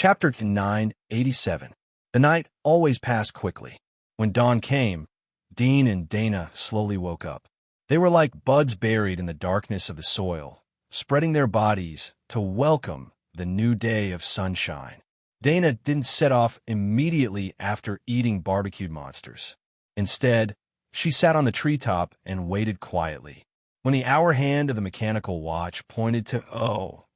Chapter 987. The night always passed quickly. When dawn came, Dean and Dana slowly woke up. They were like buds buried in the darkness of the soil, spreading their bodies to welcome the new day of sunshine. Dana didn't set off immediately after eating barbecued monsters. Instead, she sat on the treetop and waited quietly. When the hour hand of the mechanical watch pointed to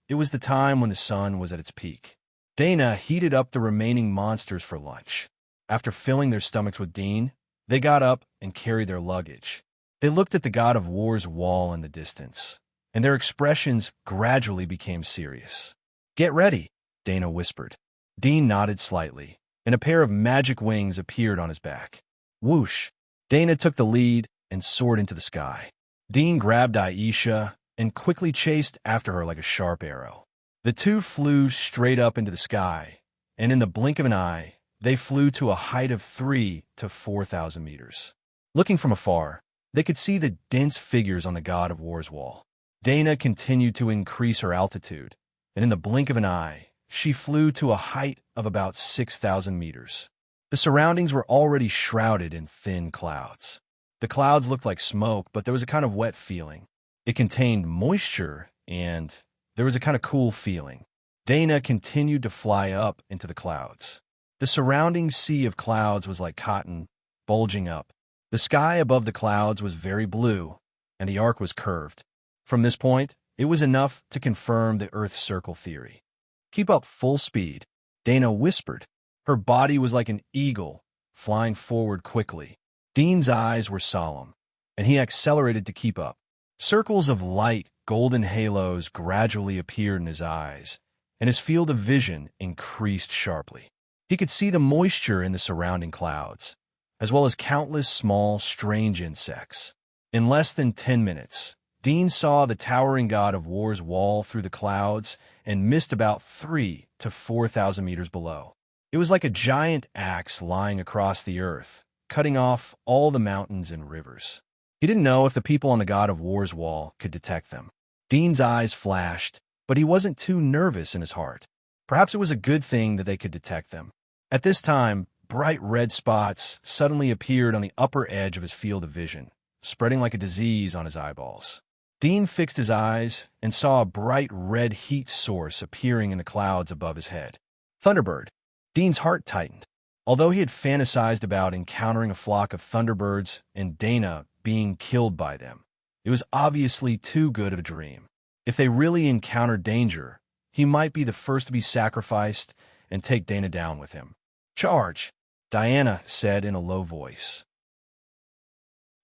it was the time when the sun was at its peak. Dana heated up the remaining monsters for lunch. After filling their stomachs with Dean, they got up and carried their luggage. They looked at the God of War's wall in the distance, and their expressions gradually became serious. "Get ready," Dana whispered. Dean nodded slightly, and a pair of magic wings appeared on his back. Whoosh! Dana took the lead and soared into the sky. Dean grabbed Aisha and quickly chased after her like a sharp arrow. The two flew straight up into the sky, and in the blink of an eye, they flew to a height of 3,000 to 4,000 meters. Looking from afar, they could see the dense figures on the God of War's wall. Dana continued to increase her altitude, and in the blink of an eye, she flew to a height of about 6,000 meters. The surroundings were already shrouded in thin clouds. The clouds looked like smoke, but there was a kind of wet feeling. It contained moisture, and there was a kind of cool feeling. Dana continued to fly up into the clouds. The surrounding sea of clouds was like cotton, bulging up. The sky above the clouds was very blue, and the arc was curved. From this point, it was enough to confirm the Earth's circle theory. "Keep up full speed," Dana whispered. Her body was like an eagle, flying forward quickly. Dean's eyes were solemn, and he accelerated to keep up. Circles of light, golden halos gradually appeared in his eyes, and his field of vision increased sharply. He could see the moisture in the surrounding clouds, as well as countless small, strange insects. In less than 10 minutes, Dean saw the towering God of War's wall through the clouds and missed about 3,000 to 4,000 meters below. It was like a giant axe lying across the earth, cutting off all the mountains and rivers. He didn't know if the people on the God of War's wall could detect them. Dean's eyes flashed, but he wasn't too nervous in his heart. Perhaps it was a good thing that they could detect them. At this time, bright red spots suddenly appeared on the upper edge of his field of vision, spreading like a disease on his eyeballs. Dean fixed his eyes and saw a bright red heat source appearing in the clouds above his head. Thunderbird. Dean's heart tightened. Although he had fantasized about encountering a flock of thunderbirds and Dana being killed by them, it was obviously too good of a dream. If they really encountered danger, he might be the first to be sacrificed and take Dana down with him. "Charge," Diana said in a low voice.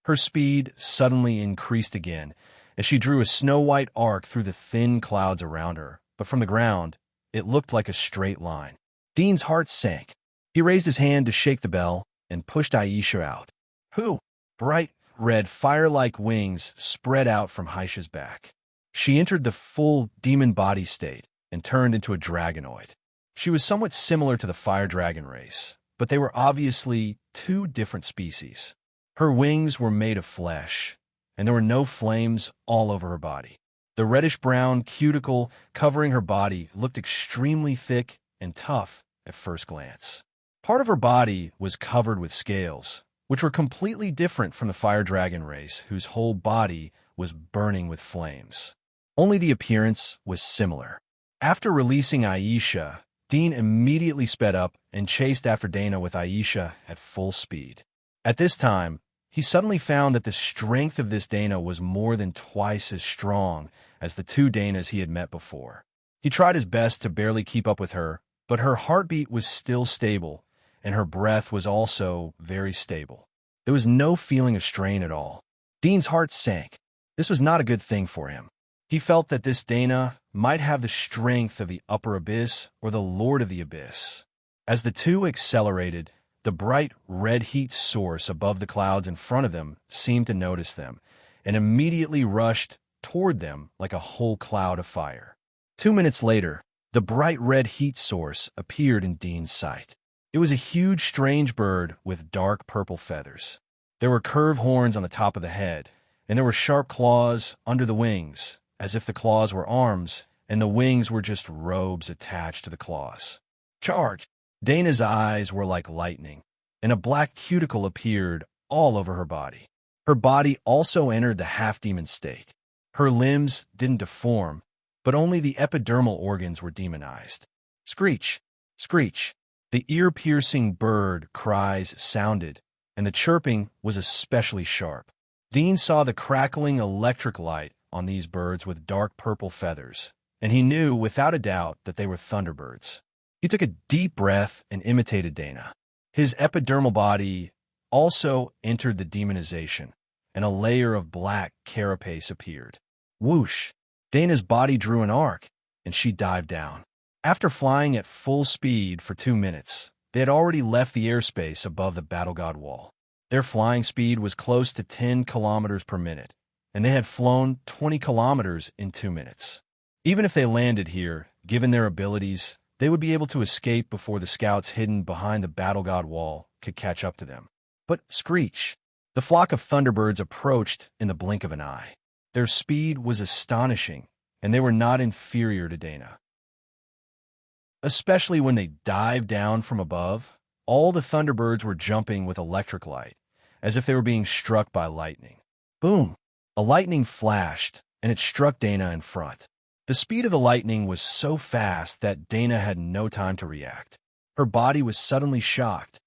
Her speed suddenly increased again as she drew a snow-white arc through the thin clouds around her, but from the ground, it looked like a straight line. Dean's heart sank. He raised his hand to shake the bell and pushed Aisha out. "Who?" Bright red fire-like wings spread out from Aisha's back. She entered the full demon body state and turned into a dragonoid. She was somewhat similar to the fire dragon race, but they were obviously two different species. Her wings were made of flesh, and there were no flames all over her body. The reddish-brown cuticle covering her body looked extremely thick and tough at first glance. Part of her body was covered with scales, which were completely different from the fire dragon race, whose whole body was burning with flames. Only the appearance was similar. After releasing Aisha, Dean immediately sped up and chased after Dana with Aisha at full speed. At this time, he suddenly found that the strength of this Dana was more than twice as strong as the two Danas he had met before. He tried his best to barely keep up with her, but her heartbeat was still stable, and her breath was also very stable. There was no feeling of strain at all. Dean's heart sank. This was not a good thing for him. He felt that this Dana might have the strength of the upper abyss or the Lord of the Abyss. As the two accelerated, the bright red heat source above the clouds in front of them seemed to notice them, and immediately rushed toward them like a whole cloud of fire. 2 minutes later, the bright red heat source appeared in Dean's sight. It was a huge, strange bird with dark purple feathers. There were curved horns on the top of the head, and there were sharp claws under the wings, as if the claws were arms and the wings were just robes attached to the claws. Charge! Dana's eyes were like lightning, and a black cuticle appeared all over her body. Her body also entered the half-demon state. Her limbs didn't deform, but only the epidermal organs were demonized. Screech! Screech! The ear-piercing bird cries sounded, and the chirping was especially sharp. Dean saw the crackling electric light on these birds with dark purple feathers, and he knew without a doubt that they were thunderbirds. He took a deep breath and imitated Dana. His epidermal body also entered the demonization, and a layer of black carapace appeared. Whoosh! Dana's body drew an arc, and she dived down. After flying at full speed for 2 minutes, they had already left the airspace above the Battle God Wall. Their flying speed was close to 10 kilometers per minute, and they had flown 20 kilometers in 2 minutes. Even if they landed here, given their abilities, they would be able to escape before the scouts hidden behind the Battle God Wall could catch up to them. But screech! The flock of thunderbirds approached in the blink of an eye. Their speed was astonishing, and they were not inferior to Dana. Especially when they dived down from above, all the thunderbirds were jumping with electric light, as if they were being struck by lightning. Boom! A lightning flashed, and it struck Dana in front. The speed of the lightning was so fast that Dana had no time to react. Her body was suddenly shocked,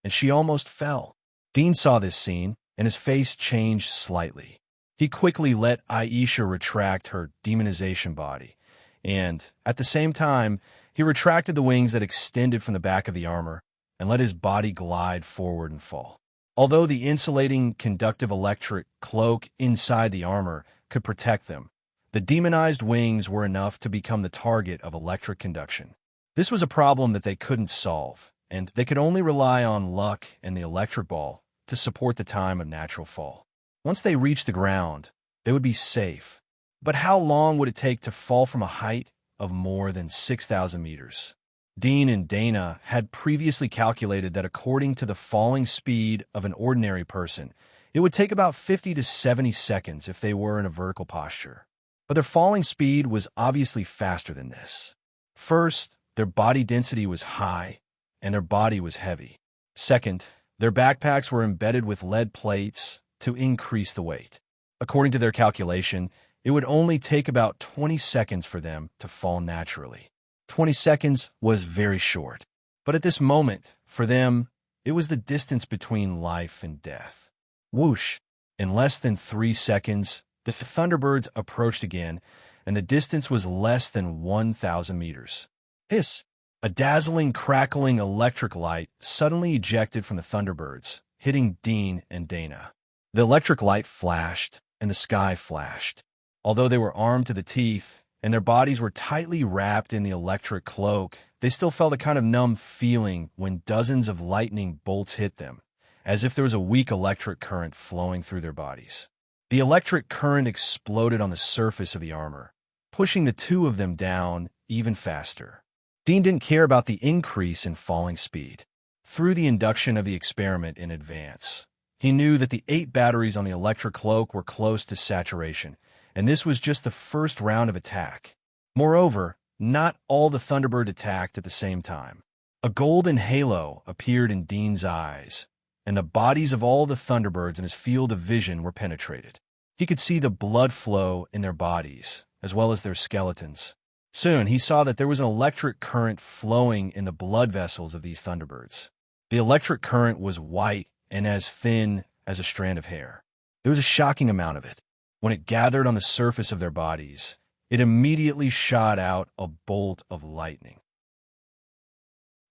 and she almost fell. Dean saw this scene, and his face changed slightly. He quickly let Aisha retract her demonization body, and, at the same time, he retracted the wings that extended from the back of the armor and let his body glide forward and fall. Although the insulating conductive electric cloak inside the armor could protect them, the demonized wings were enough to become the target of electric conduction. This was a problem that they couldn't solve, and they could only rely on luck and the electric ball to support the time of natural fall. Once they reached the ground, they would be safe. But how long would it take to fall from a height of more than 6,000 meters? Dean and Dana had previously calculated that according to the falling speed of an ordinary person, it would take about 50 to 70 seconds if they were in a vertical posture. But their falling speed was obviously faster than this. First, their body density was high, and their body was heavy. Second, their backpacks were embedded with lead plates to increase the weight. According to their calculation, it would only take about 20 seconds for them to fall naturally. 20 seconds was very short, but at this moment, for them, it was the distance between life and death. Whoosh! In less than 3 seconds, the Thunderbirds approached again, and the distance was less than 1,000 meters. Hiss! A dazzling, crackling electric light suddenly ejected from the Thunderbirds, hitting Dean and Dana. The electric light flashed, and the sky flashed. Although they were armed to the teeth, and their bodies were tightly wrapped in the electric cloak, they still felt a kind of numb feeling when dozens of lightning bolts hit them, as if there was a weak electric current flowing through their bodies. The electric current exploded on the surface of the armor, pushing the two of them down even faster. Dean didn't care about the increase in falling speed. Through the induction of the experiment in advance, he knew that the 8 batteries on the electric cloak were close to saturation, and this was just the first round of attack. Moreover, not all the Thunderbird attacked at the same time. A golden halo appeared in Dean's eyes, and the bodies of all the Thunderbirds in his field of vision were penetrated. He could see the blood flow in their bodies, as well as their skeletons. Soon, he saw that there was an electric current flowing in the blood vessels of these Thunderbirds. The electric current was white and as thin as a strand of hair. There was a shocking amount of it. When it gathered on the surface of their bodies, it immediately shot out a bolt of lightning.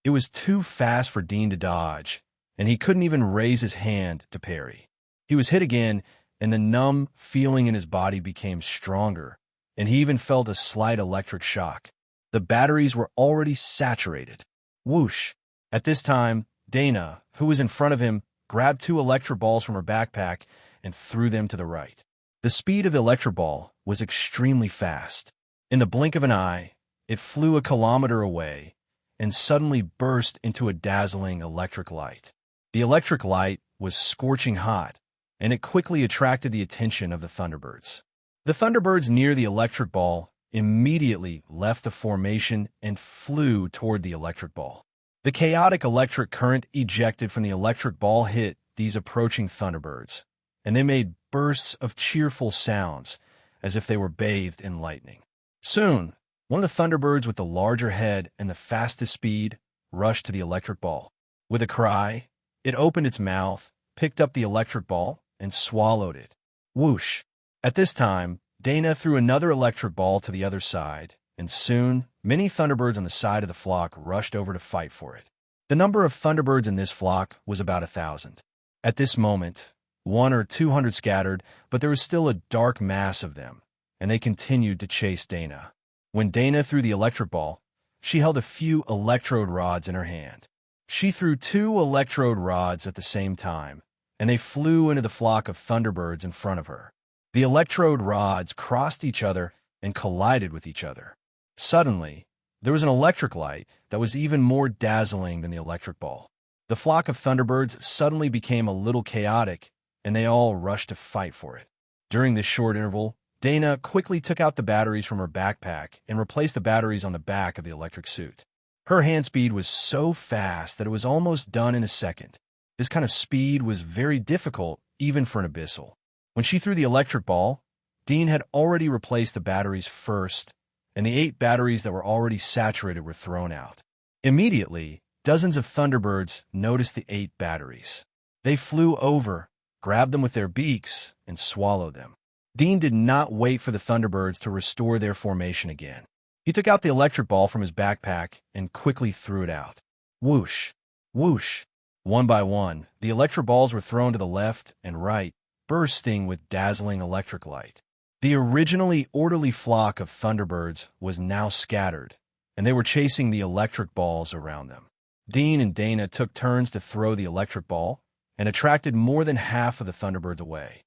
It was too fast for Dean to dodge, and he couldn't even raise his hand to parry. He was hit again, and the numb feeling in his body became stronger, and he even felt a slight electric shock. The batteries were already saturated. Whoosh! At this time, Dana, who was in front of him, grabbed 2 electric balls from her backpack and threw them to the right. The speed of the electric ball was extremely fast. In the blink of an eye, it flew a kilometer away and suddenly burst into a dazzling electric light. The electric light was scorching hot, and it quickly attracted the attention of the Thunderbirds. The Thunderbirds near the electric ball immediately left the formation and flew toward the electric ball. The chaotic electric current ejected from the electric ball hit these approaching thunderbirds, and they made bursts of cheerful sounds as if they were bathed in lightning. Soon, one of the thunderbirds with the larger head and the fastest speed rushed to the electric ball. With a cry, it opened its mouth, picked up the electric ball, and swallowed it. Whoosh! At this time, Dana threw another electric ball to the other side, and soon, many thunderbirds on the side of the flock rushed over to fight for it. The number of thunderbirds in this flock was about 1,000. At this moment, 100 or 200 scattered, but there was still a dark mass of them, and they continued to chase Dana. When Dana threw the electric ball, she held a few electrode rods in her hand. She threw 2 electrode rods at the same time, and they flew into the flock of thunderbirds in front of her. The electrode rods crossed each other and collided with each other. Suddenly, there was an electric light that was even more dazzling than the electric ball. The flock of thunderbirds suddenly became a little chaotic, and they all rushed to fight for it. During this short interval, Dana quickly took out the batteries from her backpack and replaced the batteries on the back of the electric suit. Her hand speed was so fast that it was almost done in a second. This kind of speed was very difficult, even for an abyssal. When she threw the electric ball, Dean had already replaced the batteries first, and the 8 batteries that were already saturated were thrown out. Immediately, dozens of thunderbirds noticed the 8 batteries. They flew over, grabbed them with their beaks, and swallowed them. Dean did not wait for the thunderbirds to restore their formation again. He took out the electric ball from his backpack and quickly threw it out. Whoosh! Whoosh! One by one, the electric balls were thrown to the left and right, bursting with dazzling electric light. The originally orderly flock of thunderbirds was now scattered, and they were chasing the electric balls around them. Dean and Dana took turns to throw the electric ball and attracted more than half of the thunderbirds away.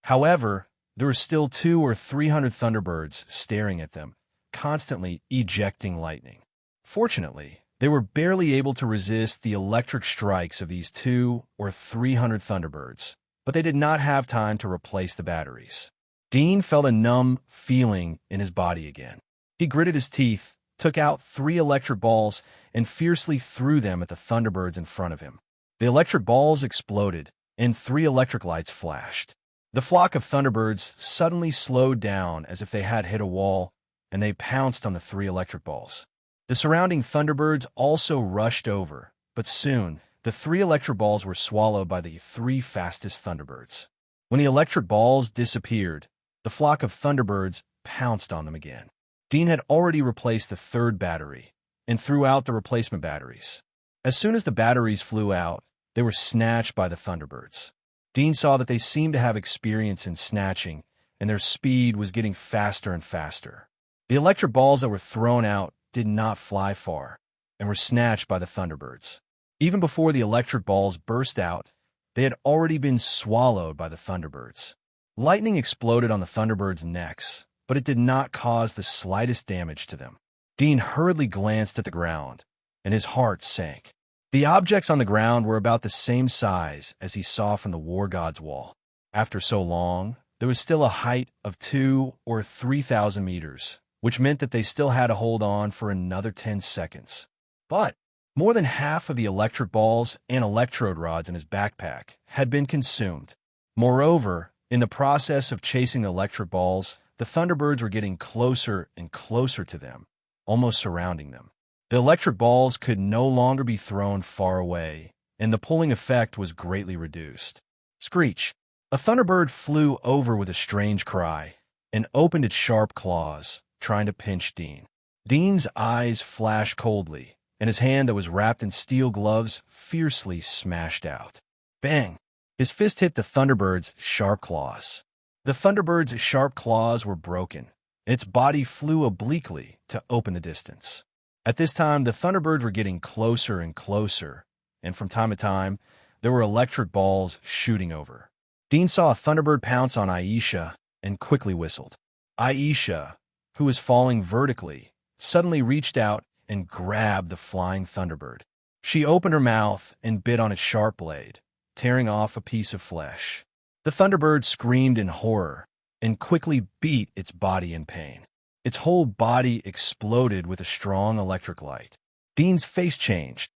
However, there were still 200 or 300 thunderbirds staring at them, constantly ejecting lightning. Fortunately, they were barely able to resist the electric strikes of these 200 or 300 thunderbirds, but they did not have time to replace the batteries. Dean felt a numb feeling in his body again. He gritted his teeth, took out 3 electric balls, and fiercely threw them at the thunderbirds in front of him. The electric balls exploded, and 3 electric lights flashed. The flock of thunderbirds suddenly slowed down as if they had hit a wall, and they pounced on the 3 electric balls. The surrounding thunderbirds also rushed over, but soon the 3 electric balls were swallowed by the 3 fastest thunderbirds. When the electric balls disappeared, the flock of thunderbirds pounced on them again. Dean had already replaced the 3rd battery and threw out the replacement batteries. As soon as the batteries flew out, they were snatched by the thunderbirds. Dean saw that they seemed to have experience in snatching, and their speed was getting faster and faster. The electric balls that were thrown out did not fly far and were snatched by the thunderbirds. Even before the electric balls burst out, they had already been swallowed by the thunderbirds. Lightning exploded on the thunderbirds' necks, but it did not cause the slightest damage to them. Dean hurriedly glanced at the ground, and his heart sank. The objects on the ground were about the same size as he saw from the war god's wall. After so long, there was still a height of 2,000 or 3,000 meters, which meant that they still had to hold on for another 10 seconds. But more than half of the electric balls and electrode rods in his backpack had been consumed. Moreover, in the process of chasing the electric balls, the thunderbirds were getting closer and closer to them, almost surrounding them. The electric balls could no longer be thrown far away, and the pulling effect was greatly reduced. Screech! A thunderbird flew over with a strange cry and opened its sharp claws, trying to pinch Dean. Dean's eyes flashed coldly, and his hand that was wrapped in steel gloves fiercely smashed out. Bang! His fist hit the thunderbird's sharp claws. The thunderbird's sharp claws were broken, and its body flew obliquely to open the distance. At this time, the thunderbirds were getting closer and closer, and from time to time, there were electric balls shooting over. Dean saw a thunderbird pounce on Aisha and quickly whistled. Aisha, who was falling vertically, suddenly reached out and grabbed the flying thunderbird. She opened her mouth and bit on its sharp blade, tearing off a piece of flesh. The thunderbird screamed in horror, and quickly beat its body in pain. Its whole body exploded with a strong electric light. Dean's face changed.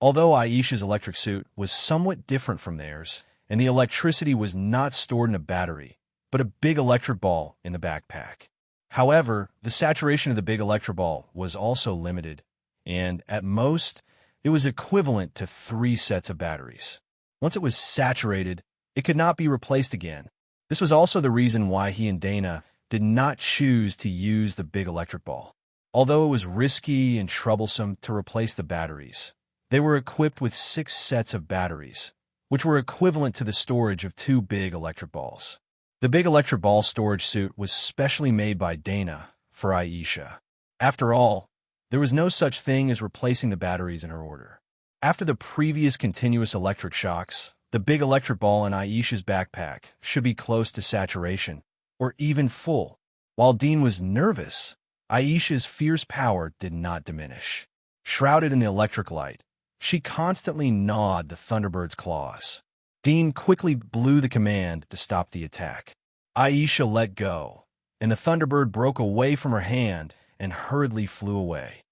Although Aisha's electric suit was somewhat different from theirs, and the electricity was not stored in a battery, but a big electric ball in the backpack. However, the saturation of the big electric ball was also limited, and at most, it was equivalent to 3 sets of batteries. Once it was saturated, it could not be replaced again. This was also the reason why he and Dana did not choose to use the big electric ball. Although it was risky and troublesome to replace the batteries, they were equipped with 6 sets of batteries, which were equivalent to the storage of 2 big electric balls. The big electric ball storage suit was specially made by Dana for Aisha. After all, there was no such thing as replacing the batteries in her order. After the previous continuous electric shocks, the big electric ball in Aisha's backpack should be close to saturation, or even full. While Dean was nervous, Aisha's fierce power did not diminish. Shrouded in the electric light, she constantly gnawed the Thunderbird's claws. Dean quickly blew the command to stop the attack. Aisha let go, and the Thunderbird broke away from her hand and hurriedly flew away.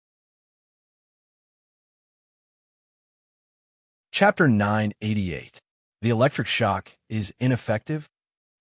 Chapter 988. The electric shock is ineffective?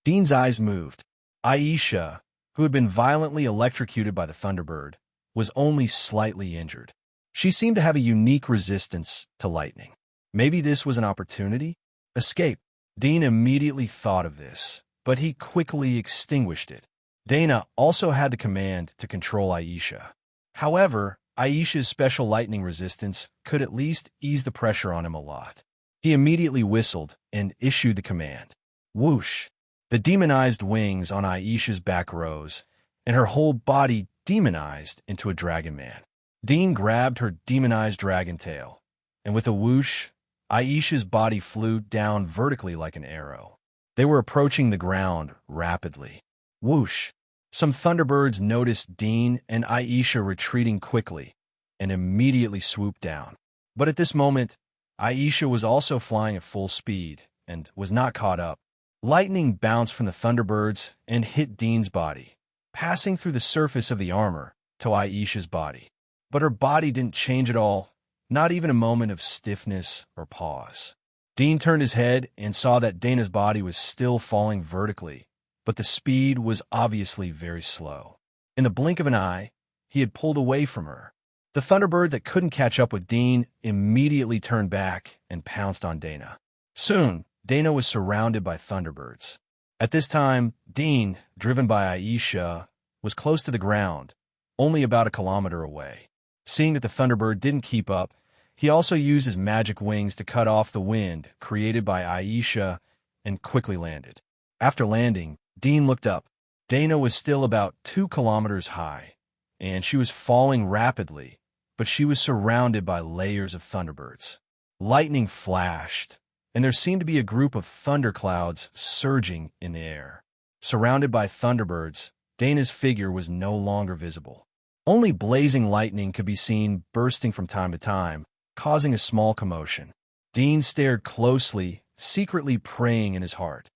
Dean's eyes moved. Aisha, who had been violently electrocuted by the Thunderbird, was only slightly injured. She seemed to have a unique resistance to lightning. Maybe this was an opportunity? Escape. Dean immediately thought of this, but he quickly extinguished it. Dana also had the command to control Aisha. However, Aisha's special lightning resistance could at least ease the pressure on him a lot. He immediately whistled and issued the command. Whoosh! The demonized wings on Aisha's back rose, and her whole body demonized into a dragon man. Dean grabbed her demonized dragon tail, and with a whoosh, Aisha's body flew down vertically like an arrow. They were approaching the ground rapidly. Whoosh! Some Thunderbirds noticed Dean and Aisha retreating quickly and immediately swooped down. But at this moment, Aisha was also flying at full speed and was not caught up. Lightning bounced from the Thunderbirds and hit Dean's body, passing through the surface of the armor to Aisha's body. But her body didn't change at all, not even a moment of stiffness or pause. Dean turned his head and saw that Dana's body was still falling vertically, but the speed was obviously very slow. In the blink of an eye, he had pulled away from her. The Thunderbird that couldn't catch up with Dean immediately turned back and pounced on Dana. Soon, Dana was surrounded by Thunderbirds. At this time, Dean, driven by Aisha, was close to the ground, only about a kilometer away. Seeing that the Thunderbird didn't keep up, he also used his magic wings to cut off the wind created by Aisha and quickly landed. After landing, Dean looked up. Dana was still about 2 kilometers high, and she was falling rapidly, but she was surrounded by layers of Thunderbirds. Lightning flashed, and there seemed to be a group of thunderclouds surging in the air. Surrounded by Thunderbirds, Dana's figure was no longer visible. Only blazing lightning could be seen bursting from time to time, causing a small commotion. Dean stared closely, secretly praying in his heart,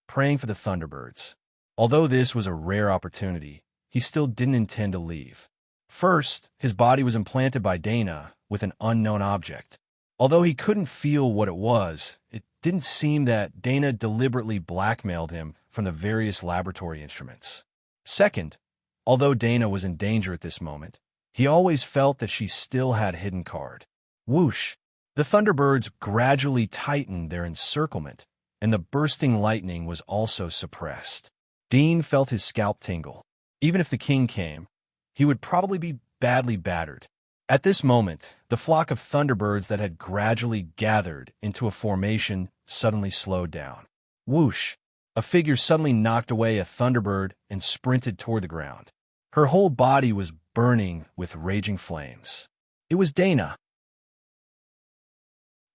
praying for the Thunderbirds. Although this was a rare opportunity, he still didn't intend to leave. First, his body was implanted by Dana with an unknown object. Although he couldn't feel what it was, it didn't seem that Dana deliberately blackmailed him from the various laboratory instruments. Second, although Dana was in danger at this moment, he always felt that she still had a hidden card. Whoosh! The Thunderbirds gradually tightened their encirclement, and the bursting lightning was also suppressed. Dean felt his scalp tingle. Even if the king came, he would probably be badly battered. At this moment, the flock of Thunderbirds that had gradually gathered into a formation suddenly slowed down. Whoosh! A figure suddenly knocked away a Thunderbird and sprinted toward the ground. Her whole body was burning with raging flames. It was Dana.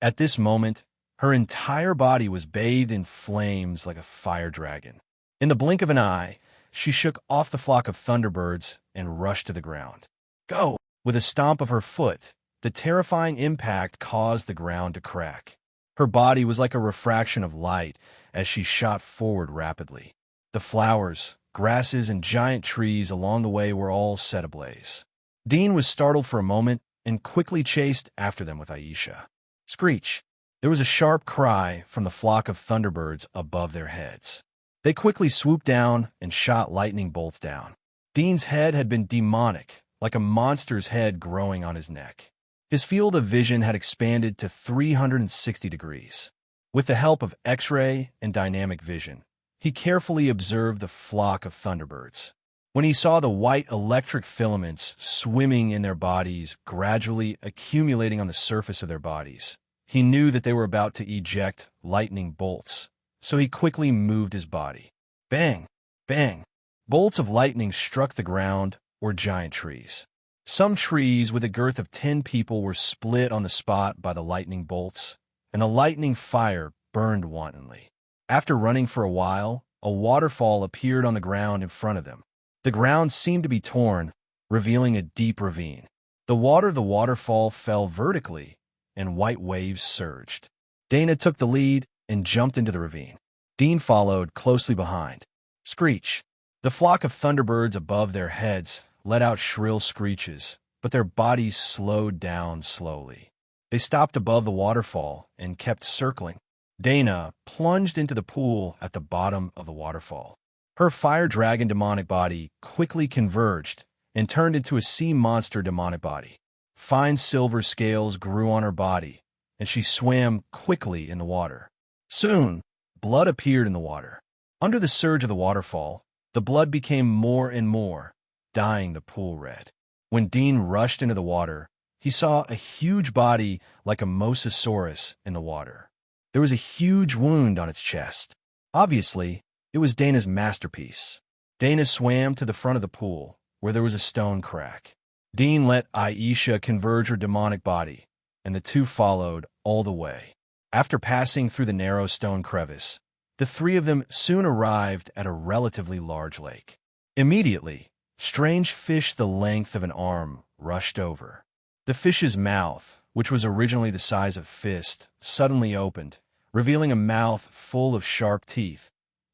At this moment, her entire body was bathed in flames like a fire dragon. In the blink of an eye, she shook off the flock of Thunderbirds and rushed to the ground. Go! With a stomp of her foot, the terrifying impact caused the ground to crack. Her body was like a refraction of light as she shot forward rapidly. The flowers, grasses, and giant trees along the way were all set ablaze. Dean was startled for a moment and quickly chased after them with Aisha. Screech! There was a sharp cry from the flock of thunderbirds above their heads. They quickly swooped down and shot lightning bolts down. Dean's head had been demonic, like a monster's head growing on his neck. His field of vision had expanded to 360 degrees. With the help of X-ray and dynamic vision, he carefully observed the flock of thunderbirds. When he saw the white electric filaments swimming in their bodies, gradually accumulating on the surface of their bodies, he knew that they were about to eject lightning bolts, so he quickly moved his body. Bang! Bang! Bolts of lightning struck the ground or giant trees. Some trees with a girth of 10 people were split on the spot by the lightning bolts, and the lightning fire burned wantonly. After running for a while, a waterfall appeared on the ground in front of them. The ground seemed to be torn, revealing a deep ravine. The water of the waterfall fell vertically, and white waves surged. Dana took the lead and jumped into the ravine. Dean followed closely behind. Screech! The flock of thunderbirds above their heads let out shrill screeches, but their bodies slowed down slowly. They stopped above the waterfall and kept circling. Dana plunged into the pool at the bottom of the waterfall. Her fire dragon demonic body quickly converged and turned into a sea monster demonic body. Fine silver scales grew on her body, and she swam quickly in the water. Soon, blood appeared in the water. Under the surge of the waterfall, the blood became more and more, dyeing the pool red. When Dean rushed into the water, he saw a huge body like a mosasaurus in the water. There was a huge wound on its chest. Obviously, it was Dana's masterpiece. Dana swam to the front of the pool, where there was a stone crack. Dean let Aisha converge her demonic body, and the two followed all the way. After passing through the narrow stone crevice, the three of them soon arrived at a relatively large lake. Immediately, strange fish the length of an arm rushed over. The fish's mouth, which was originally the size of a fist, suddenly opened, revealing a mouth full of sharp teeth,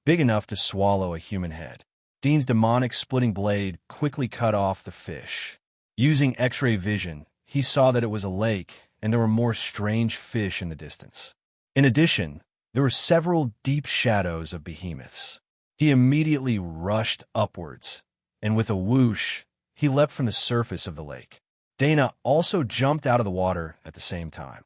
big enough to swallow a human head. Dean's demonic splitting blade quickly cut off the fish. Using X-ray vision, he saw that it was a lake, and there were more strange fish in the distance. In addition, there were several deep shadows of behemoths. He immediately rushed upwards, and with a whoosh, he leapt from the surface of the lake. Dana also jumped out of the water at the same time.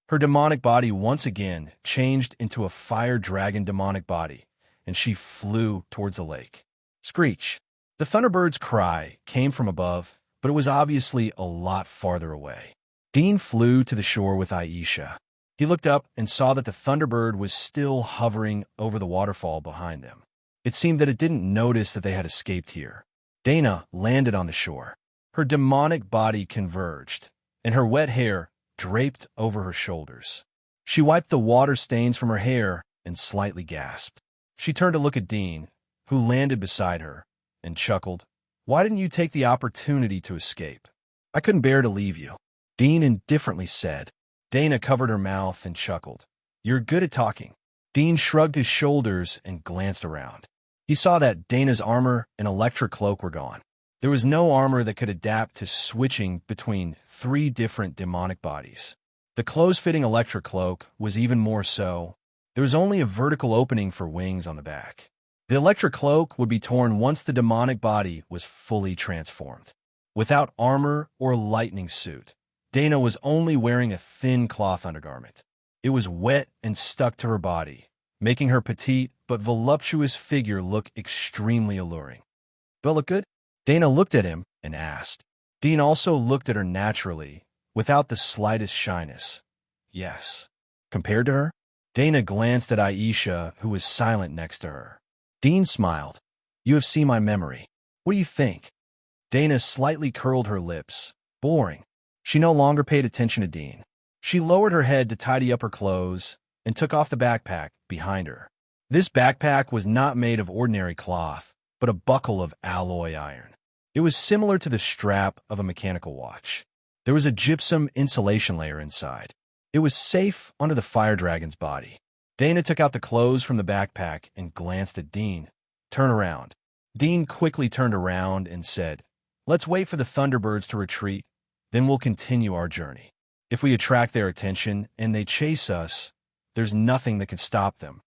Her demonic body once again changed into a fire dragon demonic body, and she flew towards the lake. Screech! The thunderbird's cry came from above, but it was obviously a lot farther away. Dean flew to the shore with Aisha. He looked up and saw that the thunderbird was still hovering over the waterfall behind them. It seemed that it didn't notice that they had escaped here. Dana landed on the shore. Her demonic body converged, and her wet hair draped over her shoulders. She wiped the water stains from her hair and slightly gasped. She turned to look at Dean, who landed beside her, and chuckled. Why didn't you take the opportunity to escape? I couldn't bear to leave you, Dean indifferently said. Dana covered her mouth and chuckled. You're good at talking. Dean shrugged his shoulders and glanced around. He saw that Dana's armor and electric cloak were gone. There was no armor that could adapt to switching between 3 different demonic bodies. The close-fitting electric cloak was even more so. There was only a vertical opening for wings on the back. The electric cloak would be torn once the demonic body was fully transformed. Without armor or lightning suit, Dana was only wearing a thin cloth undergarment. It was wet and stuck to her body, making her petite but voluptuous figure look extremely alluring. Do I look good? Dana looked at him and asked. Dean also looked at her naturally, without the slightest shyness. Yes. Compared to her? Dana glanced at Aisha, who was silent next to her. Dean smiled. You have seen my memory. What do you think? Dana slightly curled her lips. Boring. She no longer paid attention to Dean. She lowered her head to tidy up her clothes and took off the backpack behind her. This backpack was not made of ordinary cloth, but a buckle of alloy iron. It was similar to the strap of a mechanical watch. There was a gypsum insulation layer inside. It was safe under the fire dragon's body. Dana took out the clothes from the backpack and glanced at Dean. "Turn around." Dean quickly turned around and said, "Let's wait for the Thunderbirds to retreat, then we'll continue our journey. If we attract their attention and they chase us, there's nothing that can stop them."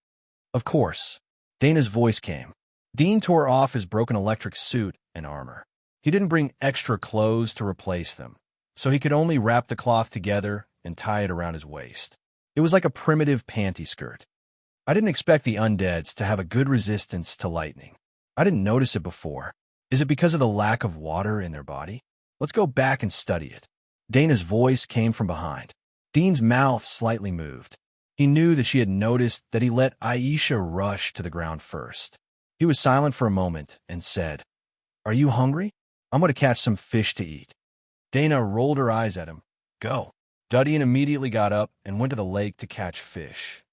"Of course." Dana's voice came. Dean tore off his broken electric suit and armor. He didn't bring extra clothes to replace them, so he could only wrap the cloth together and tie it around his waist. It was like a primitive panty skirt. "I didn't expect the undeads to have a good resistance to lightning. I didn't notice it before. Is it because of the lack of water in their body? Let's go back and study it." Dana's voice came from behind. Dean's mouth slightly moved. He knew that she had noticed that he let Aisha rush to the ground first. He was silent for a moment and said, "Are you hungry? I'm going to catch some fish to eat." Dana rolled her eyes at him. "Go." Dudian immediately got up and went to the lake to catch fish.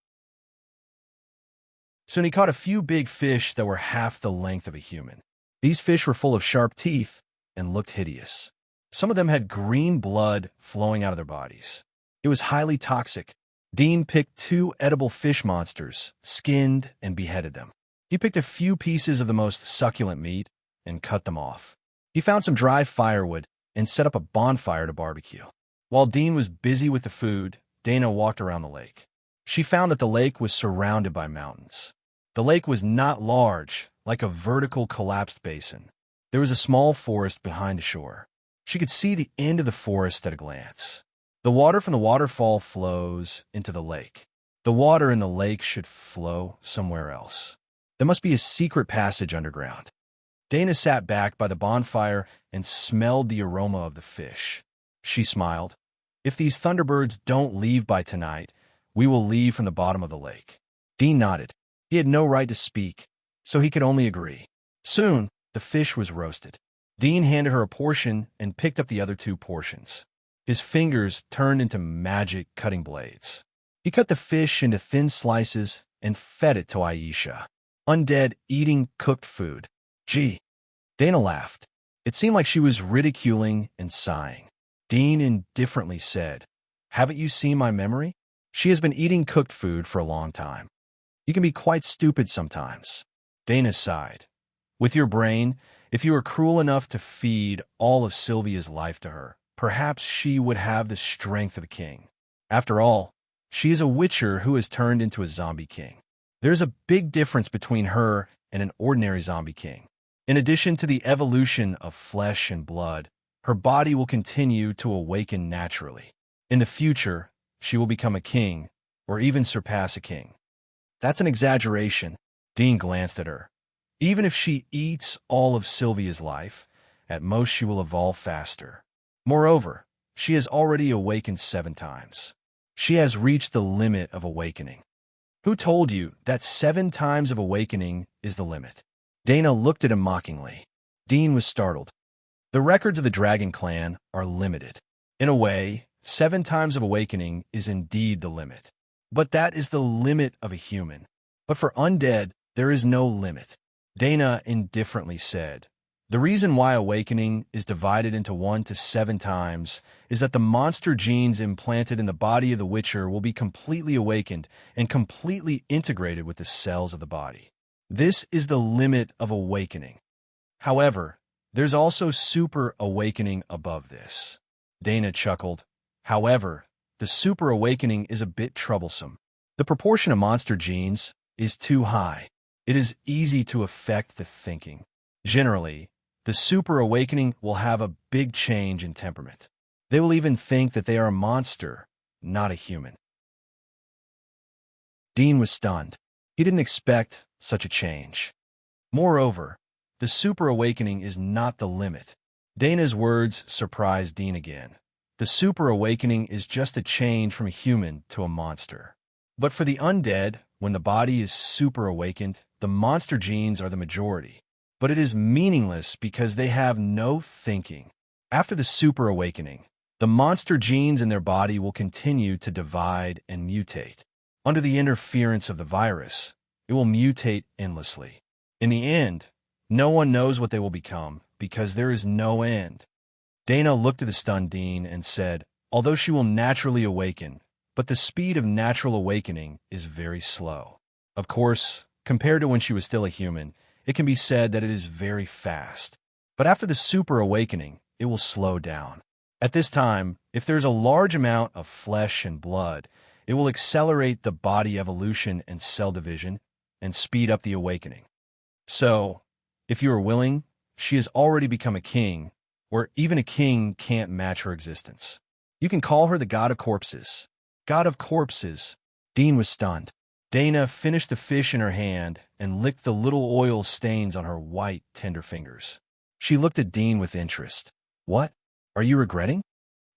Soon he caught a few big fish that were half the length of a human. These fish were full of sharp teeth and looked hideous. Some of them had green blood flowing out of their bodies. It was highly toxic. Dean picked 2 edible fish monsters, skinned and beheaded them. He picked a few pieces of the most succulent meat and cut them off. He found some dry firewood and set up a bonfire to barbecue. While Dean was busy with the food, Dana walked around the lake. She found that the lake was surrounded by mountains. The lake was not large, like a vertical collapsed basin. There was a small forest behind the shore. She could see the end of the forest at a glance. The water from the waterfall flows into the lake. The water in the lake should flow somewhere else. There must be a secret passage underground. Dana sat back by the bonfire and smelled the aroma of the fish. She smiled. "If these Thunderbirds don't leave by tonight, we will leave from the bottom of the lake." Dean nodded. He had no right to speak, so he could only agree. Soon, the fish was roasted. Dean handed her a portion and picked up the other 2 portions. His fingers turned into magic cutting blades. He cut the fish into thin slices and fed it to Aisha. Undead eating cooked food. Gee. Dana laughed. It seemed like she was ridiculing and sighing. Dean indifferently said, "Haven't you seen my memory? She has been eating cooked food for a long time. You can be quite stupid sometimes." Dana sighed. "With your brain, if you were cruel enough to feed all of Sylvia's life to her, perhaps she would have the strength of a king. After all, she is a witcher who has turned into a zombie king. There's a big difference between her and an ordinary zombie king. In addition to the evolution of flesh and blood, her body will continue to awaken naturally. In the future, she will become a king, or even surpass a king." "That's an exaggeration." Dean glanced at her. "Even if she eats all of Sylvia's life, at most she will evolve faster. Moreover, she has already awakened 7 times. She has reached the limit of awakening." "Who told you that 7 times of awakening is the limit?" Dana looked at him mockingly. Dean was startled. "The records of the Dragon Clan are limited. In a way, 7 times of awakening is indeed the limit. But that is the limit of a human. But for undead, there is no limit." Dana indifferently said, "The reason why awakening is divided into 1 to 7 times is that the monster genes implanted in the body of the Witcher will be completely awakened and completely integrated with the cells of the body. This is the limit of awakening. However, there's also super awakening above this." Dana chuckled. "However, the super awakening is a bit troublesome. The proportion of monster genes is too high. It is easy to affect the thinking. Generally, the super awakening will have a big change in temperament. They will even think that they are a monster, not a human." Dean was stunned. He didn't expect such a change. Moreover, the super awakening is not the limit. Dana's words surprised Dean again. The super awakening is just a change from a human to a monster. But for the undead, when the body is super awakened, the monster genes are the majority. But it is meaningless because they have no thinking. After the super awakening, the monster genes in their body will continue to divide and mutate. Under the interference of the virus, it will mutate endlessly. In the end, no one knows what they will become because there is no end. Dana looked at the stunned Dean and said, "Although she will naturally awaken, but the speed of natural awakening is very slow. Of course, compared to when she was still a human, it can be said that it is very fast. But after the super awakening, it will slow down. At this time, if there's a large amount of flesh and blood, it will accelerate the body evolution and cell division and speed up the awakening. So, if you are willing, she has already become a king, where even a king can't match her existence. You can call her the god of corpses. God of corpses. Dean was stunned. Dana finished the fish in her hand and licked the little oil stains on her white, tender fingers. She looked at Dean with interest. What? Are you regretting?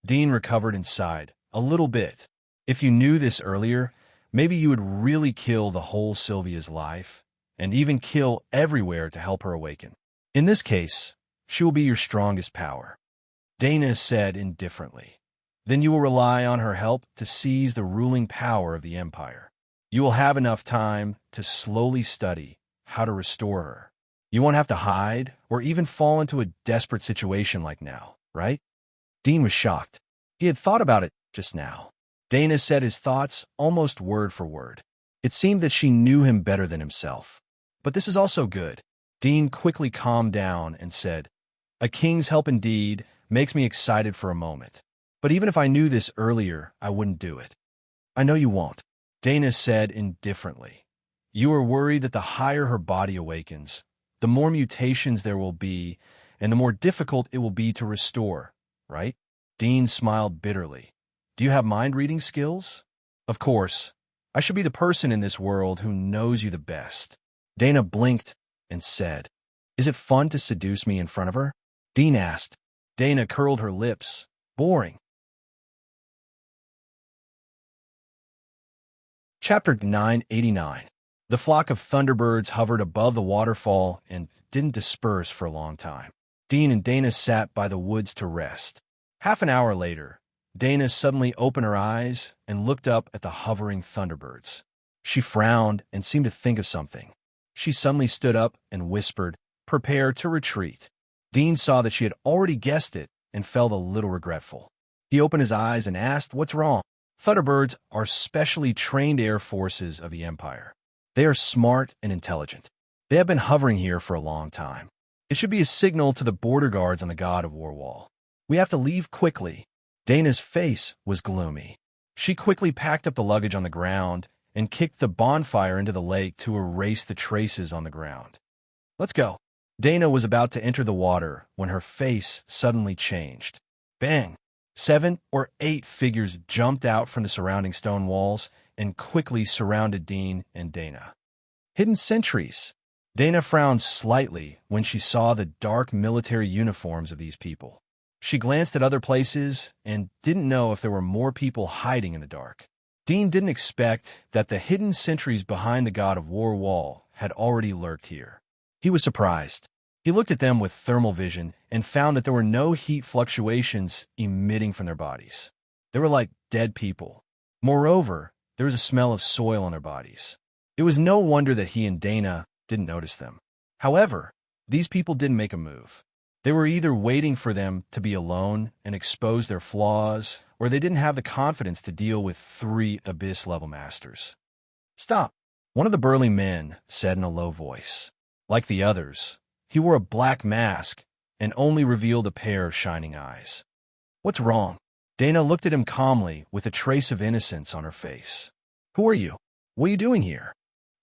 Dean recovered and sighed. A little bit. If you knew this earlier, maybe you would really kill the whole Sylvia's life, and even kill everywhere to help her awaken. In this case, she will be your strongest power. Dana said indifferently. Then you will rely on her help to seize the ruling power of the Empire. You will have enough time to slowly study how to restore her. You won't have to hide or even fall into a desperate situation like now, right? Dean was shocked. He had thought about it just now. Dana said his thoughts almost word for word. It seemed that she knew him better than himself. But this is also good. Dean quickly calmed down and said, A king's help indeed makes me excited for a moment. But even if I knew this earlier, I wouldn't do it. I know you won't. Dana said indifferently. You are worried that the higher her body awakens, the more mutations there will be, and the more difficult it will be to restore, right? Dean smiled bitterly. Do you have mind-reading skills? Of course. I should be the person in this world who knows you the best. Dana blinked and said, Is it fun to seduce me in front of her? Dean asked. Dana curled her lips. Boring. Chapter 989. The flock of thunderbirds hovered above the waterfall and didn't disperse for a long time. Dean and Dana sat by the woods to rest. Half an hour later, Dana suddenly opened her eyes and looked up at the hovering thunderbirds. She frowned and seemed to think of something. She suddenly stood up and whispered, Prepare to retreat. Dean saw that she had already guessed it and felt a little regretful. He opened his eyes and asked, What's wrong? Thunderbirds are specially trained air forces of the Empire. They are smart and intelligent. They have been hovering here for a long time. It should be a signal to the border guards on the God of War wall. We have to leave quickly. Dana's face was gloomy. She quickly packed up the luggage on the ground and kicked the bonfire into the lake to erase the traces on the ground. Let's go. Dana was about to enter the water when her face suddenly changed. Bang! 7 or 8 figures jumped out from the surrounding stone walls and quickly surrounded Dean and Dana. Hidden sentries. Dana frowned slightly when she saw the dark military uniforms of these people. She glanced at other places and didn't know if there were more people hiding in the dark. Dean didn't expect that the hidden sentries behind the God of War wall had already lurked here. He was surprised. He looked at them with thermal vision and found that there were no heat fluctuations emitting from their bodies. They were like dead people. Moreover, there was a smell of soil on their bodies. It was no wonder that he and Dana didn't notice them. However, these people didn't make a move. They were either waiting for them to be alone and expose their flaws, or they didn't have the confidence to deal with 3 Abyss-level masters. Stop, one of the burly men said in a low voice. Like the others, he wore a black mask and only revealed a pair of shining eyes. What's wrong? Dana looked at him calmly with a trace of innocence on her face. Who are you? What are you doing here?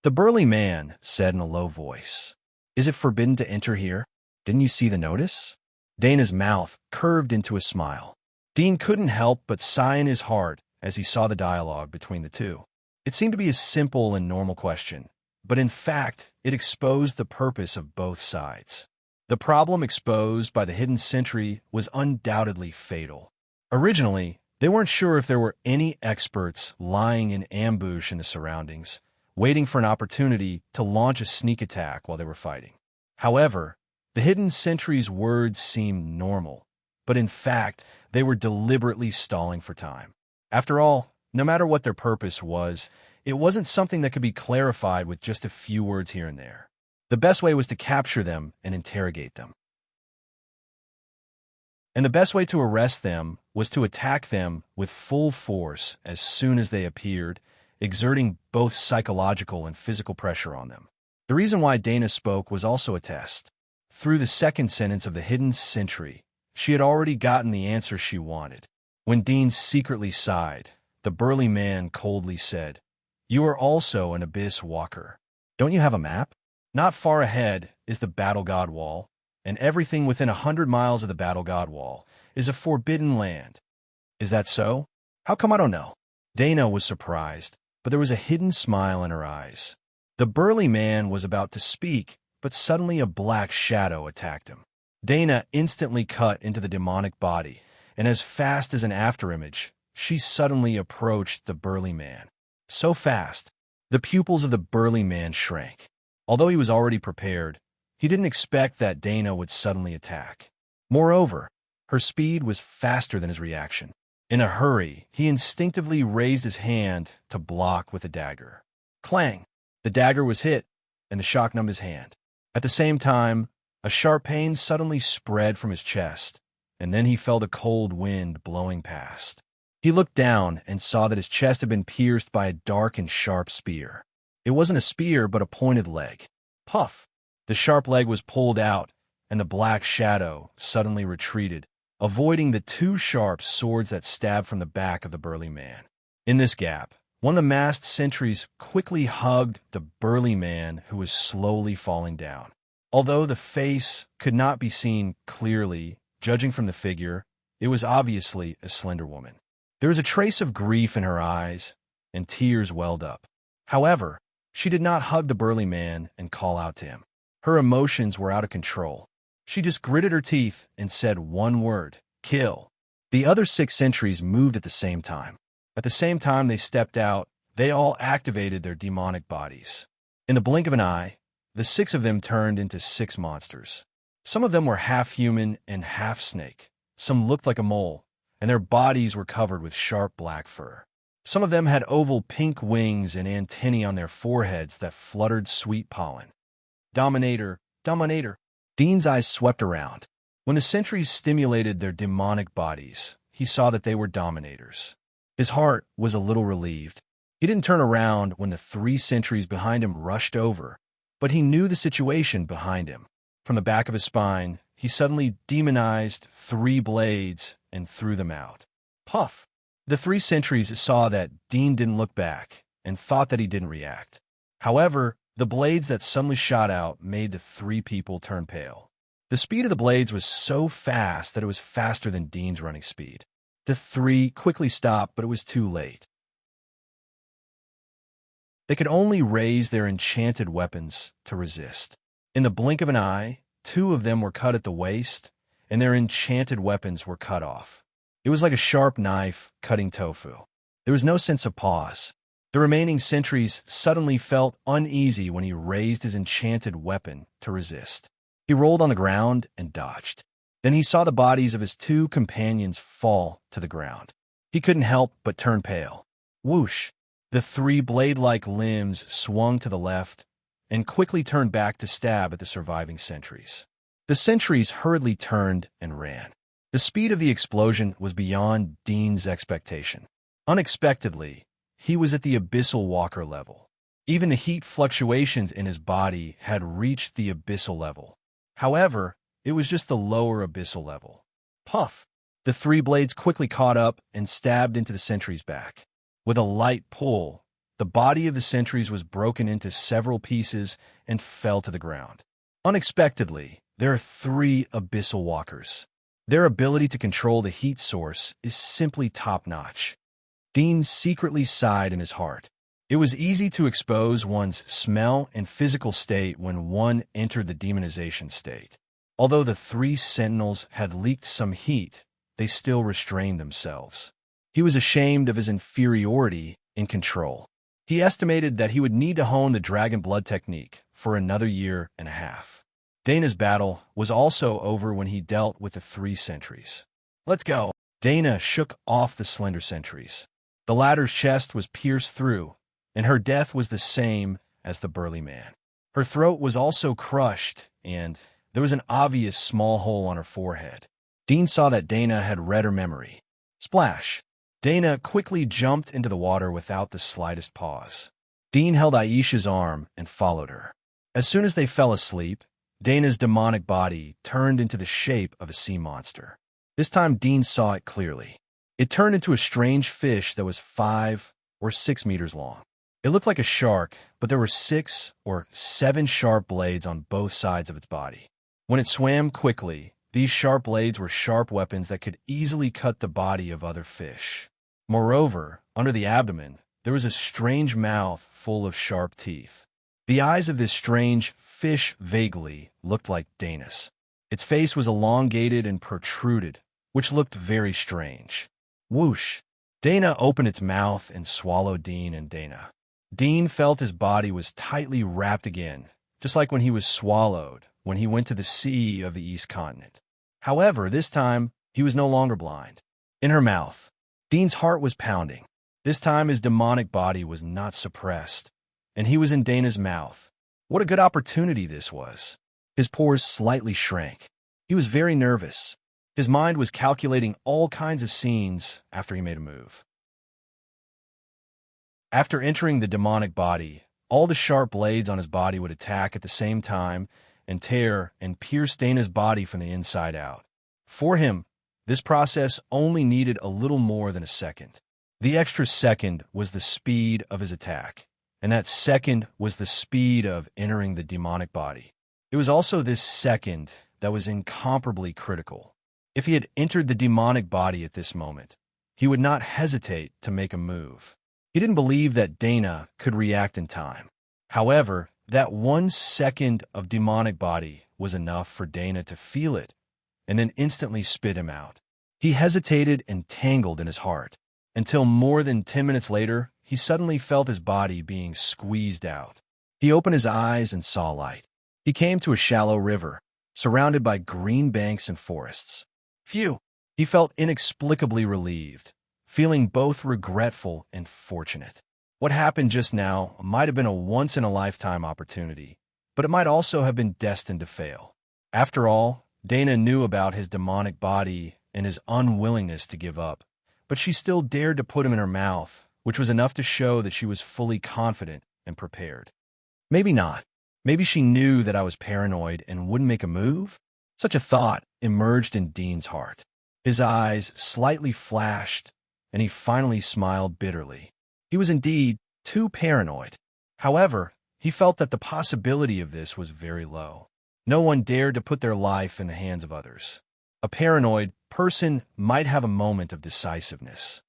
The burly man said in a low voice. Is it forbidden to enter here? Didn't you see the notice? Dana's mouth curved into a smile. Dean couldn't help but sigh in his heart as he saw the dialogue between the two. It seemed to be a simple and normal question, but in fact, it exposed the purpose of both sides. The problem exposed by the hidden sentry was undoubtedly fatal. Originally, they weren't sure if there were any experts lying in ambush in the surroundings, waiting for an opportunity to launch a sneak attack while they were fighting. However, the hidden sentry's words seemed normal, but in fact, they were deliberately stalling for time. After all, no matter what their purpose was, it wasn't something that could be clarified with just a few words here and there. The best way was to capture them and interrogate them. And the best way to arrest them was to attack them with full force as soon as they appeared, exerting both psychological and physical pressure on them. The reason why Dana spoke was also a test. Through the second sentence of the hidden sentry, she had already gotten the answer she wanted. When Dean secretly sighed, the burly man coldly said, "You are also an abyss walker. Don't you have a map? Not far ahead is the Battle God Wall, and everything within 100 miles of the Battle God Wall is a forbidden land. Is that so? How come I don't know?" Dana was surprised, but there was a hidden smile in her eyes. The burly man was about to speak, but suddenly a black shadow attacked him. Dana instantly cut into the demonic body, and as fast as an afterimage, she suddenly approached the burly man. So fast, the pupils of the burly man shrank. Although he was already prepared, he didn't expect that Dana would suddenly attack. Moreover, her speed was faster than his reaction. In a hurry, he instinctively raised his hand to block with a dagger. Clang! The dagger was hit, and the shock numbed his hand. At the same time, a sharp pain suddenly spread from his chest, and then he felt a cold wind blowing past. He looked down and saw that his chest had been pierced by a dark and sharp spear. It wasn't a spear, but a pointed leg. Puff! The sharp leg was pulled out, and the black shadow suddenly retreated, avoiding the two sharp swords that stabbed from the back of the burly man. In this gap, one of the masked sentries quickly hugged the burly man who was slowly falling down. Although the face could not be seen clearly, judging from the figure, it was obviously a slender woman. There was a trace of grief in her eyes, and tears welled up. However, she did not hug the burly man and call out to him. Her emotions were out of control. She just gritted her teeth and said one word, "Kill." The other 6 sentries moved at the same time. At the same time they stepped out, they all activated their demonic bodies. In the blink of an eye, the 6 of them turned into 6 monsters. Some of them were half human and half snake. Some looked like a mole, and their bodies were covered with sharp black fur. Some of them had oval pink wings and antennae on their foreheads that fluttered sweet pollen. Dominator, Dominator. Dean's eyes swept around. When the sentries stimulated their demonic bodies, he saw that they were dominators. His heart was a little relieved. He didn't turn around when the 3 sentries behind him rushed over, but he knew the situation behind him. From the back of his spine, he suddenly demonized 3 blades and threw them out. Puff! The 3 sentries saw that Dean didn't look back and thought that he didn't react. However, the blades that suddenly shot out made the 3 people turn pale. The speed of the blades was so fast that it was faster than Dean's running speed. The 3 quickly stopped, but it was too late. They could only raise their enchanted weapons to resist. In the blink of an eye, 2 of them were cut at the waist, and their enchanted weapons were cut off. It was like a sharp knife cutting tofu. There was no sense of pause. The remaining sentries suddenly felt uneasy when he raised his enchanted weapon to resist. He rolled on the ground and dodged. Then he saw the bodies of his 2 companions fall to the ground. He couldn't help but turn pale. Whoosh! The 3 blade-like limbs swung to the left and quickly turned back to stab at the surviving sentries. The sentries hurriedly turned and ran. The speed of the explosion was beyond Dean's expectation. Unexpectedly, he was at the abyssal walker level. Even the heat fluctuations in his body had reached the abyssal level. However, it was just the lower abyssal level. Puff! The 3 blades quickly caught up and stabbed into the sentry's back. With a light pull, the body of the sentries was broken into several pieces and fell to the ground. Unexpectedly, there are 3 abyssal walkers. Their ability to control the heat source is simply top-notch. Dean secretly sighed in his heart. It was easy to expose one's smell and physical state when one entered the demonization state. Although the 3 sentinels had leaked some heat, they still restrained themselves. He was ashamed of his inferiority in control. He estimated that he would need to hone the dragon blood technique for another year and a half. Dana's battle was also over when he dealt with the 3 sentries. "Let's go." Dana shook off the slender sentries. The latter's chest was pierced through, and her death was the same as the burly man. Her throat was also crushed, and there was an obvious small hole on her forehead. Dean saw that Dana had read her memory. Splash! Dana quickly jumped into the water without the slightest pause. Dean held Aisha's arm and followed her. As soon as they fell asleep, Dana's demonic body turned into the shape of a sea monster. This time Dean saw it clearly. It turned into a strange fish that was 5 or 6 meters long. It looked like a shark, but there were 6 or 7 sharp blades on both sides of its body. When it swam quickly, these sharp blades were sharp weapons that could easily cut the body of other fish. Moreover, under the abdomen, there was a strange mouth full of sharp teeth. The eyes of this strange fish vaguely looked like Dana's. Its face was elongated and protruded, which looked very strange. Whoosh! Dana opened its mouth and swallowed Dean and Dana. Dean felt his body was tightly wrapped again, just like when he was swallowed when he went to the sea of the East Continent. However, this time, he was no longer blind. In her mouth, Dean's heart was pounding. This time his demonic body was not suppressed, and he was in Dana's mouth. What a good opportunity this was. His pores slightly shrank. He was very nervous. His mind was calculating all kinds of scenes after he made a move. After entering the demonic body, all the sharp blades on his body would attack at the same time and tear and pierce Dana's body from the inside out. For him, this process only needed a little more than a second. The extra second was the speed of his attack, and that second was the speed of entering the demonic body. It was also this second that was incomparably critical. If he had entered the demonic body at this moment, he would not hesitate to make a move. He didn't believe that Dana could react in time. However, that 1 second of demonic body was enough for Dana to feel it and then instantly spit him out. He hesitated and tangled in his heart until more than 10 minutes later, he suddenly felt his body being squeezed out. He opened his eyes and saw light. He came to a shallow river, surrounded by green banks and forests. Phew! He felt inexplicably relieved, feeling both regretful and fortunate. What happened just now might have been a once-in-a-lifetime opportunity, but it might also have been destined to fail. After all, Dana knew about his demonic body and his unwillingness to give up, but she still dared to put him in her mouth, which was enough to show that she was fully confident and prepared. Maybe not. Maybe she knew that I was paranoid and wouldn't make a move? Such a thought emerged in Dean's heart. His eyes slightly flashed, and he finally smiled bitterly. He was indeed too paranoid. However, he felt that the possibility of this was very low. No one dared to put their life in the hands of others. A paranoid person might have a moment of decisiveness.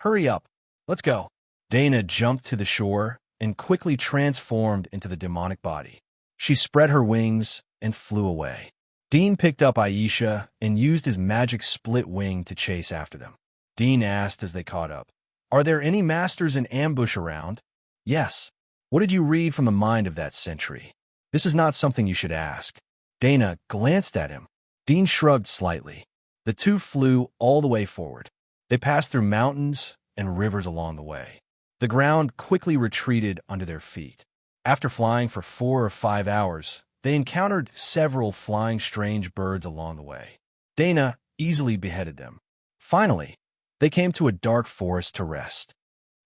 Hurry up. Let's go. Dana jumped to the shore and quickly transformed into the demonic body. She spread her wings and flew away. Dean picked up Aisha and used his magic split wing to chase after them. Dean asked as they caught up, "Are there any masters in ambush around?" "Yes." "What did you read from the mind of that sentry?" "This is not something you should ask." Dana glanced at him. Dean shrugged slightly. The two flew all the way forward. They passed through mountains and rivers along the way. The ground quickly retreated under their feet. After flying for 4 or 5 hours, they encountered several flying strange birds along the way. Dana easily beheaded them. Finally, they came to a dark forest to rest.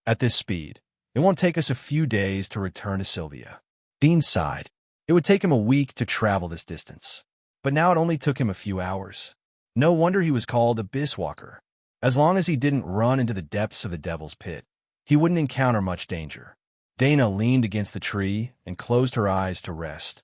At this speed, it won't take us a few days to return to Sylvia. Dean sighed. It would take him a week to travel this distance. But now it only took him a few hours. No wonder he was called a Biswalker. As long as he didn't run into the depths of the devil's pit, he wouldn't encounter much danger. Dana leaned against the tree and closed her eyes to rest.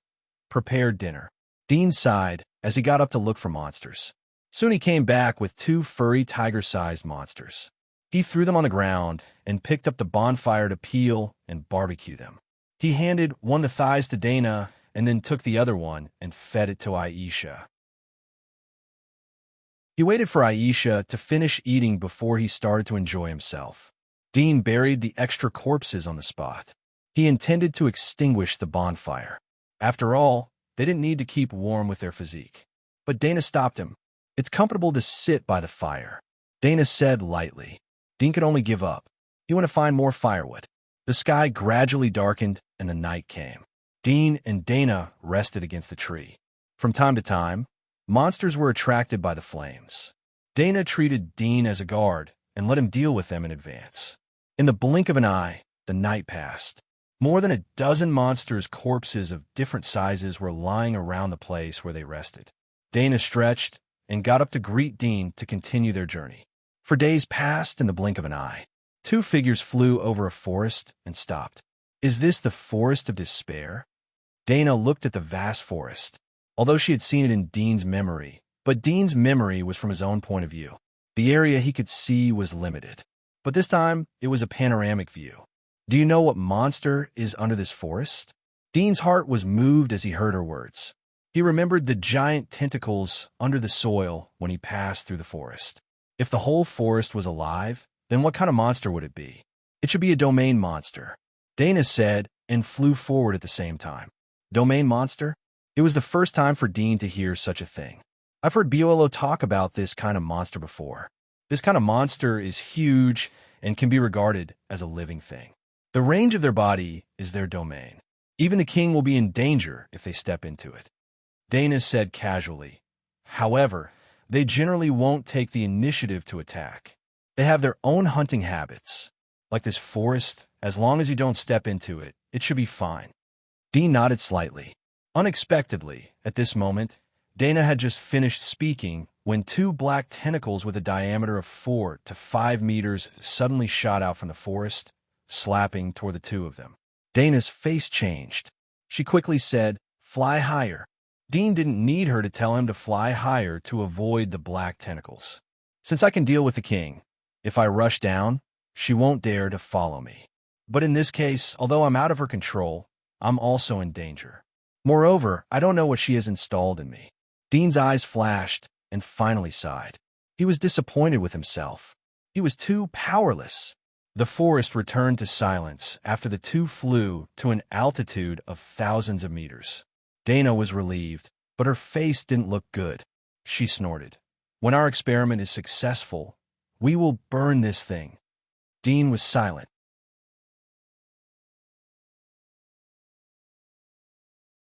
Prepared dinner. Dean sighed as he got up to look for monsters. Soon he came back with 2 furry tiger-sized monsters. He threw them on the ground and picked up the bonfire to peel and barbecue them. He handed one the thighs to Dana and then took the other one and fed it to Aisha. He waited for Aisha to finish eating before he started to enjoy himself. Dean buried the extra corpses on the spot. He intended to extinguish the bonfire. After all, they didn't need to keep warm with their physique. But Dana stopped him. "It's comfortable to sit by the fire," Dana said lightly. Dean could only give up. He wanted to find more firewood. The sky gradually darkened and the night came. Dean and Dana rested against the tree. From time to time, monsters were attracted by the flames. Dana treated Dean as a guard and let him deal with them in advance. In the blink of an eye, the night passed. More than a dozen monsters' corpses of different sizes were lying around the place where they rested. Dana stretched and got up to greet Dean to continue their journey. For days passed in the blink of an eye. Two figures flew over a forest and stopped. Is this the Forest of Despair? Dana looked at the vast forest, although she had seen it in Dean's memory, but Dean's memory was from his own point of view. The area he could see was limited, but this time it was a panoramic view. Do you know what monster is under this forest? Dean's heart was moved as he heard her words. He remembered the giant tentacles under the soil when he passed through the forest. If the whole forest was alive, then what kind of monster would it be? It should be a domain monster, Dana said, and flew forward at the same time. Domain monster? It was the first time for Dean to hear such a thing. I've heard Bolo talk about this kind of monster before. This kind of monster is huge and can be regarded as a living thing. The range of their body is their domain. Even the king will be in danger if they step into it. Dana said casually. However, they generally won't take the initiative to attack. They have their own hunting habits. Like this forest, as long as you don't step into it, it should be fine. Dean nodded slightly. Unexpectedly, at this moment, Dana had just finished speaking when two black tentacles with a diameter of 4 to 5 meters suddenly shot out from the forest, slapping toward the two of them. Dana's face changed. She quickly said, "Fly higher." Dean didn't need her to tell him to fly higher to avoid the black tentacles. Since I can deal with the king, if I rush down, she won't dare to follow me. But in this case, although I'm out of her control, I'm also in danger. Moreover, I don't know what she has installed in me. Dean's eyes flashed and finally sighed. He was disappointed with himself. He was too powerless. The forest returned to silence after the two flew to an altitude of thousands of meters. Dana was relieved, but her face didn't look good. She snorted. When our experiment is successful, we will burn this thing. Dean was silent.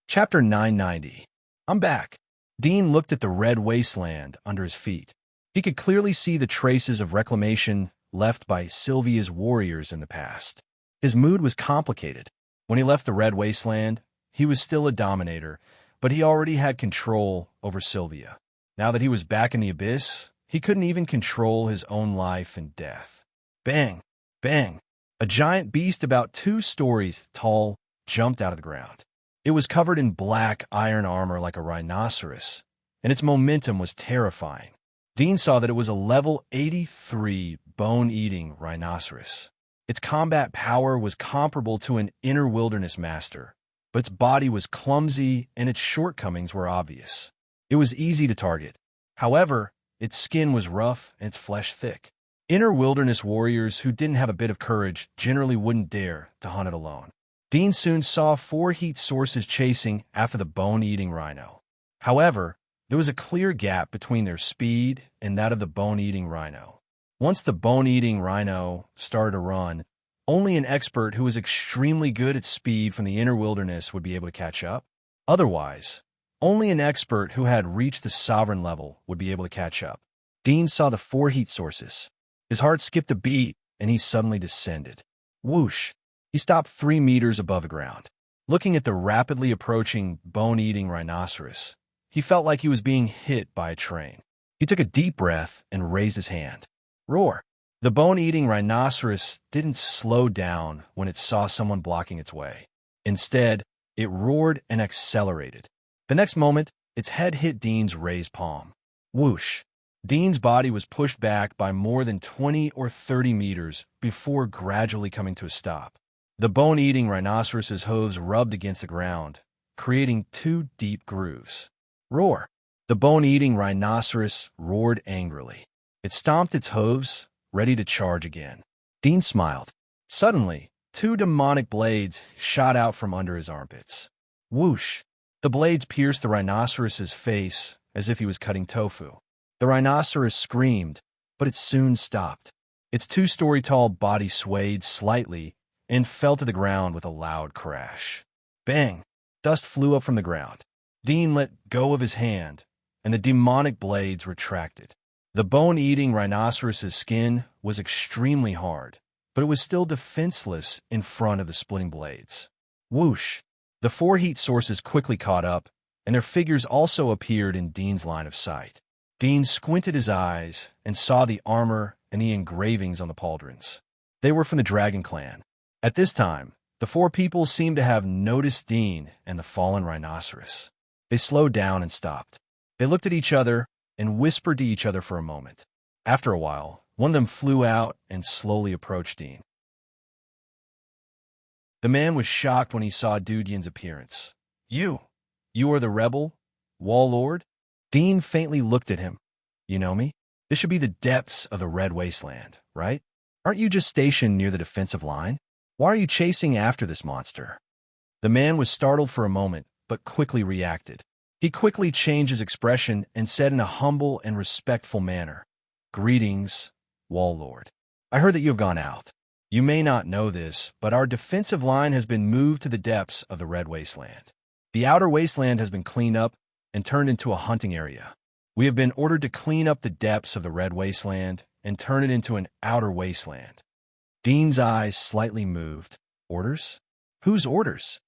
Chapter 990. I'm back. Dean looked at the red wasteland under his feet. He could clearly see the traces of reclamation left by Sylvia's warriors in the past. His mood was complicated. When he left the red wasteland, he was still a dominator, but he already had control over Sylvia. Now that he was back in the abyss, he couldn't even control his own life and death. Bang! Bang! A giant beast about 2 stories tall jumped out of the ground. It was covered in black iron armor like a rhinoceros, and its momentum was terrifying. Dean saw that it was a level 83 bone-eating rhinoceros. Its combat power was comparable to an inner wilderness master, but its body was clumsy and its shortcomings were obvious. It was easy to target. However, its skin was rough and its flesh thick. Inner wilderness warriors who didn't have a bit of courage generally wouldn't dare to hunt it alone. Dean soon saw 4 heat sources chasing after the bone-eating rhino. However, there was a clear gap between their speed and that of the bone-eating rhino. Once the bone-eating rhino started to run, only an expert who was extremely good at speed from the inner wilderness would be able to catch up. Otherwise, only an expert who had reached the sovereign level would be able to catch up. Dean saw the 4 heat sources. His heart skipped a beat, and he suddenly descended. Whoosh! He stopped 3 meters above the ground. Looking at the rapidly approaching bone-eating rhinoceros, he felt like he was being hit by a train. He took a deep breath and raised his hand. Roar! The bone-eating rhinoceros didn't slow down when it saw someone blocking its way. Instead, it roared and accelerated. The next moment, its head hit Dean's raised palm. Whoosh! Dean's body was pushed back by more than 20 or 30 meters before gradually coming to a stop. The bone-eating rhinoceros's hooves rubbed against the ground, creating 2 deep grooves. Roar! The bone-eating rhinoceros roared angrily. It stomped its hooves, ready to charge again. Dean smiled. Suddenly, 2 demonic blades shot out from under his armpits. Whoosh! The blades pierced the rhinoceros's face as if he was cutting tofu. The rhinoceros screamed, but it soon stopped. Its 2-story-tall body swayed slightly and fell to the ground with a loud crash. Bang! Dust flew up from the ground. Dean let go of his hand, and the demonic blades retracted. The bone-eating rhinoceros's skin was extremely hard, but it was still defenseless in front of the splitting blades. Whoosh! The four heat sources quickly caught up, and their figures also appeared in Dean's line of sight. Dean squinted his eyes and saw the armor and the engravings on the pauldrons. They were from the Dragon Clan. At this time, the four people seemed to have noticed Dean and the fallen rhinoceros. They slowed down and stopped. They looked at each other and whispered to each other for a moment. After a while, one of them flew out and slowly approached Dean. The man was shocked when he saw Dudyan's appearance. You are the rebel? Wall Lord? Dean faintly looked at him. You know me? This should be the depths of the Red Wasteland, right? Aren't you just stationed near the defensive line? Why are you chasing after this monster? The man was startled for a moment, but quickly reacted. He quickly changed his expression and said in a humble and respectful manner, Greetings, Wall Lord. I heard that you have gone out. You may not know this, but our defensive line has been moved to the depths of the Red Wasteland. The outer wasteland has been cleaned up and turned into a hunting area. We have been ordered to clean up the depths of the Red Wasteland and turn it into an outer wasteland. Dean's eyes slightly moved. Orders? Whose orders?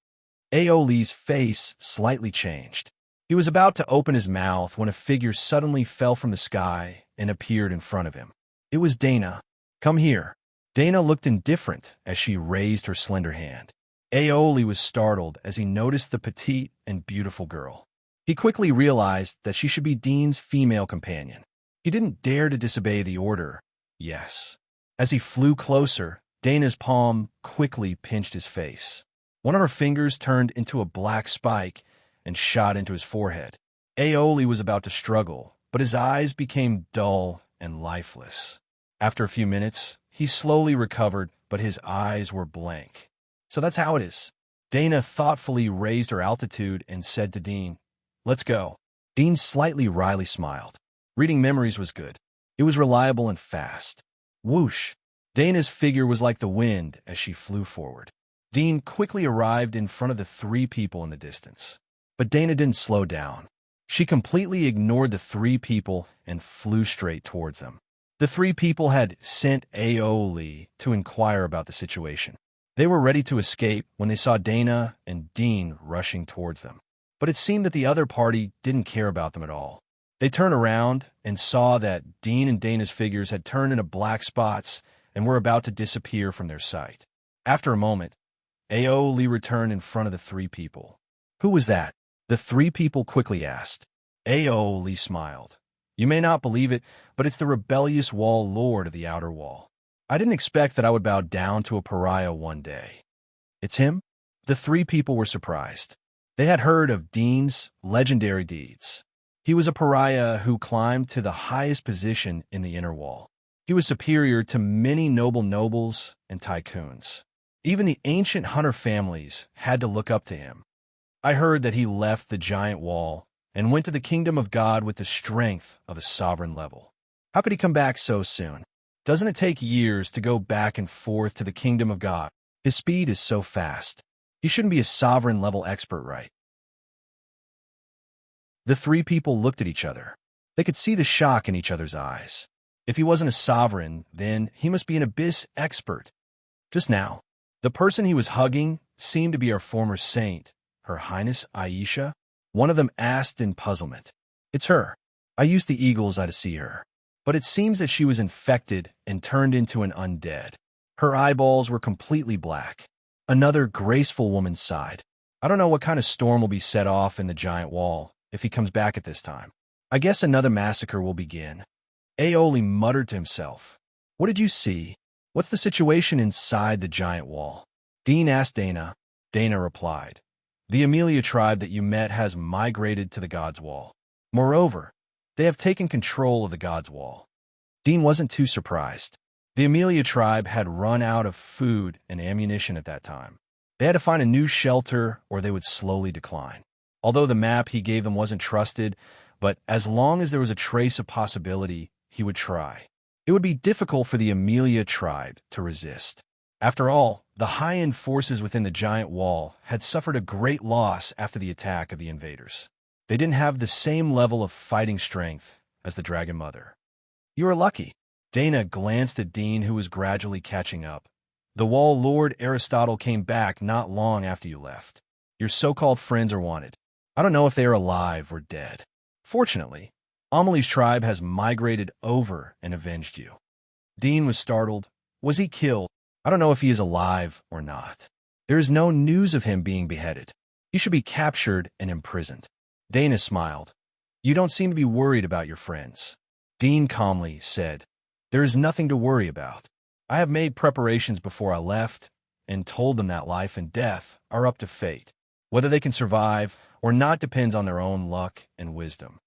Aoli's face slightly changed. He was about to open his mouth when a figure suddenly fell from the sky and appeared in front of him. It was Dana. Come here. Dana looked indifferent as she raised her slender hand. Aoli was startled as he noticed the petite and beautiful girl. He quickly realized that she should be Dean's female companion. He didn't dare to disobey the order. Yes. As he flew closer, Dana's palm quickly pinched his face. One of her fingers turned into a black spike and shot into his forehead. Aoli was about to struggle, but his eyes became dull and lifeless. After a few minutes, he slowly recovered, but his eyes were blank. So that's how it is. Dana thoughtfully raised her altitude and said to Dean, Let's go. Dean slightly wryly smiled. Reading memories was good. It was reliable and fast. Whoosh! Dana's figure was like the wind as she flew forward. Dean quickly arrived in front of the three people in the distance. But Dana didn't slow down. She completely ignored the three people and flew straight towards them. The three people had sent Aoli to inquire about the situation. They were ready to escape when they saw Dana and Dean rushing towards them. But it seemed that the other party didn't care about them at all. They turned around and saw that Dean and Dana's figures had turned into black spots and were about to disappear from their sight. After a moment, Aoli returned in front of the three people. Who was that? The three people quickly asked. Aoli smiled. You may not believe it, but it's the rebellious Wall Lord of the Outer Wall. I didn't expect that I would bow down to a pariah one day. It's him? The three people were surprised. They had heard of Dean's legendary deeds. He was a pariah who climbed to the highest position in the inner wall. He was superior to many nobles and tycoons. Even the ancient hunter families had to look up to him. I heard that he left the giant wall and went to the kingdom of God with the strength of a sovereign level. How could he come back so soon? Doesn't it take years to go back and forth to the kingdom of God? His speed is so fast. He shouldn't be a sovereign level expert, right? The three people looked at each other. They could see the shock in each other's eyes. If he wasn't a sovereign, then he must be an abyss expert. Just now, the person he was hugging seemed to be our former saint, Her Highness Aisha. One of them asked in puzzlement. It's her. I used the eagle's eye to see her. But it seems that she was infected and turned into an undead. Her eyeballs were completely black. Another graceful woman sighed. I don't know what kind of storm will be set off in the giant wall if he comes back at this time. I guess another massacre will begin. Aoli muttered to himself. What did you see? What's the situation inside the giant wall? Dean asked Dana. Dana replied. The Amelia tribe that you met has migrated to the God's Wall. Moreover, they have taken control of the God's Wall. Dean wasn't too surprised. The Amelia tribe had run out of food and ammunition at that time. They had to find a new shelter or they would slowly decline. Although the map he gave them wasn't trusted, but as long as there was a trace of possibility, he would try. It would be difficult for the Amelia tribe to resist. After all, the high-end forces within the giant wall had suffered a great loss after the attack of the invaders. They didn't have the same level of fighting strength as the Dragon Mother. You are lucky. Dana glanced at Dean, who was gradually catching up. The wall Lord Aristotle came back not long after you left. Your so-called friends are wanted. I don't know if they are alive or dead. Fortunately, Amelie's tribe has migrated over and avenged you. Dean was startled. Was he killed? I don't know if he is alive or not. There is no news of him being beheaded. He should be captured and imprisoned. Dana smiled. You don't seem to be worried about your friends. Dean calmly said, There is nothing to worry about. I have made preparations before I left and told them that life and death are up to fate. Whether they can survive or not depends on their own luck and wisdom.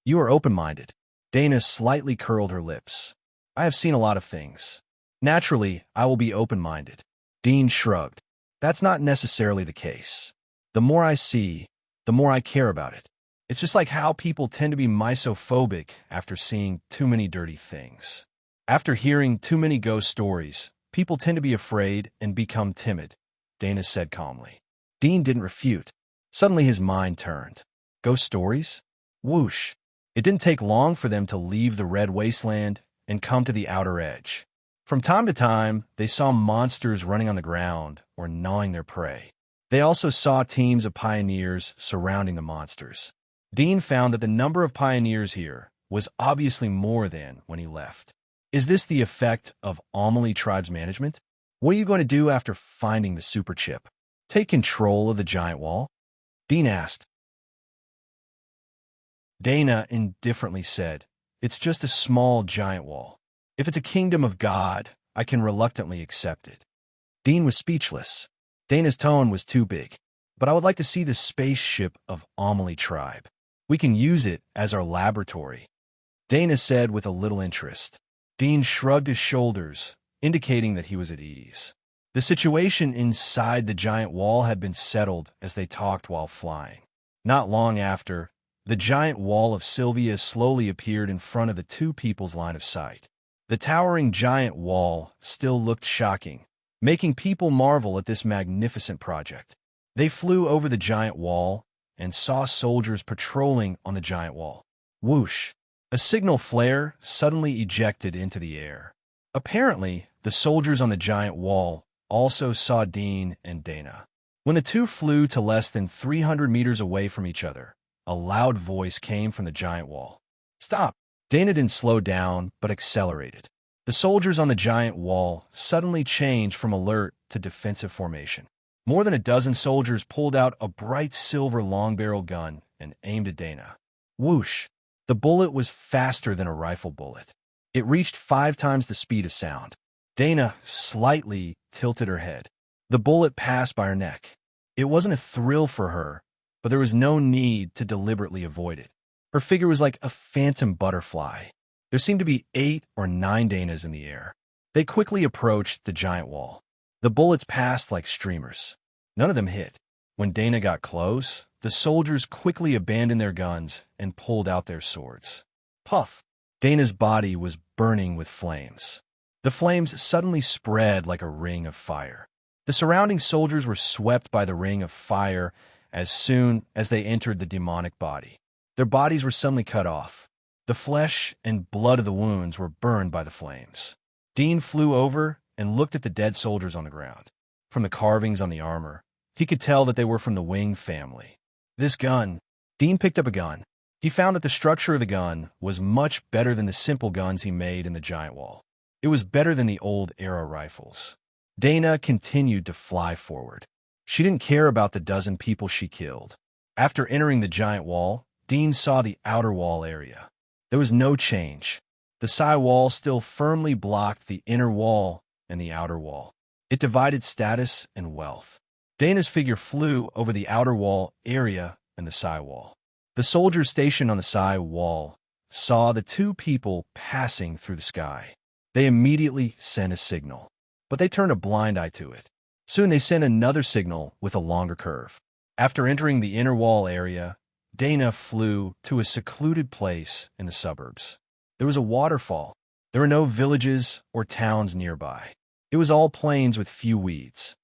You are open-minded. Dana slightly curled her lips. I have seen a lot of things. Naturally, I will be open-minded. Dean shrugged. That's not necessarily the case. The more I see, the more I care about it. It's just like how people tend to be misophobic after seeing too many dirty things. After hearing too many ghost stories, people tend to be afraid and become timid, Dana said calmly. Dean didn't refute. Suddenly his mind turned. Ghost stories? Whoosh. It didn't take long for them to leave the red wasteland and come to the outer edge. From time to time, they saw monsters running on the ground or gnawing their prey. They also saw teams of pioneers surrounding the monsters. Dean found that the number of pioneers here was obviously more than when he left. Is this the effect of Amelie tribe's management? What are you going to do after finding the super chip? Take control of the giant wall? Dean asked. Dana indifferently said, It's just a small giant wall. If it's a kingdom of God, I can reluctantly accept it. Dean was speechless. Dana's tone was too big. But I would like to see the spaceship of Amelie tribe. We can use it as our laboratory, Dana said with a little interest. Dean shrugged his shoulders, indicating that he was at ease. The situation inside the giant wall had been settled as they talked while flying. Not long after, the giant wall of Sylvia slowly appeared in front of the two people's line of sight. The towering giant wall still looked shocking, making people marvel at this magnificent project. They flew over the giant wall and saw soldiers patrolling on the giant wall. Whoosh! A signal flare suddenly ejected into the air. Apparently, the soldiers on the giant wall also saw Dean and Dana. When the two flew to less than 300 meters away from each other, a loud voice came from the giant wall. Stop! Dana didn't slow down, but accelerated. The soldiers on the giant wall suddenly changed from alert to defensive formation. More than a dozen soldiers pulled out a bright silver long-barrel gun and aimed at Dana. Whoosh! The bullet was faster than a rifle bullet. It reached 5 times the speed of sound. Dana slightly tilted her head. The bullet passed by her neck. It wasn't a thrill for her, but there was no need to deliberately avoid it. Her figure was like a phantom butterfly. There seemed to be 8 or 9 Danas in the air. They quickly approached the giant wall. The bullets passed like streamers. None of them hit. When Dana got close, the soldiers quickly abandoned their guns and pulled out their swords. Puff! Dana's body was burning with flames. The flames suddenly spread like a ring of fire. The surrounding soldiers were swept by the ring of fire as soon as they entered the demonic body. Their bodies were suddenly cut off. The flesh and blood of the wounds were burned by the flames. Dean flew over and looked at the dead soldiers on the ground. From the carvings on the armor, he could tell that they were from the Wing family. This gun. Dean picked up a gun. He found that the structure of the gun was much better than the simple guns he made in the giant wall. It was better than the old era rifles. Dana continued to fly forward. She didn't care about the dozen people she killed. After entering the giant wall, Dean saw the outer wall area. There was no change. The side wall still firmly blocked the inner wall and the outer wall. It divided status and wealth. Dana's figure flew over the outer wall area and the side wall. The soldiers stationed on the side wall saw the two people passing through the sky. They immediately sent a signal, but they turned a blind eye to it. Soon they sent another signal with a longer curve. After entering the inner wall area, Dana flew to a secluded place in the suburbs. There was a waterfall. There were no villages or towns nearby. It was all plains with few weeds.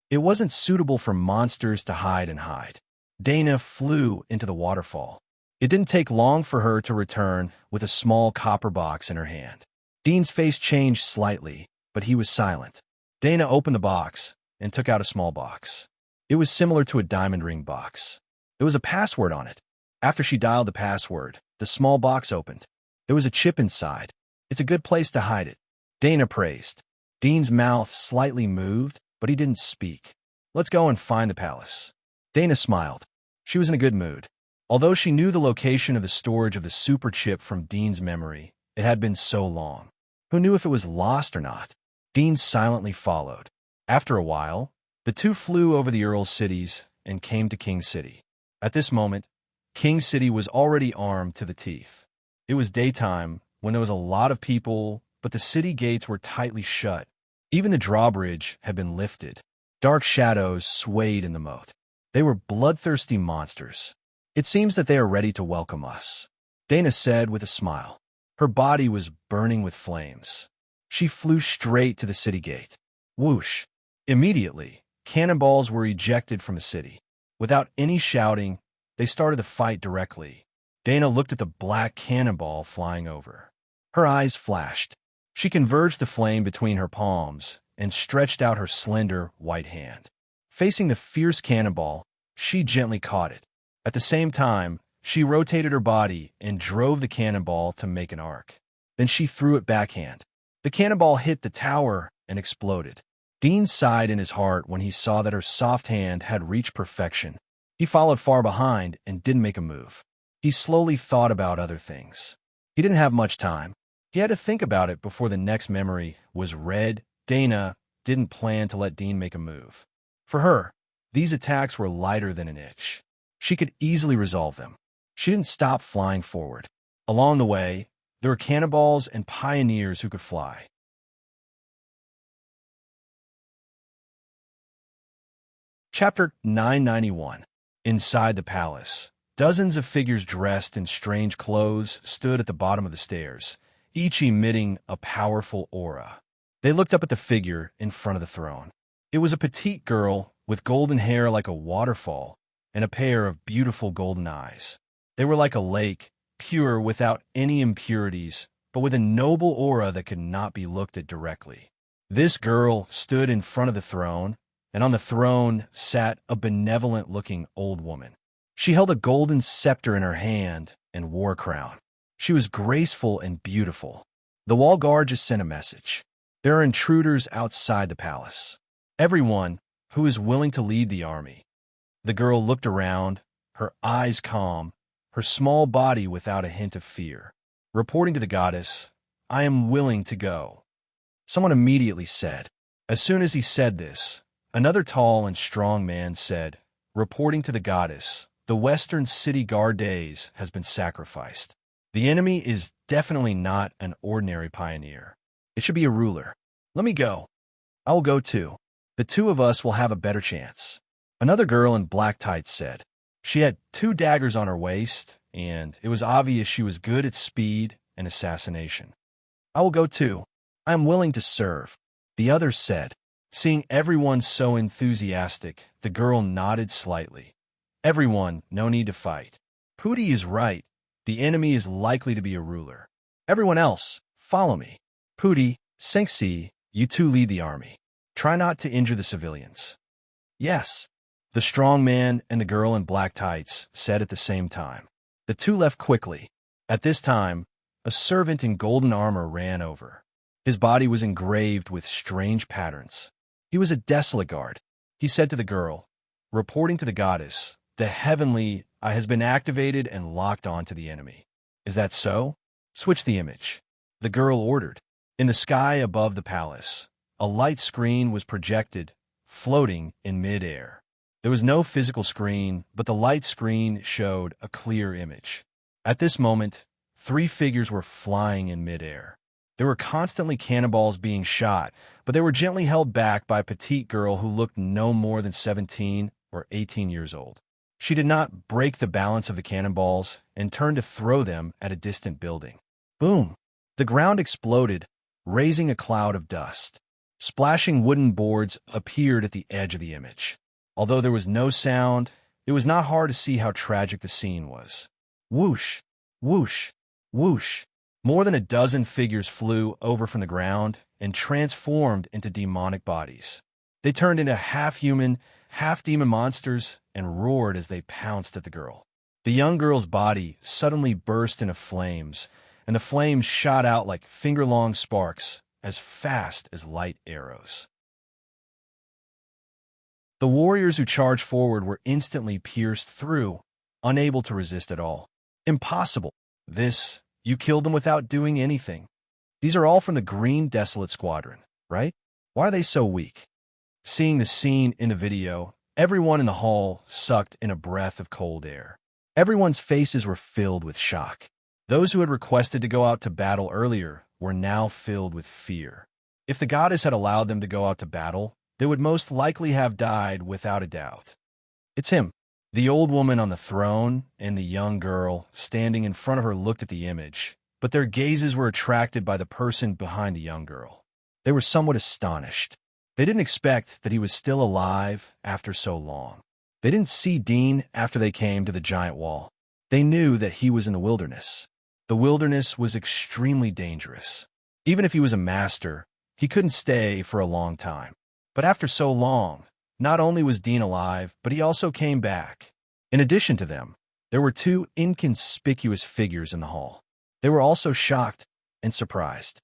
It wasn't suitable for monsters to hide and hide. Dana flew into the waterfall. It didn't take long for her to return with a small copper box in her hand. Dean's face changed slightly, but he was silent. Dana opened the box and took out a small box. It was similar to a diamond ring box. There was a password on it. After she dialed the password, the small box opened. There was a chip inside. It's a good place to hide it, Dana praised. Dean's mouth slightly moved, but he didn't speak. Let's go and find the palace. Dana smiled. She was in a good mood. Although she knew the location of the storage of the super chip from Dean's memory, it had been so long. Who knew if it was lost or not? Dean silently followed. After a while, the two flew over the Earl's cities and came to King City. At this moment, King City was already armed to the teeth. It was daytime when there was a lot of people, but the city gates were tightly shut. Even the drawbridge had been lifted. Dark shadows swayed in the moat. They were bloodthirsty monsters. It seems that they are ready to welcome us, Dana said with a smile. Her body was burning with flames. She flew straight to the city gate. Whoosh! Immediately, cannonballs were ejected from the city. Without any shouting, they started the fight directly. Dana looked at the black cannonball flying over. Her eyes flashed. She converged the flame between her palms and stretched out her slender, white hand. Facing the fierce cannonball, she gently caught it. At the same time, she rotated her body and drove the cannonball to make an arc. Then she threw it backhand. The cannonball hit the tower and exploded. Dean sighed in his heart when he saw that her soft hand had reached perfection. He followed far behind and didn't make a move. He slowly thought about other things. He didn't have much time. He had to think about it before the next memory was read. Dana didn't plan to let Dean make a move. For her, these attacks were lighter than an itch. She could easily resolve them. She didn't stop flying forward. Along the way, there were cannonballs and pioneers who could fly. Chapter 991. Inside the palace, dozens of figures dressed in strange clothes stood at the bottom of the stairs, each emitting a powerful aura. They looked up at the figure in front of the throne. It was a petite girl with golden hair like a waterfall and a pair of beautiful golden eyes. They were like a lake, pure without any impurities, but with a noble aura that could not be looked at directly. This girl stood in front of the throne, and on the throne sat a benevolent-looking old woman. She held a golden scepter in her hand and wore a crown. She was graceful and beautiful. The wall guard just sent a message. There are intruders outside the palace. Everyone who is willing to lead the army. The girl looked around, her eyes calm, her small body without a hint of fear. Reporting to the goddess, I am willing to go. Someone immediately said. As soon as he said this, another tall and strong man said, reporting to the goddess, the western city guard days has been sacrificed. The enemy is definitely not an ordinary pioneer. It should be a ruler. Let me go. I will go too. The two of us will have a better chance. Another girl in black tights said. She had 2 daggers on her waist, and it was obvious she was good at speed and assassination. I will go too. I am willing to serve. The other said. Seeing everyone so enthusiastic, the girl nodded slightly. Everyone, no need to fight. Pooty is right. The enemy is likely to be a ruler. Everyone else, follow me. Pooty, Sengsi, you two lead the army. Try not to injure the civilians. Yes, the strong man and the girl in black tights said at the same time. The two left quickly. At this time, a servant in golden armor ran over. His body was engraved with strange patterns. He was a desolate guard. He said to the girl, reporting to the goddess, the heavenly eye has been activated and locked onto the enemy. Is that so? Switch the image. The girl ordered. In the sky above the palace, a light screen was projected, floating in mid-air. There was no physical screen, but the light screen showed a clear image. At this moment, 3 figures were flying in mid-air. There were constantly cannonballs being shot, but they were gently held back by a petite girl who looked no more than 17 or 18 years old. She did not break the balance of the cannonballs and turned to throw them at a distant building. Boom! The ground exploded, raising a cloud of dust. Splashing wooden boards appeared at the edge of the image. Although there was no sound, it was not hard to see how tragic the scene was. Whoosh, whoosh, whoosh. More than a dozen figures flew over from the ground and transformed into demonic bodies. They turned into half-human, half-demon monsters and roared as they pounced at the girl. The young girl's body suddenly burst into flames, and the flames shot out like finger-long sparks as fast as light arrows. The warriors who charged forward were instantly pierced through, unable to resist at all. Impossible. You killed them without doing anything. These are all from the Green Desolate Squadron, right? Why are they so weak? Seeing the scene in the video, everyone in the hall sucked in a breath of cold air. Everyone's faces were filled with shock. Those who had requested to go out to battle earlier were now filled with fear. If the goddess had allowed them to go out to battle, they would most likely have died without a doubt. It's him. The old woman on the throne and the young girl standing in front of her looked at the image, but their gazes were attracted by the person behind the young girl. They were somewhat astonished. They didn't expect that he was still alive after so long. They didn't see Dean after they came to the giant wall. They knew that he was in the wilderness. The wilderness was extremely dangerous. Even if he was a master, he couldn't stay for a long time. But after so long, not only was Dean alive, but he also came back. In addition to them, there were two inconspicuous figures in the hall. They were also shocked and surprised.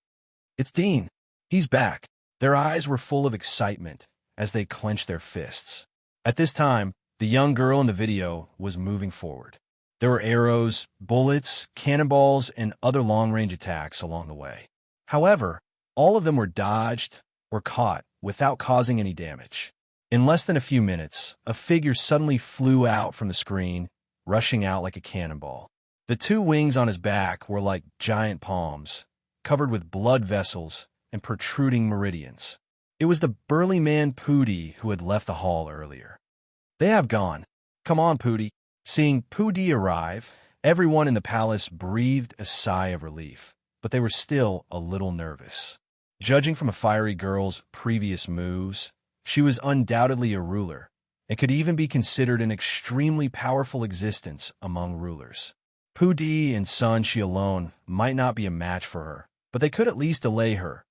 It's Dean. He's back. Their eyes were full of excitement as they clenched their fists. At this time, the young girl in the video was moving forward. There were arrows, bullets, cannonballs, and other long-range attacks along the way. However, all of them were dodged or caught without causing any damage. In less than a few minutes, a figure suddenly flew out from the screen, rushing out like a cannonball. The two wings on his back were like giant palms, covered with blood vessels and protruding meridians. It was the burly man Pooty who had left the hall earlier. They have gone. Come on, Pooty. Seeing Pooty arrive, everyone in the palace breathed a sigh of relief, but they were still a little nervous. Judging from a fiery girl's previous moves, she was undoubtedly a ruler, and could even be considered an extremely powerful existence among rulers. Pooty and Sun Shi alone might not be a match for her, but they could at least delay her.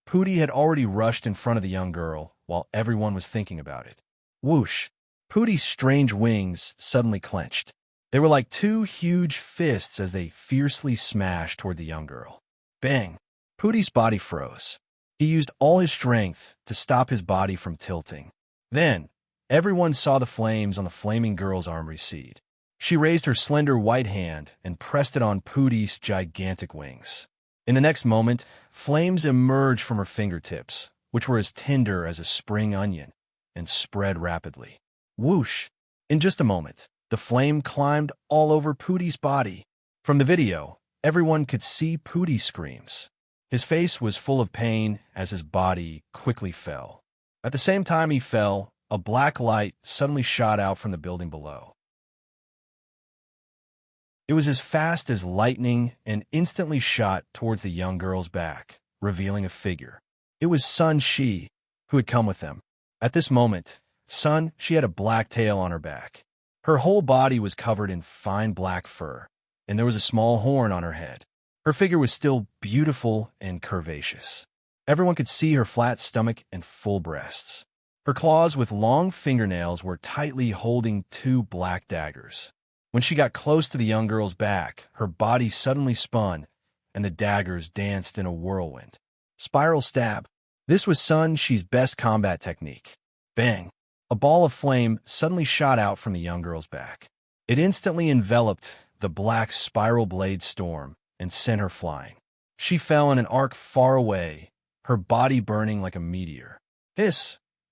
Pooty had already rushed in front of the young girl while everyone was thinking about it. Whoosh! Pooty's strange wings suddenly clenched. They were like two huge fists as they fiercely smashed toward the young girl. Bang! Pooty's body froze. He used all his strength to stop his body from tilting. Then, everyone saw the flames on the flaming girl's arm recede. She raised her slender white hand and pressed it on Pooty's gigantic wings. In the next moment, flames emerged from her fingertips, which were as tender as a spring onion, and spread rapidly. Whoosh! In just a moment, the flame climbed all over Pooty's body. From the video, everyone could see Pooty's screams. His face was full of pain as his body quickly fell. At the same time he fell, a black light suddenly shot out from the building below. It was as fast as lightning and instantly shot towards the young girl's back, revealing a figure. It was Sun Shi, who had come with them. At this moment, she had a black tail on her back. Her whole body was covered in fine black fur, and there was a small horn on her head. Her figure was still beautiful and curvaceous. Everyone could see her flat stomach and full breasts. Her claws with long fingernails were tightly holding two black daggers. When she got close to the young girl's back, her body suddenly spun, and the daggers danced in a whirlwind. Spiral stab. This was Sun Shi's best combat technique. Bang! A ball of flame suddenly shot out from the young girl's back. It instantly enveloped the black spiral blade storm and sent her flying. She fell in an arc far away, her body burning like a meteor.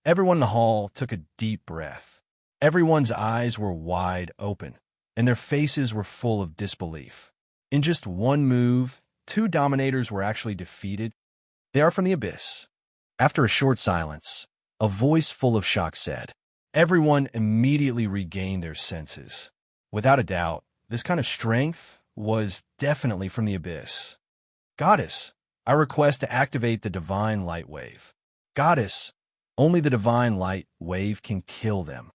Everyone in the hall took a deep breath. Everyone's eyes were wide open, and their faces were full of disbelief. In just one move, two dominators were actually defeated. They are from the abyss. After a short silence, a voice full of shock said, everyone immediately regained their senses. Without a doubt, this kind of strength was definitely from the abyss. Goddess, I request to activate the divine light wave. Goddess, only the divine light wave can kill them.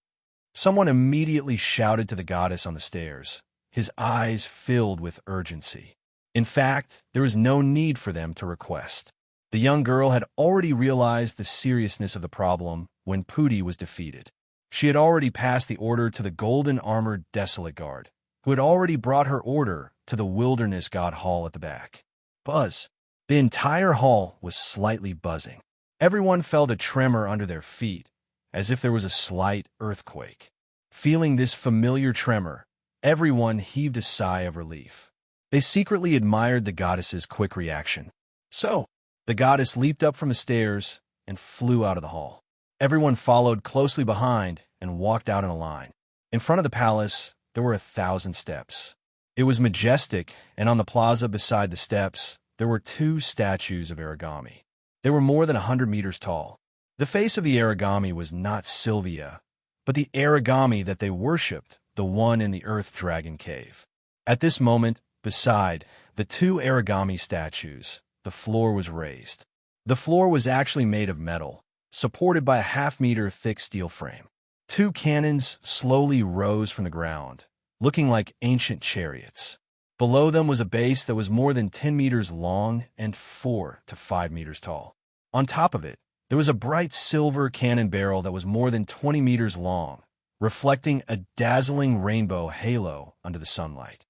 Someone immediately shouted to the goddess on the stairs. his eyes filled with urgency. In fact, there was no need for them to request. The young girl had already realized the seriousness of the problem when Pooty was defeated. She had already passed the order to the golden-armored Desolate Guard, who had already brought her order to the Wilderness God Hall at the back. Buzz. The entire hall was slightly buzzing. Everyone felt a tremor under their feet, as if there was a slight earthquake. Feeling this familiar tremor, everyone heaved a sigh of relief. They secretly admired the goddess's quick reaction. So, the goddess leaped up from the stairs and flew out of the hall. Everyone followed closely behind and walked out in a line. In front of the palace, there were 1,000 steps. It was majestic, and on the plaza beside the steps, there were 2 statues of origami. They were more than 100 meters tall. The face of the origami was not Sylvia, but the origami that they worshipped, the one in the Earth Dragon Cave. At this moment, beside the 2 origami statues, the floor was raised. The floor was actually made of metal, supported by a half-meter thick steel frame. 2 cannons slowly rose from the ground, looking like ancient chariots. Below them was a base that was more than 10 meters long and 4 to 5 meters tall. On top of it, there was a bright silver cannon barrel that was more than 20 meters long, reflecting a dazzling rainbow halo under the sunlight.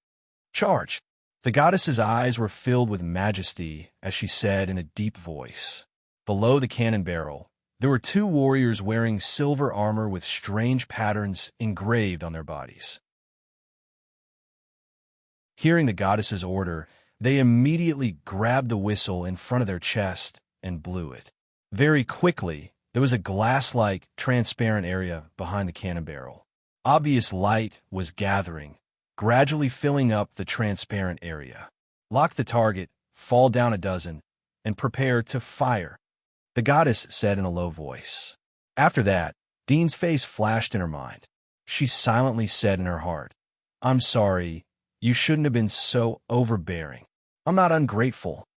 Charge! The goddess's eyes were filled with majesty as she said in a deep voice. Below the cannon barrel, there were 2 warriors wearing silver armor with strange patterns engraved on their bodies. Hearing the goddess's order, they immediately grabbed the whistle in front of their chest and blew it. Very quickly, there was a glass-like, transparent area behind the cannon barrel. Obvious light was gathering, gradually filling up the transparent area. Lock the target, fall down a dozen, and prepare to fire, the goddess said in a low voice. After that, Dean's face flashed in her mind. She silently said in her heart, "I'm sorry, you shouldn't have been so overbearing. I'm not ungrateful."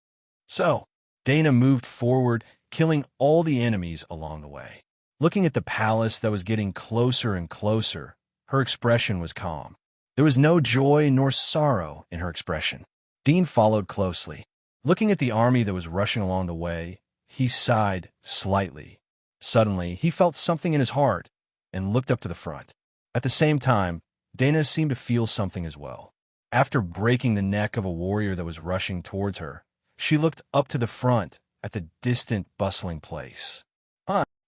So, Dana moved forward, killing all the enemies along the way. Looking at the palace that was getting closer and closer, her expression was calm. There was no joy nor sorrow in her expression. Dean followed closely. Looking at the army that was rushing along the way, he sighed slightly. Suddenly, he felt something in his heart and looked up to the front. At the same time, Dana seemed to feel something as well. After breaking the neck of a warrior that was rushing towards her, she looked up to the front at the distant, bustling place.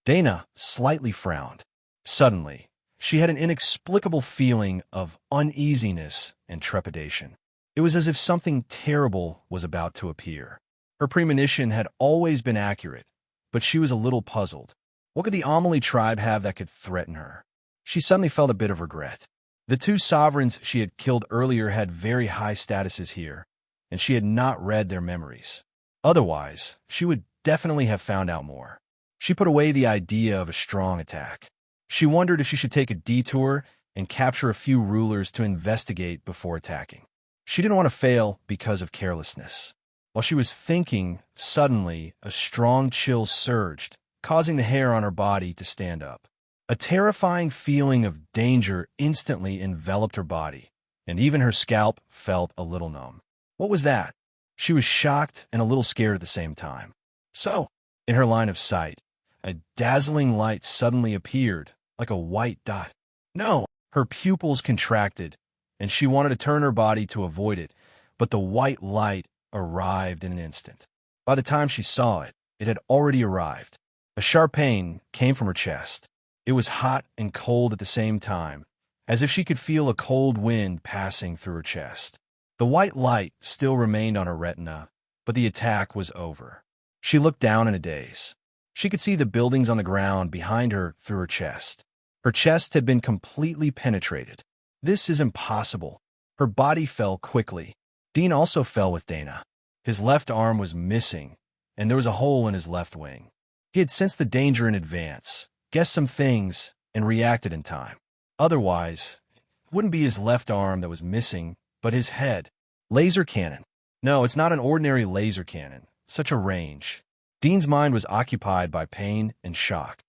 Dana slightly frowned. Suddenly, she had an inexplicable feeling of uneasiness and trepidation. It was as if something terrible was about to appear. Her premonition had always been accurate, but she was a little puzzled. What could the Amelie tribe have that could threaten her? She suddenly felt a bit of regret. The 2 sovereigns she had killed earlier had very high statuses here, and she had not read their memories. Otherwise, she would definitely have found out more. She put away the idea of a strong attack. She wondered if she should take a detour and capture a few rulers to investigate before attacking. She didn't want to fail because of carelessness. While she was thinking, suddenly, a strong chill surged, causing the hair on her body to stand up. A terrifying feeling of danger instantly enveloped her body, and even her scalp felt a little numb. What was that? She was shocked and a little scared at the same time. So, in her line of sight, a dazzling light suddenly appeared, like a white dot. No! Her pupils contracted, and she wanted to turn her body to avoid it, but the white light arrived in an instant. By the time she saw it, it had already arrived. A sharp pain came from her chest. It was hot and cold at the same time, as if she could feel a cold wind passing through her chest. The white light still remained on her retina, but the attack was over. She looked down in a daze. She could see the buildings on the ground behind her through her chest. Her chest had been completely penetrated. This is impossible. Her body fell quickly. Dean also fell with Dana. His left arm was missing, and there was a hole in his left wing. He had sensed the danger in advance, guessed some things, and reacted in time. Otherwise, it wouldn't be his left arm that was missing, but his head. Laser cannon. No, it's not an ordinary laser cannon. Such a range. Dean's mind was occupied by pain and shock.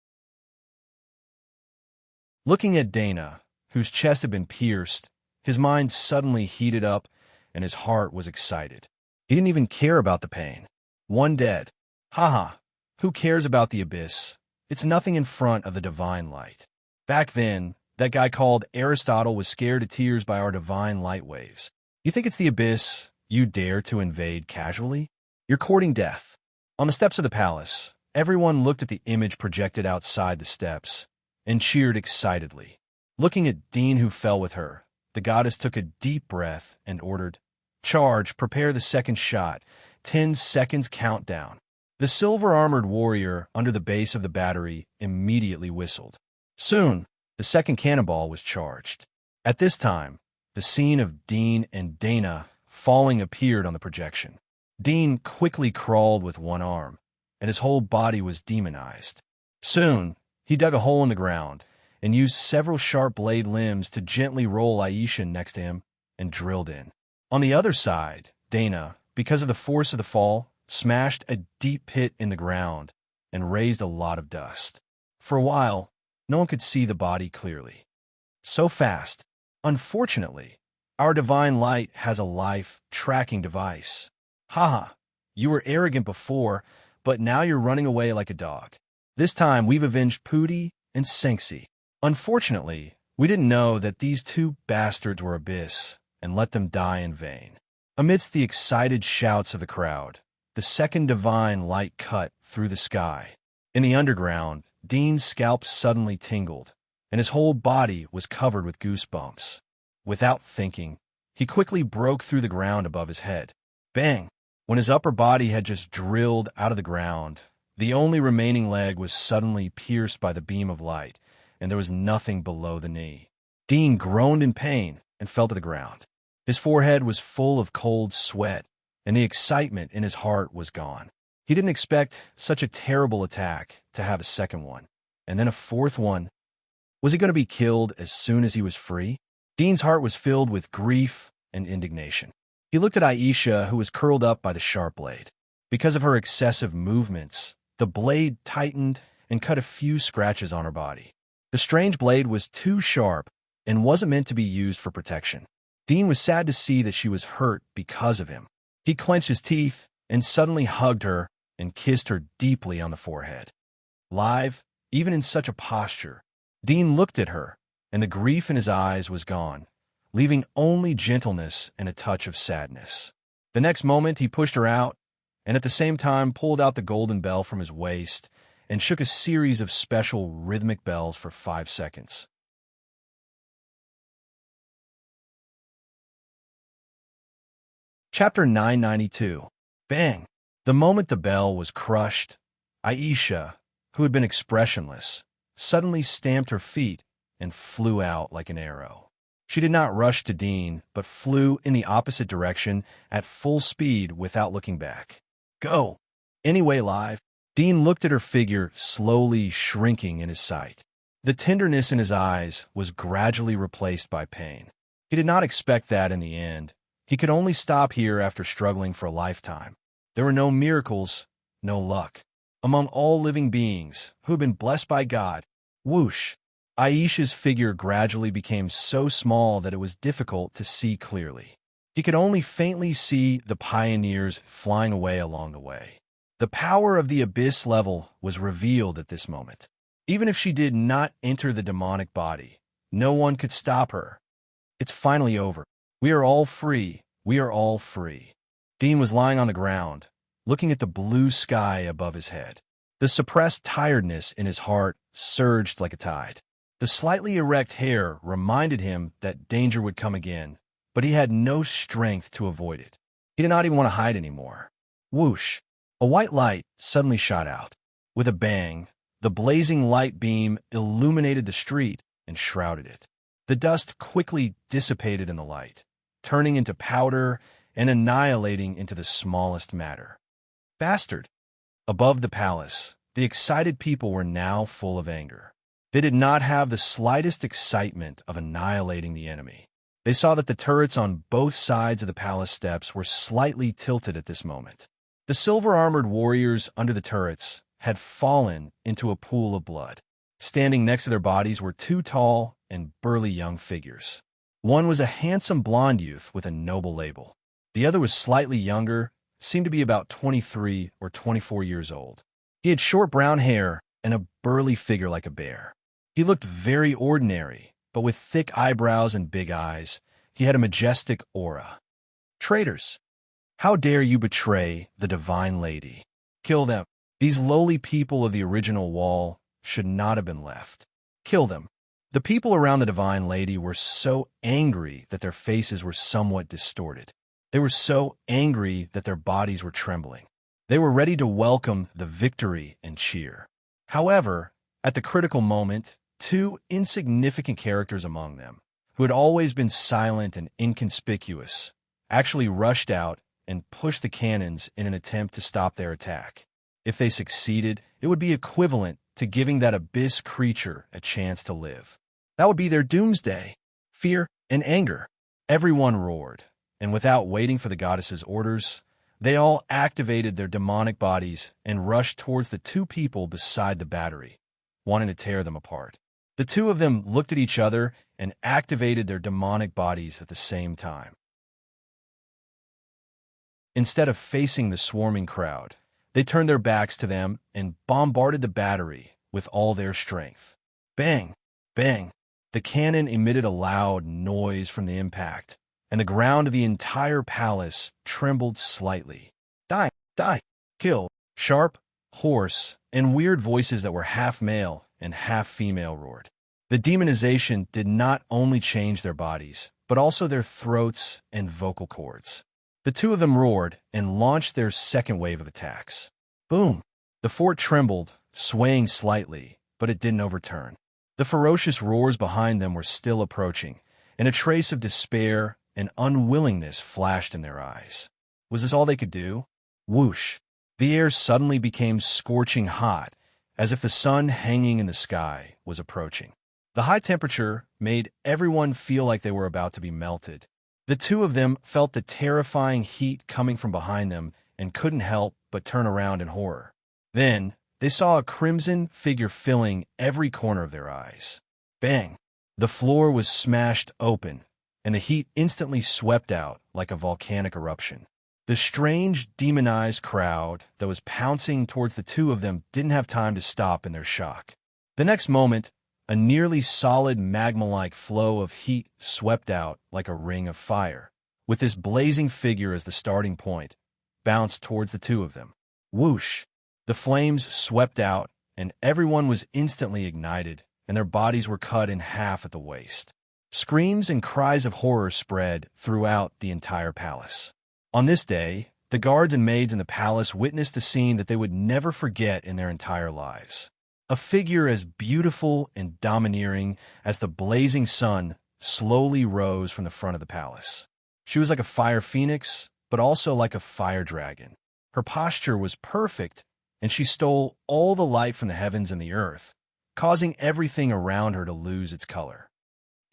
Looking at Dana, whose chest had been pierced, His mind suddenly heated up, and his heart was excited. He didn't even care about the pain. One dead. Haha, who cares about the abyss? It's nothing in front of the divine light. Back then, that guy called Aristotle was scared to tears by our divine light waves. You think it's the abyss you dare to invade casually? You're courting death. On the steps of the palace, everyone looked at the image projected outside the steps and cheered excitedly. Looking at Dean, who fell with her, the goddess took a deep breath and ordered, "Charge, prepare the second shot, 10 seconds countdown." The silver-armored warrior under the base of the battery immediately whistled. Soon, the second cannonball was charged. At this time, the scene of Dean and Dana falling appeared on the projection. Dean quickly crawled with one arm, and his whole body was demonized. Soon, he dug a hole in the ground and used several sharp blade limbs to gently roll Aisha next to him and drilled in. On the other side, Dana, because of the force of the fall, smashed a deep pit in the ground and raised a lot of dust. For a while, no one could see the body clearly. So fast. Unfortunately, our divine light has a life-tracking device. Haha, you were arrogant before, but now you're running away like a dog. This time, we've avenged Pooty and Senxi. Unfortunately, we didn't know that these two bastards were Abyss and let them die in vain. Amidst the excited shouts of the crowd, the second divine light cut through the sky. In the underground, Dean's scalp suddenly tingled, and his whole body was covered with goosebumps. Without thinking, he quickly broke through the ground above his head. Bang! When his upper body had just drilled out of the ground, the only remaining leg was suddenly pierced by the beam of light, and there was nothing below the knee. Dean groaned in pain and fell to the ground. His forehead was full of cold sweat, and the excitement in his heart was gone. He didn't expect such a terrible attack to have a second one, and then a fourth one. Was he going to be killed as soon as he was free? Dean's heart was filled with grief and indignation. He looked at Aisha, who was curled up by the sharp blade. Because of her excessive movements, the blade tightened and cut a few scratches on her body. The strange blade was too sharp and wasn't meant to be used for protection. Dean was sad to see that she was hurt because of him. He clenched his teeth and suddenly hugged her and kissed her deeply on the forehead. Live, even in such a posture, Dean looked at her, and the grief in his eyes was gone, leaving only gentleness and a touch of sadness. The next moment, he pushed her out, and at the same time pulled out the golden bell from his waist and shook a series of special rhythmic bells for 5 seconds. Chapter 992. Bang! The moment the bell was crushed, Aisha, who had been expressionless, suddenly stamped her feet and flew out like an arrow. She did not rush to Dean, but flew in the opposite direction at full speed without looking back. Go! Anyway, Live. Dean looked at her figure slowly shrinking in his sight. The tenderness in his eyes was gradually replaced by pain. He did not expect that in the end. He could only stop here after struggling for a lifetime. There were no miracles, no luck. Among all living beings who had been blessed by God, whoosh, Aisha's figure gradually became so small that it was difficult to see clearly. He could only faintly see the pioneers flying away along the way. The power of the abyss level was revealed at this moment. Even if she did not enter the demonic body, no one could stop her. It's finally over. We are all free. We are all free. Dean was lying on the ground, looking at the blue sky above his head. The suppressed tiredness in his heart surged like a tide. The slightly erect hair reminded him that danger would come again, but he had no strength to avoid it. He did not even want to hide anymore. Whoosh! A white light suddenly shot out. With a bang, the blazing light beam illuminated the street and shrouded it. The dust quickly dissipated in the light, turning into powder and annihilating into the smallest matter. Bastard! Above the palace, the excited people were now full of anger. They did not have the slightest excitement of annihilating the enemy. They saw that the turrets on both sides of the palace steps were slightly tilted at this moment. The silver-armored warriors under the turrets had fallen into a pool of blood. Standing next to their bodies were two tall and burly young figures. One was a handsome blonde youth with a noble label. The other was slightly younger, seemed to be about 23 or 24 years old. He had short brown hair and a burly figure like a bear. He looked very ordinary, but with thick eyebrows and big eyes, he had a majestic aura. Traitors! How dare you betray the divine lady? Kill them. These lowly people of the original wall should not have been left. Kill them. The people around the divine lady were so angry that their faces were somewhat distorted. They were so angry that their bodies were trembling. They were ready to welcome the victory and cheer. However, at the critical moment, two insignificant characters among them, who had always been silent and inconspicuous, actually rushed out and pushed the cannons in an attempt to stop their attack. If they succeeded, it would be equivalent to giving that abyss creature a chance to live. That would be their doomsday. Fear and anger. Everyone roared, and without waiting for the goddess's orders, they all activated their demonic bodies and rushed towards the two people beside the battery, wanting to tear them apart. The two of them looked at each other and activated their demonic bodies at the same time. Instead of facing the swarming crowd, they turned their backs to them and bombarded the battery with all their strength. Bang! Bang! The cannon emitted a loud noise from the impact, and the ground of the entire palace trembled slightly. Die! Die! Kill! Sharp, hoarse, and weird voices that were half male and half female roared. The demonization did not only change their bodies, but also their throats and vocal cords. The two of them roared and launched their second wave of attacks. Boom! The fort trembled, swaying slightly, but it didn't overturn. The ferocious roars behind them were still approaching, and a trace of despair and unwillingness flashed in their eyes. Was this all they could do? Whoosh! The air suddenly became scorching hot, as if the sun hanging in the sky was approaching. The high temperature made everyone feel like they were about to be melted. The two of them felt the terrifying heat coming from behind them and couldn't help but turn around in horror. Then, they saw a crimson figure filling every corner of their eyes. Bang! The floor was smashed open, and the heat instantly swept out like a volcanic eruption. The strange, demonized crowd that was pouncing towards the two of them didn't have time to stop in their shock. The next moment, a nearly solid magma-like flow of heat swept out like a ring of fire, with this blazing figure as the starting point, bounced towards the two of them. Whoosh! The flames swept out, and everyone was instantly ignited, and their bodies were cut in half at the waist. Screams and cries of horror spread throughout the entire palace. On this day, the guards and maids in the palace witnessed a scene that they would never forget in their entire lives. A figure as beautiful and domineering as the blazing sun slowly rose from the front of the palace. She was like a fire phoenix, but also like a fire dragon. Her posture was perfect, and she stole all the light from the heavens and the earth, causing everything around her to lose its color.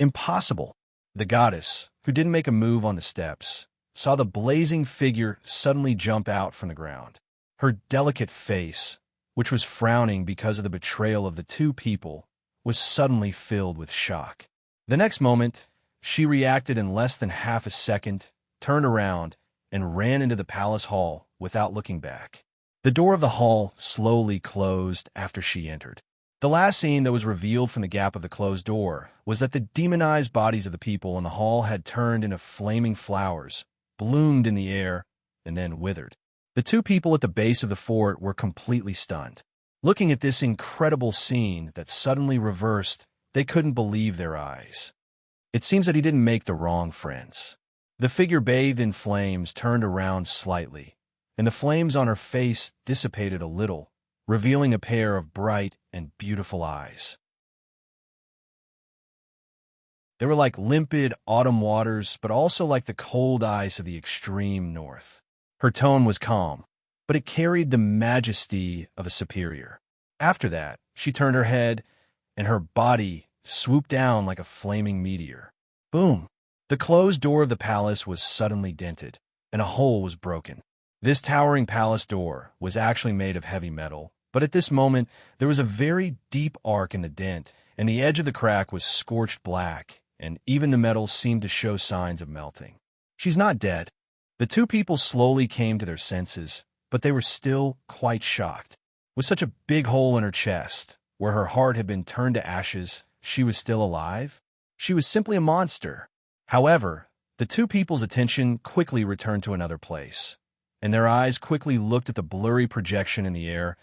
Impossible! The goddess, who didn't make a move on the steps, saw the blazing figure suddenly jump out from the ground. Her delicate face, which was frowning because of the betrayal of the two people, was suddenly filled with shock. The next moment, she reacted in less than half a second, turned around, and ran into the palace hall without looking back. The door of the hall slowly closed after she entered. The last scene that was revealed from the gap of the closed door was that the demonized bodies of the people in the hall had turned into flaming flowers, bloomed in the air, and then withered. The two people at the base of the fort were completely stunned. Looking at this incredible scene that suddenly reversed, they couldn't believe their eyes. It seems that he didn't make the wrong friends. The figure bathed in flames turned around slightly, and the flames on her face dissipated a little, revealing a pair of bright and beautiful eyes. They were like limpid autumn waters, but also like the cold ice of the extreme north. Her tone was calm, but it carried the majesty of a superior. After that, she turned her head, and her body swooped down like a flaming meteor. Boom! The closed door of the palace was suddenly dented, and a hole was broken. This towering palace door was actually made of heavy metal, but at this moment there was a very deep arc in the dent, and the edge of the crack was scorched black, and even the metal seemed to show signs of melting. She's not dead. The two people slowly came to their senses, but they were still quite shocked. With such a big hole in her chest, where her heart had been turned to ashes, she was still alive? She was simply a monster. However, the two people's attention quickly returned to another place, and their eyes quickly looked at the blurry projection in the air,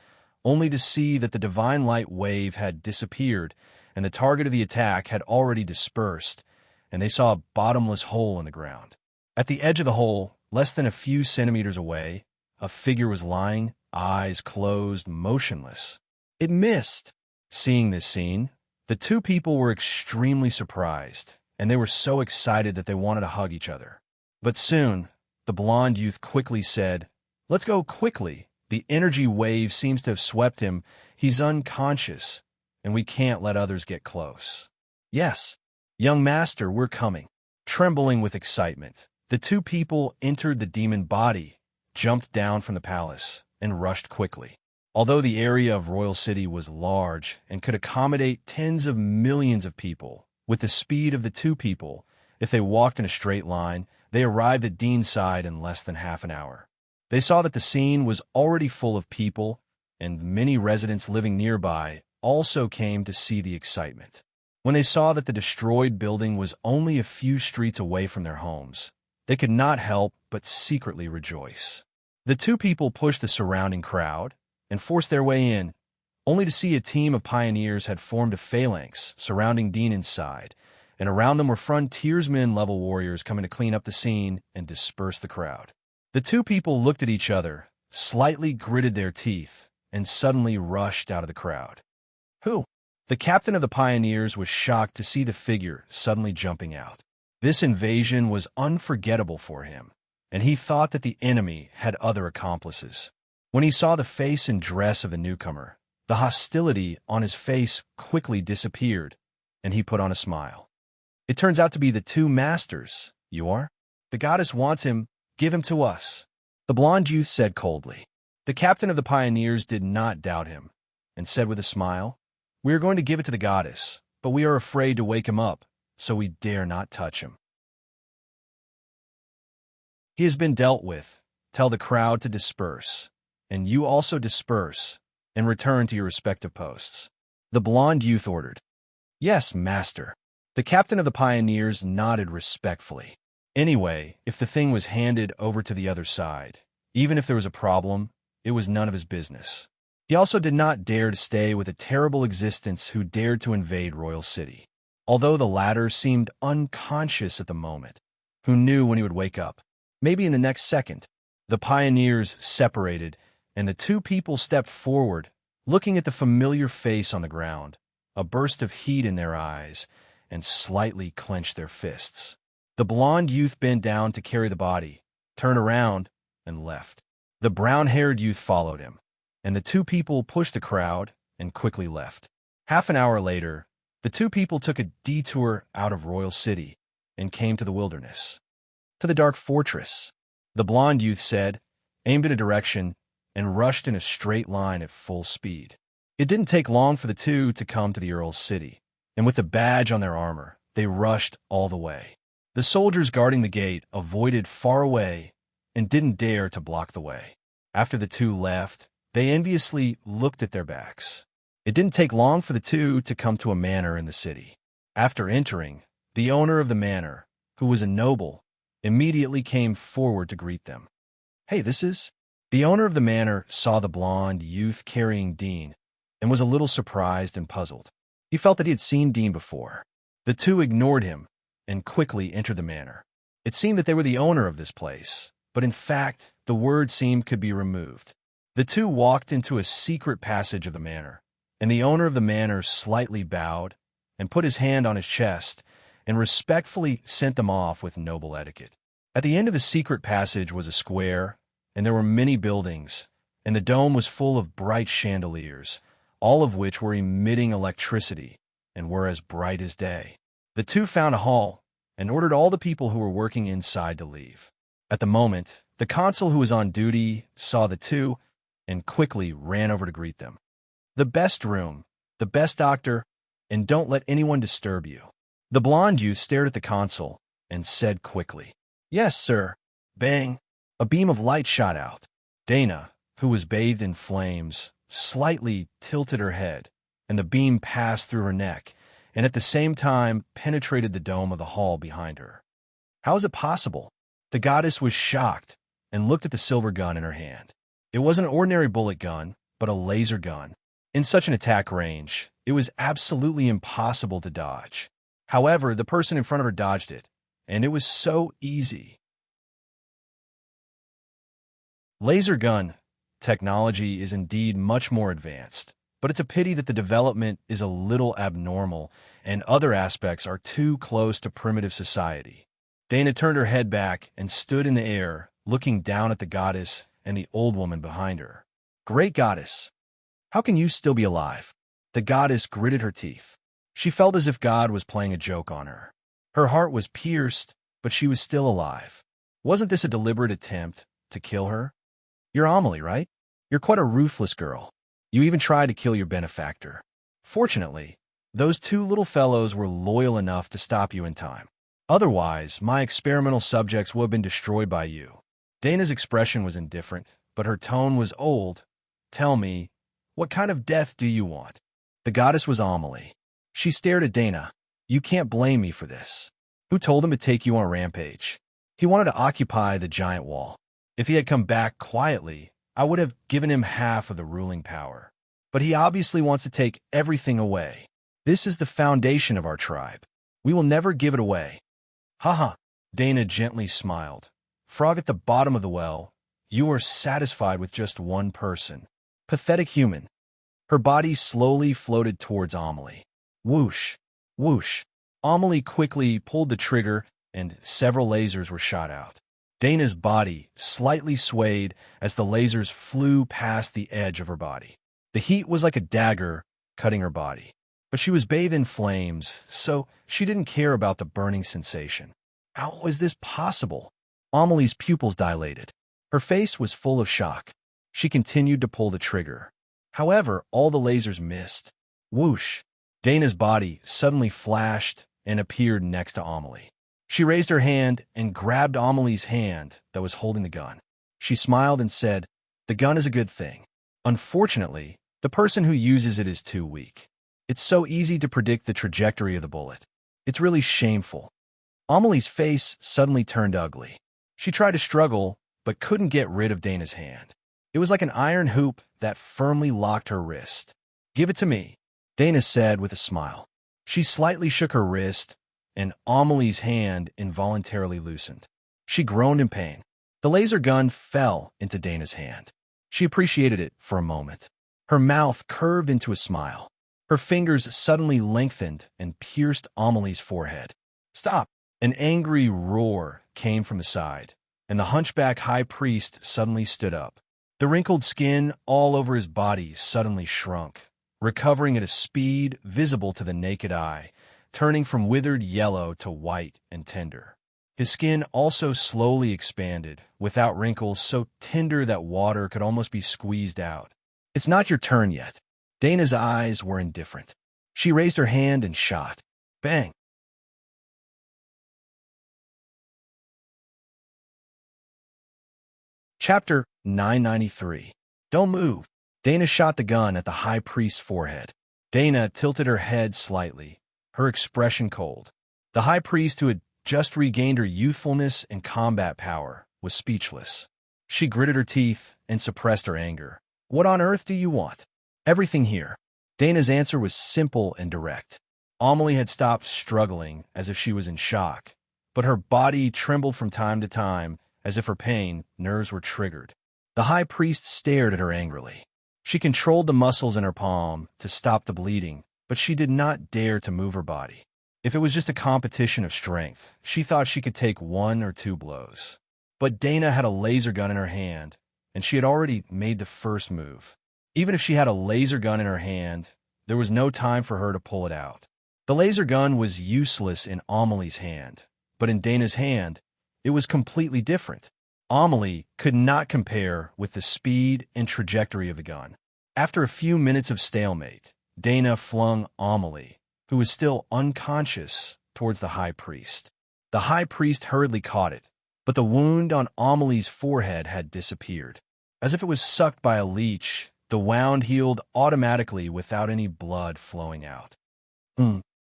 only to see that the divine light wave had disappeared, and the target of the attack had already dispersed, and they saw a bottomless hole in the ground. At the edge of the hole, less than a few centimeters away, a figure was lying, eyes closed, motionless. It missed. Seeing this scene, the two people were extremely surprised, and they were so excited that they wanted to hug each other. But soon, the blonde youth quickly said, "Let's go quickly. The energy wave seems to have swept him. He's unconscious, and we can't let others get close." "Yes, young master, we're coming." Trembling with excitement, the two people entered the demon body, jumped down from the palace, and rushed quickly. Although the area of Royal City was large and could accommodate tens of millions of people, with the speed of the two people, if they walked in a straight line, they arrived at Dean's side in less than half an hour. They saw that the scene was already full of people, and many residents living nearby also came to see the excitement. When they saw that the destroyed building was only a few streets away from their homes, they could not help but secretly rejoice. The two people pushed the surrounding crowd and forced their way in, only to see a team of pioneers had formed a phalanx surrounding Dean inside, and around them were frontiersmen-level warriors coming to clean up the scene and disperse the crowd. The two people looked at each other, slightly gritted their teeth, and suddenly rushed out of the crowd. Who? The captain of the pioneers was shocked to see the figure suddenly jumping out. This invasion was unforgettable for him, and he thought that the enemy had other accomplices. When he saw the face and dress of the newcomer, the hostility on his face quickly disappeared, and he put on a smile. "It turns out to be the two masters, you are? The goddess wants him, give him to us," the blonde youth said coldly. The captain of the pioneers did not doubt him, and said with a smile, "We are going to give it to the goddess, but we are afraid to wake him up, so we dare not touch him. He has been dealt with. Tell the crowd to disperse, and you also disperse, and return to your respective posts," the blonde youth ordered. "Yes, master." The captain of the pioneers nodded respectfully. Anyway, if the thing was handed over to the other side, even if there was a problem, it was none of his business. He also did not dare to stay with a terrible existence who dared to invade Royal City. Although the latter seemed unconscious at the moment, who knew when he would wake up? Maybe in the next second. The pioneers separated, and the two people stepped forward, looking at the familiar face on the ground, a burst of heat in their eyes, and slightly clenched their fists. The blonde youth bent down to carry the body, turned around, and left. The brown-haired youth followed him, and the two people pushed the crowd and quickly left. Half an hour later, the two people took a detour out of Royal City and came to the wilderness. "To the dark fortress," the blonde youth said, aimed in a direction, and rushed in a straight line at full speed. It didn't take long for the two to come to the Earl's city, and with a badge on their armor, they rushed all the way. The soldiers guarding the gate avoided far away and didn't dare to block the way. After the two left, they enviously looked at their backs. It didn't take long for the two to come to a manor in the city. After entering, the owner of the manor, who was a noble, immediately came forward to greet them. "Hey, this is..." The owner of the manor saw the blonde youth carrying Dean and was a little surprised and puzzled. He felt that he had seen Dean before. The two ignored him and quickly entered the manor. It seemed that they were the owner of this place, but in fact, the word seemed could be removed. The two walked into a secret passage of the manor, and the owner of the manor slightly bowed and put his hand on his chest and respectfully sent them off with noble etiquette. At the end of the secret passage was a square, and there were many buildings, and the dome was full of bright chandeliers, all of which were emitting electricity and were as bright as day. The two found a hall and ordered all the people who were working inside to leave. At the moment, the consul who was on duty saw the two and quickly ran over to greet them. "The best room, the best doctor, and don't let anyone disturb you." The blonde youth stared at the console and said quickly, "Yes, sir." Bang! A beam of light shot out. Dana, who was bathed in flames, slightly tilted her head, and the beam passed through her neck and at the same time penetrated the dome of the hall behind her. How is it possible? The goddess was shocked and looked at the silver gun in her hand. It wasn't an ordinary bullet gun, but a laser gun. In such an attack range, it was absolutely impossible to dodge. However, the person in front of her dodged it, and it was so easy. Laser gun technology is indeed much more advanced, but it's a pity that the development is a little abnormal and other aspects are too close to primitive society. Dana turned her head back and stood in the air, looking down at the goddess and the old woman behind her. "Great goddess, how can you still be alive?" The goddess gritted her teeth. She felt as if God was playing a joke on her. Her heart was pierced, but she was still alive. Wasn't this a deliberate attempt to kill her? "You're Amelie, right? You're quite a ruthless girl. You even tried to kill your benefactor. Fortunately, those two little fellows were loyal enough to stop you in time. Otherwise, my experimental subjects would have been destroyed by you." Dana's expression was indifferent, but her tone was old. "Tell me, what kind of death do you want?" The goddess was Amelie. She stared at Dana. "You can't blame me for this. Who told him to take you on a rampage? He wanted to occupy the giant wall. If he had come back quietly, I would have given him half of the ruling power. But he obviously wants to take everything away. This is the foundation of our tribe. We will never give it away." "Haha," Dana gently smiled. "Frog at the bottom of the well, you are satisfied with just one person. Pathetic human." Her body slowly floated towards Amelie. Whoosh, whoosh. Amelie quickly pulled the trigger, and several lasers were shot out. Dana's body slightly swayed as the lasers flew past the edge of her body. The heat was like a dagger cutting her body. But she was bathed in flames, so she didn't care about the burning sensation. How was this possible? Amelie's pupils dilated. Her face was full of shock. She continued to pull the trigger. However, all the lasers missed. Whoosh! Dana's body suddenly flashed and appeared next to Amelie. She raised her hand and grabbed Amelie's hand that was holding the gun. She smiled and said, "The gun is a good thing. Unfortunately, the person who uses it is too weak. It's so easy to predict the trajectory of the bullet. It's really shameful." Amelie's face suddenly turned ugly. She tried to struggle, but couldn't get rid of Dana's hand. It was like an iron hoop that firmly locked her wrist. "Give it to me," Dana said with a smile. She slightly shook her wrist, and Amelie's hand involuntarily loosened. She groaned in pain. The laser gun fell into Dana's hand. She appreciated it for a moment. Her mouth curved into a smile. Her fingers suddenly lengthened and pierced Amelie's forehead. "Stop!" An angry roar came from the side, and the hunchback high priest suddenly stood up. The wrinkled skin all over his body suddenly shrunk, recovering at a speed visible to the naked eye, turning from withered yellow to white and tender. His skin also slowly expanded, without wrinkles so tender that water could almost be squeezed out. "It's not your turn yet." Dana's eyes were indifferent. She raised her hand and shot. Bang! Chapter 993. Don't move. Dana shot the gun at the high priest's forehead. Dana tilted her head slightly, her expression cold. The high priest, who had just regained her youthfulness and combat power, was speechless. She gritted her teeth and suppressed her anger. "What on earth do you want?" "Everything here." Dana's answer was simple and direct. Amelie had stopped struggling as if she was in shock, but her body trembled from time to time as if her pain nerves were triggered. The high priest stared at her angrily. She controlled the muscles in her palm to stop the bleeding, but she did not dare to move her body. If it was just a competition of strength, she thought she could take 1 or 2 blows. But Dana had a laser gun in her hand, and she had already made the first move. Even if she had a laser gun in her hand, there was no time for her to pull it out. The laser gun was useless in Amelie's hand, but in Dana's hand, it was completely different. Amelie could not compare with the speed and trajectory of the gun. After a few minutes of stalemate, Dana flung Amelie, who was still unconscious, towards the high priest. The high priest hurriedly caught it, but the wound on Amelie's forehead had disappeared. As if it was sucked by a leech, the wound healed automatically without any blood flowing out.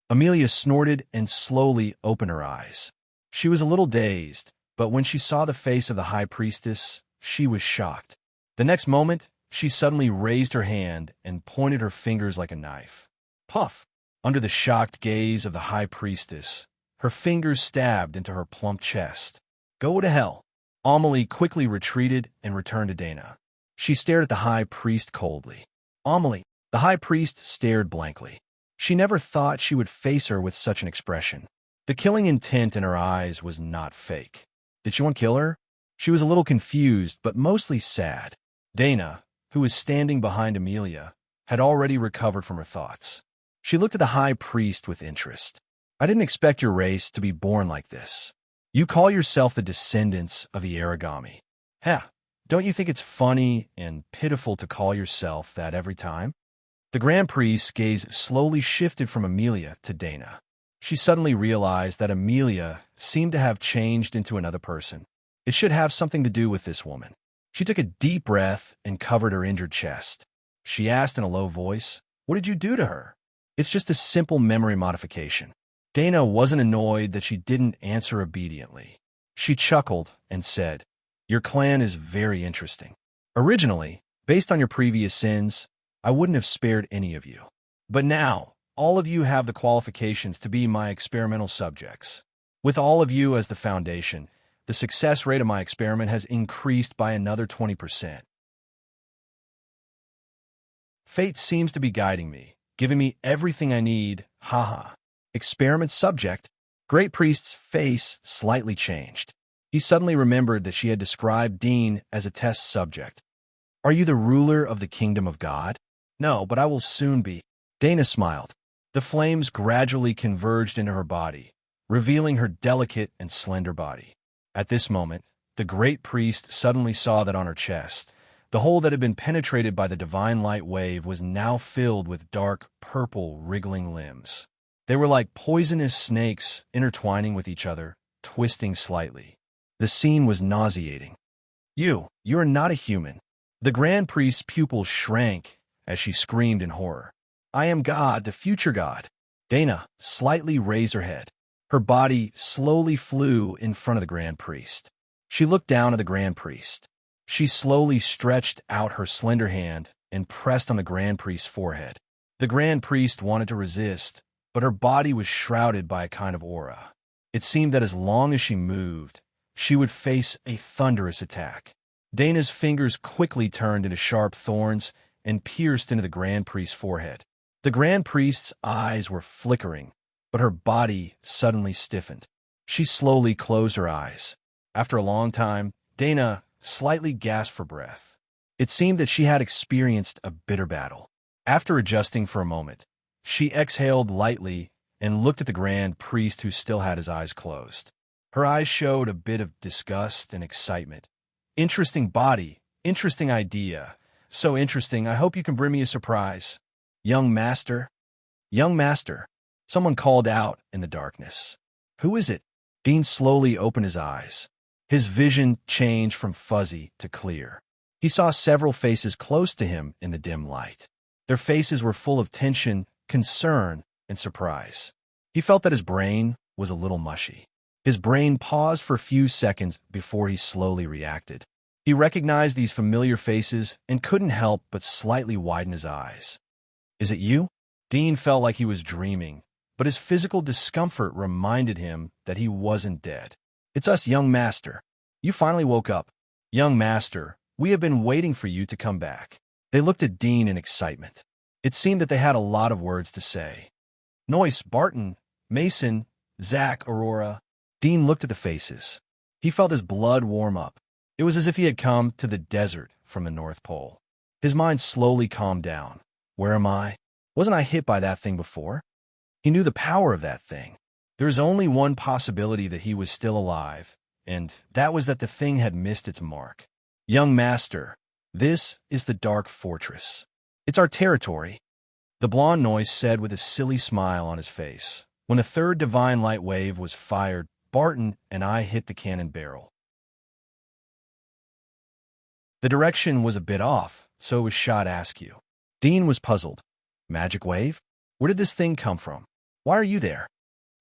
Amelia snorted and slowly opened her eyes. She was a little dazed, but when she saw the face of the high priestess, she was shocked. The next moment, she suddenly raised her hand and pointed her fingers like a knife. Puff! Under the shocked gaze of the high priestess, her fingers stabbed into her plump chest. Go to hell! Amelie quickly retreated and returned to Dana. She stared at the high priest coldly. Amelie, the high priest stared blankly. She never thought she would face her with such an expression. The killing intent in her eyes was not fake. Did she want to kill her? She was a little confused, but mostly sad. Dana, who was standing behind Amelia, had already recovered from her thoughts. She looked at the high priest with interest. I didn't expect your race to be born like this. You call yourself the descendants of the Aragami. Heh, don't you think it's funny and pitiful to call yourself that every time? The Grand Priest's gaze slowly shifted from Amelia to Dana. She suddenly realized that Amelia seemed to have changed into another person. It should have something to do with this woman. She took a deep breath and covered her injured chest. She asked in a low voice, "What did you do to her?" It's just a simple memory modification. Dana wasn't annoyed that she didn't answer obediently. She chuckled and said, "Your clan is very interesting. Originally, based on your previous sins, I wouldn't have spared any of you. But now, all of you have the qualifications to be my experimental subjects. With all of you as the foundation, the success rate of my experiment has increased by another 20%. Fate seems to be guiding me, giving me everything I need, haha. Experiment subject. Great Priest's face slightly changed. He suddenly remembered that she had described Dean as a test subject. Are you the ruler of the kingdom of God? No, but I will soon be. Dana smiled. The flames gradually converged into her body, revealing her delicate and slender body. At this moment, the Great Priest suddenly saw that on her chest, the hole that had been penetrated by the divine light wave was now filled with dark, purple, wriggling limbs. They were like poisonous snakes intertwining with each other, twisting slightly. The scene was nauseating. You are not a human. The Grand Priest's pupils shrank as she screamed in horror. I am God, the future God. Dana slightly raised her head. Her body slowly flew in front of the Grand Priest. She looked down at the Grand Priest. She slowly stretched out her slender hand and pressed on the Grand Priest's forehead. The Grand Priest wanted to resist, but her body was shrouded by a kind of aura. It seemed that as long as she moved, she would face a thunderous attack. Dana's fingers quickly turned into sharp thorns and pierced into the Grand Priest's forehead. The Grand Priest's eyes were flickering, but her body suddenly stiffened. She slowly closed her eyes. After a long time, Dana slightly gasped for breath. It seemed that she had experienced a bitter battle. After adjusting for a moment, she exhaled lightly and looked at the Grand Priest who still had his eyes closed. Her eyes showed a bit of disgust and excitement. Interesting body, interesting idea. So interesting, I hope you can bring me a surprise. Young master? Young master. Someone called out in the darkness. Who is it? Dean slowly opened his eyes. His vision changed from fuzzy to clear. He saw several faces close to him in the dim light. Their faces were full of tension, concern, and surprise. He felt that his brain was a little mushy. His brain paused for a few seconds before he slowly reacted. He recognized these familiar faces and couldn't help but slightly widen his eyes. Is it you? Dean felt like he was dreaming, but his physical discomfort reminded him that he wasn't dead. It's us, young master. You finally woke up. Young master, we have been waiting for you to come back. They looked at Dean in excitement. It seemed that they had a lot of words to say. Noyce, Barton, Mason, Zach, Aurora. Dean looked at the faces. He felt his blood warm up. It was as if he had come to the desert from the North Pole. His mind slowly calmed down. Where am I? Wasn't I hit by that thing before? He knew the power of that thing. There was only one possibility that he was still alive, and that was that the thing had missed its mark. Young master, this is the Dark Fortress. It's our territory. The blonde Noyce said with a silly smile on his face. When the third divine light wave was fired, Barton and I hit the cannon barrel. The direction was a bit off, so it was shot askew. Dean was puzzled. Magic wave? Where did this thing come from? Why are you there?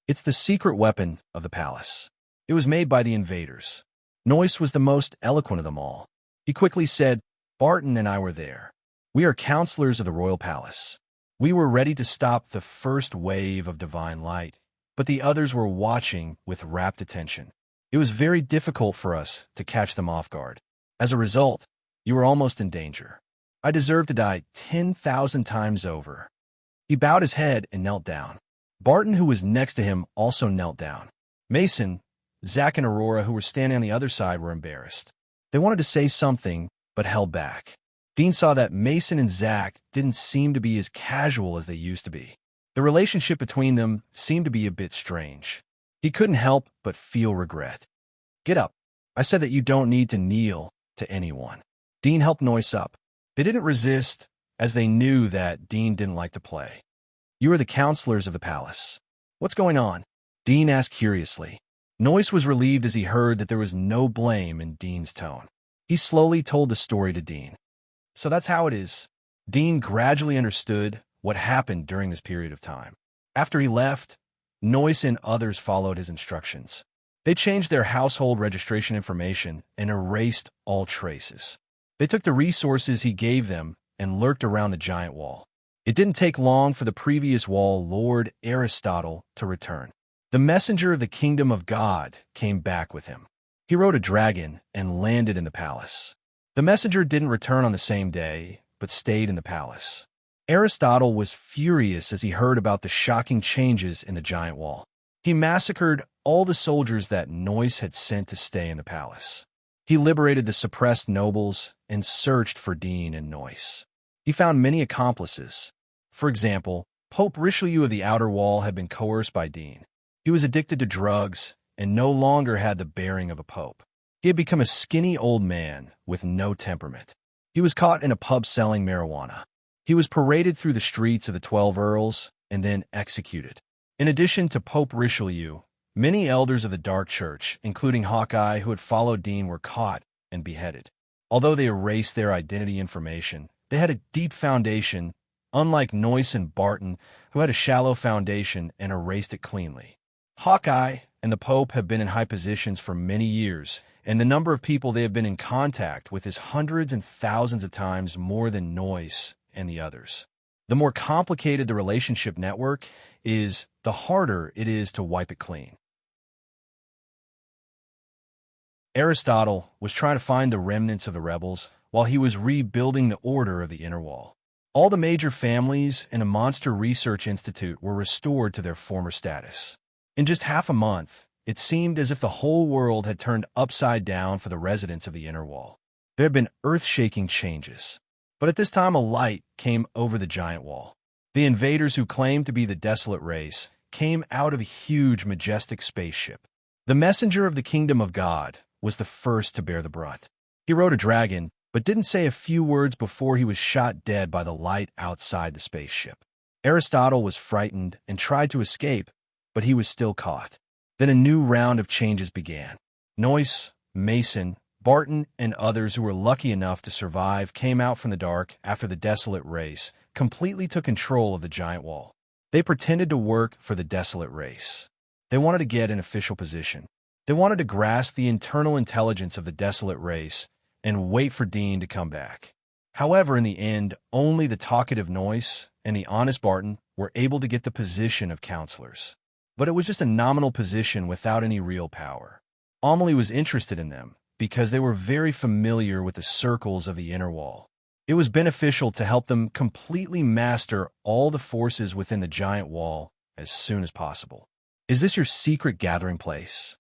It's the secret weapon of the palace. It was made by the invaders. Noyce was the most eloquent of them all. He quickly said, Barton and I were there. We are counselors of the royal palace. We were ready to stop the first wave of divine light, but the others were watching with rapt attention. It was very difficult for us to catch them off guard. As a result, you were almost in danger. I deserve to die 10,000 times over. He bowed his head and knelt down. Barton, who was next to him, also knelt down. Mason, Zach, and Aurora, who were standing on the other side, were embarrassed. They wanted to say something, but held back. Dean saw that Mason and Zach didn't seem to be as casual as they used to be. The relationship between them seemed to be a bit strange. He couldn't help but feel regret. Get up. I said that you don't need to kneel to anyone. Dean helped Noyce up. They didn't resist, as they knew that Dean didn't like to play. You are the counselors of the palace. What's going on? Dean asked curiously. Noyce was relieved as he heard that there was no blame in Dean's tone. He slowly told the story to Dean. So that's how it is. Dean gradually understood what happened during this period of time. After he left, Noyce and others followed his instructions. They changed their household registration information and erased all traces. They took the resources he gave them and lurked around the giant wall. It didn't take long for the previous wall lord Aristotle to return. The messenger of the kingdom of God came back with him. He rode a dragon and landed in the palace. The messenger didn't return on the same day, but stayed in the palace. Aristotle was furious as he heard about the shocking changes in the giant wall. He massacred all the soldiers that Noyce had sent to stay in the palace. He liberated the suppressed nobles and searched for Dean and Noyce. He found many accomplices. For example, Pope Richelieu of the Outer Wall had been coerced by Dean. He was addicted to drugs and no longer had the bearing of a pope. He had become a skinny old man with no temperament. He was caught in a pub selling marijuana. He was paraded through the streets of the 12 Earls and then executed. In addition to Pope Richelieu, many elders of the Dark Church, including Hawkeye, who had followed Dean, were caught and beheaded. Although they erased their identity information, they had a deep foundation, unlike Noyce and Barton, who had a shallow foundation and erased it cleanly. Hawkeye and the Pope have been in high positions for many years, and the number of people they have been in contact with is hundreds and thousands of times more than Noyce and the others. The more complicated the relationship network is, the harder it is to wipe it clean. Aristotle was trying to find the remnants of the rebels while he was rebuilding the order of the inner wall. All the major families and a monster research institute were restored to their former status. In just half a month, it seemed as if the whole world had turned upside down for the residents of the inner wall. There had been earth-shaking changes. But at this time, a light came over the giant wall. The invaders, who claimed to be the desolate race, came out of a huge, majestic spaceship. The messenger of the kingdom of God was the first to bear the brunt. He rode a dragon, but didn't say a few words before he was shot dead by the light outside the spaceship. Aristotle was frightened and tried to escape, but he was still caught. Then a new round of changes began. Noyce, Mason, Barton, and others who were lucky enough to survive came out from the dark after the desolate race completely took control of the giant wall. They pretended to work for the desolate race. They wanted to get an official position. They wanted to grasp the internal intelligence of the desolate race and wait for Dean to come back. However, in the end, only the talkative Noyce and the honest Barton were able to get the position of counselors. But it was just a nominal position without any real power. Amelie was interested in them because they were very familiar with the circles of the inner wall. It was beneficial to help them completely master all the forces within the giant wall as soon as possible. Is this your secret gathering place?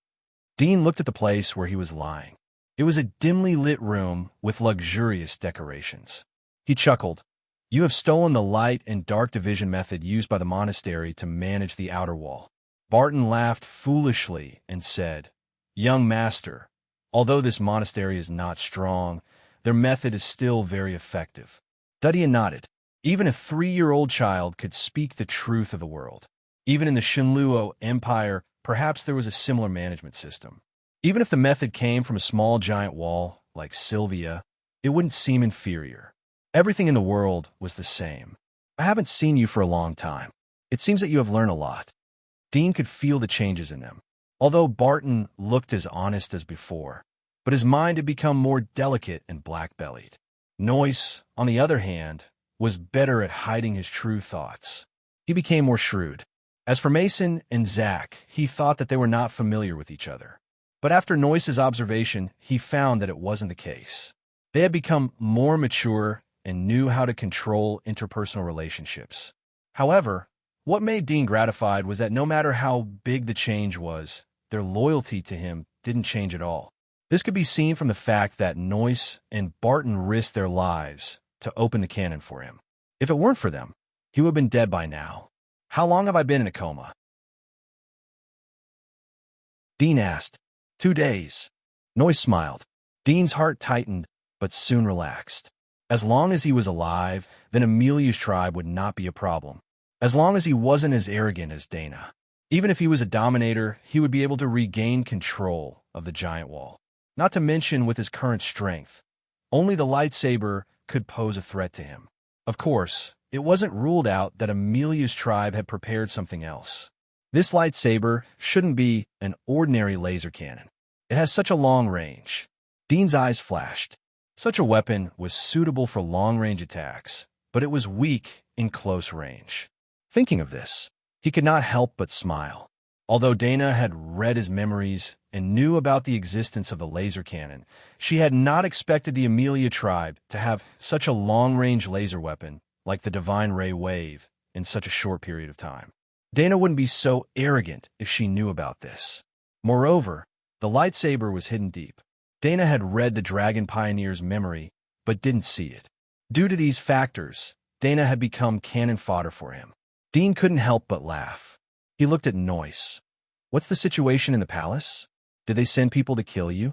Dean looked at the place where he was lying. It was a dimly lit room with luxurious decorations. He chuckled. You have stolen the light and dark division method used by the monastery to manage the outer wall. Barton laughed foolishly and said, Young master, although this monastery is not strong, their method is still very effective. Duddian nodded. Even a 3-year-old child could speak the truth of the world. Even in the Shinluo Empire, perhaps there was a similar management system. Even if the method came from a small giant wall, like Sylvia, it wouldn't seem inferior. Everything in the world was the same. I haven't seen you for a long time. It seems that you have learned a lot. Dean could feel the changes in them. Although Barton looked as honest as before, but his mind had become more delicate and black-bellied. Noyce, on the other hand, was better at hiding his true thoughts. He became more shrewd. As for Mason and Zack, he thought that they were not familiar with each other. But after Noyce's observation, he found that it wasn't the case. They had become more mature and knew how to control interpersonal relationships. However, what made Dean gratified was that no matter how big the change was, their loyalty to him didn't change at all. This could be seen from the fact that Noyce and Barton risked their lives to open the cannon for him. If it weren't for them, he would have been dead by now. How long have I been in a coma? Dean asked. 2 days. Noyce smiled. Dean's heart tightened, but soon relaxed. As long as he was alive, then Amelia's tribe would not be a problem. As long as he wasn't as arrogant as Dana. Even if he was a dominator, he would be able to regain control of the giant wall. Not to mention with his current strength. Only the lightsaber could pose a threat to him. Of course, it wasn't ruled out that Amelia's tribe had prepared something else. This lightsaber shouldn't be an ordinary laser cannon. It has such a long range. Dean's eyes flashed. Such a weapon was suitable for long-range attacks, but it was weak in close range. Thinking of this, he could not help but smile. Although Dana had read his memories and knew about the existence of the laser cannon, she had not expected the Amelia tribe to have such a long-range laser weapon like the Divine Ray Wave in such a short period of time. Dana wouldn't be so arrogant if she knew about this. Moreover, the lightsaber was hidden deep. Dana had read the Dragon Pioneer's memory, but didn't see it. Due to these factors, Dana had become cannon fodder for him. Dean couldn't help but laugh. He looked at Noyce. What's the situation in the palace? Did they send people to kill you?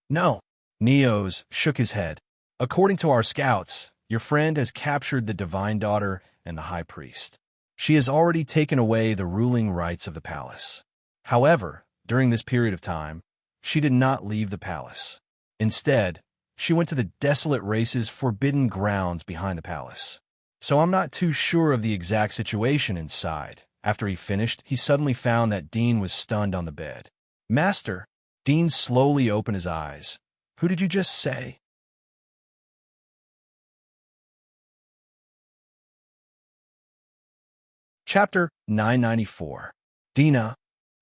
No. Neos shook his head. According to our scouts, your friend has captured the Divine Daughter and the High Priest. She has already taken away the ruling rights of the palace. However, during this period of time, she did not leave the palace. Instead, she went to the desolate race's forbidden grounds behind the palace. So I'm not too sure of the exact situation inside. After he finished, he suddenly found that Dean was stunned on the bed. Master, Dean slowly opened his eyes. Who did you just say? Chapter 994. Dina.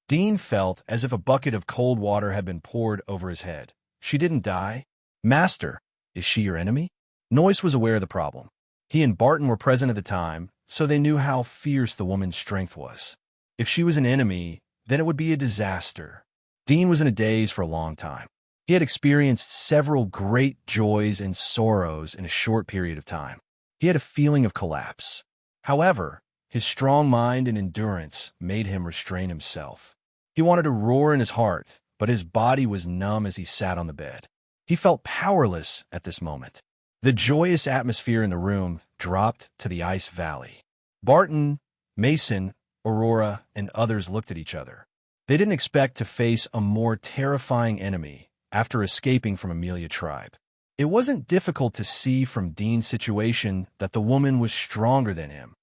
Dean felt as if a bucket of cold water had been poured over his head. She didn't die? Master, is she your enemy? Noyce was aware of the problem. He and Barton were present at the time, so they knew how fierce the woman's strength was. If she was an enemy, then it would be a disaster. Dean was in a daze for a long time. He had experienced several great joys and sorrows in a short period of time. He had a feeling of collapse. However, his strong mind and endurance made him restrain himself. He wanted to roar in his heart, but his body was numb as he sat on the bed. He felt powerless at this moment. The joyous atmosphere in the room dropped to the ice valley. Barton, Mason, Aurora, and others looked at each other. They didn't expect to face a more terrifying enemy after escaping from Amelia tribe. It wasn't difficult to see from Dean's situation that the woman was stronger than him.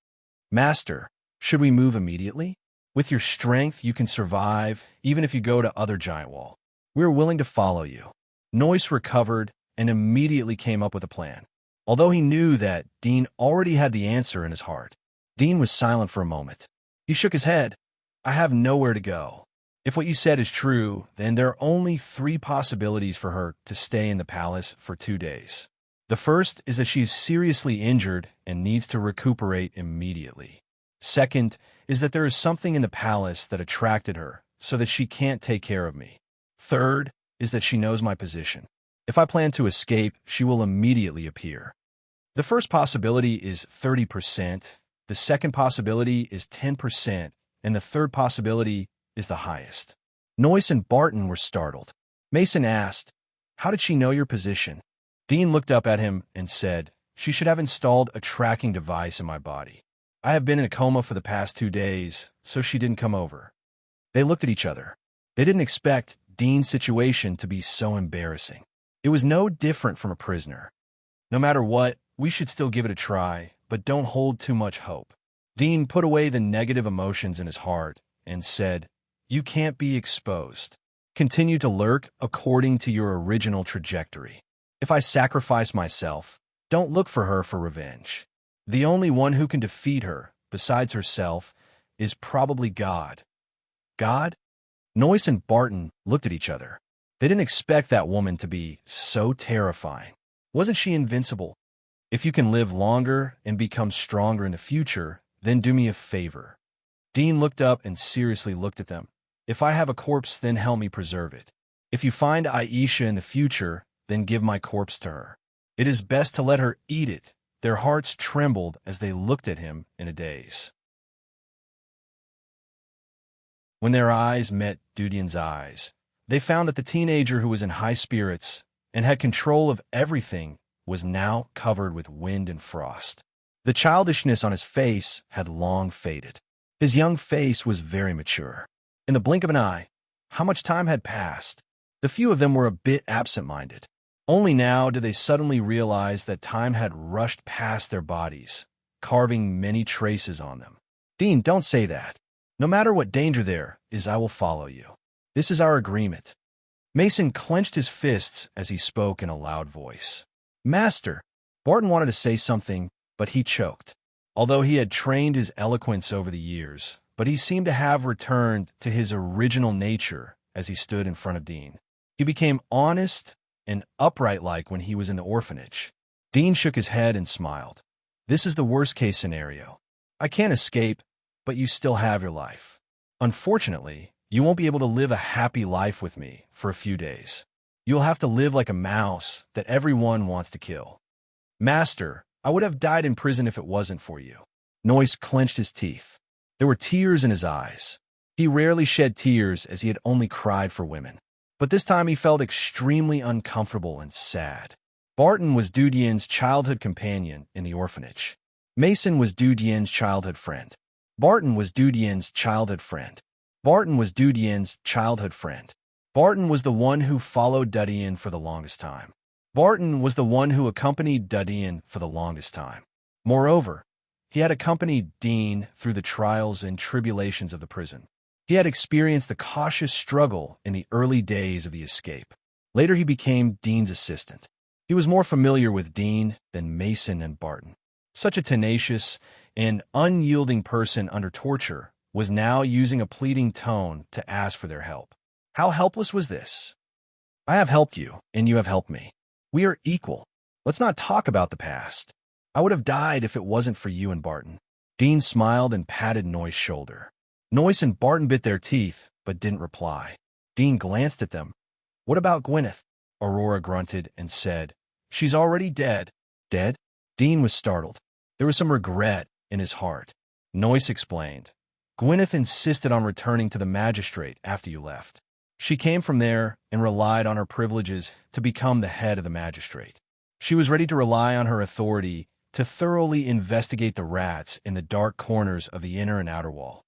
Master, should we move immediately? With your strength, you can survive, even if you go to other giant wall. We're willing to follow you. Noyce recovered and immediately came up with a plan. Although he knew that Dean already had the answer in his heart, Dean was silent for a moment. He shook his head. I have nowhere to go. If what you said is true, then there are only 3 possibilities for her to stay in the palace for 2 days. The first is that she is seriously injured and needs to recuperate immediately. Second is that there is something in the palace that attracted her, so that she can't take care of me. Third is that she knows my position. If I plan to escape, she will immediately appear. The first possibility is 30%, the second possibility is 10%, and the third possibility is the highest. Noyce and Barton were startled. Mason asked, how did she know your position? Dean looked up at him and said, she should have installed a tracking device in my body. I have been in a coma for the past 2 days, so she didn't come over. They looked at each other. They didn't expect Dean's situation to be so embarrassing. It was no different from a prisoner. No matter what, we should still give it a try, but don't hold too much hope. Dean put away the negative emotions in his heart and said, "You can't be exposed. Continue to lurk according to your original trajectory. If I sacrifice myself, don't look for her for revenge. The only one who can defeat her, besides herself, is probably God." God? Noyce and Barton looked at each other. They didn't expect that woman to be so terrifying. Wasn't she invincible? If you can live longer and become stronger in the future, then do me a favor. Dean looked up and seriously looked at them. If I have a corpse, then help me preserve it. If you find Aisha in the future, then give my corpse to her. It is best to let her eat it. Their hearts trembled as they looked at him in a daze. When their eyes met Dudian's eyes, they found that the teenager who was in high spirits and had control of everything was now covered with wind and frost. The childishness on his face had long faded. His young face was very mature. In the blink of an eye, how much time had passed? The few of them were a bit absent-minded. Only now did they suddenly realize that time had rushed past their bodies, carving many traces on them. Dean, don't say that. No matter what danger there is, I will follow you. This is our agreement. Mason clenched his fists as he spoke in a loud voice. Master! Barton wanted to say something, but he choked. Although he had trained his eloquence over the years, but he seemed to have returned to his original nature as he stood in front of Dean. He became honest and upright like when he was in the orphanage. Dean shook his head and smiled. This is the worst-case scenario. I can't escape, but you still have your life. Unfortunately, you won't be able to live a happy life with me for a few days. You'll have to live like a mouse that everyone wants to kill. Master, I would have died in prison if it wasn't for you. Noyce clenched his teeth. There were tears in his eyes. He rarely shed tears as he had only cried for women. But this time he felt extremely uncomfortable and sad. Barton was Dudian's childhood companion in the orphanage. Mason was Dudian's childhood friend. Barton was Dudian's childhood friend. Barton was Dudian's childhood friend. Barton was the one who followed Dudian for the longest time. Barton was the one who accompanied Dudian for the longest time. Moreover, he had accompanied Dean through the trials and tribulations of the prison. He had experienced the cautious struggle in the early days of the escape. Later he became Dean's assistant. He was more familiar with Dean than Mason and Barton. Such a tenacious and unyielding person under torture was now using a pleading tone to ask for their help. How helpless was this? I have helped you, and you have helped me. We are equal. Let's not talk about the past. I would have died if it wasn't for you and Barton. Dean smiled and patted Noyce's shoulder. Noyce and Barton bit their teeth, but didn't reply. Dean glanced at them. What about Gwyneth? Aurora grunted and said, She's already dead. Dead? Dean was startled. There was some regret in his heart. Noyce explained. Gwyneth insisted on returning to the magistrate after you left. She came from there and relied on her privileges to become the head of the magistrate. She was ready to rely on her authority to thoroughly investigate the rats in the dark corners of the inner and outer wall.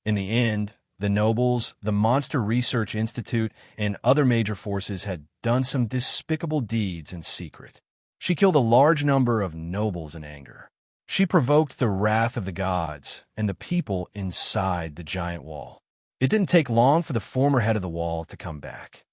In the end, the nobles, the Monster Research Institute, and other major forces had done some despicable deeds in secret. She killed a large number of nobles in anger. She provoked the wrath of the gods and the people inside the giant wall. It didn't take long for the former head of the wall to come back.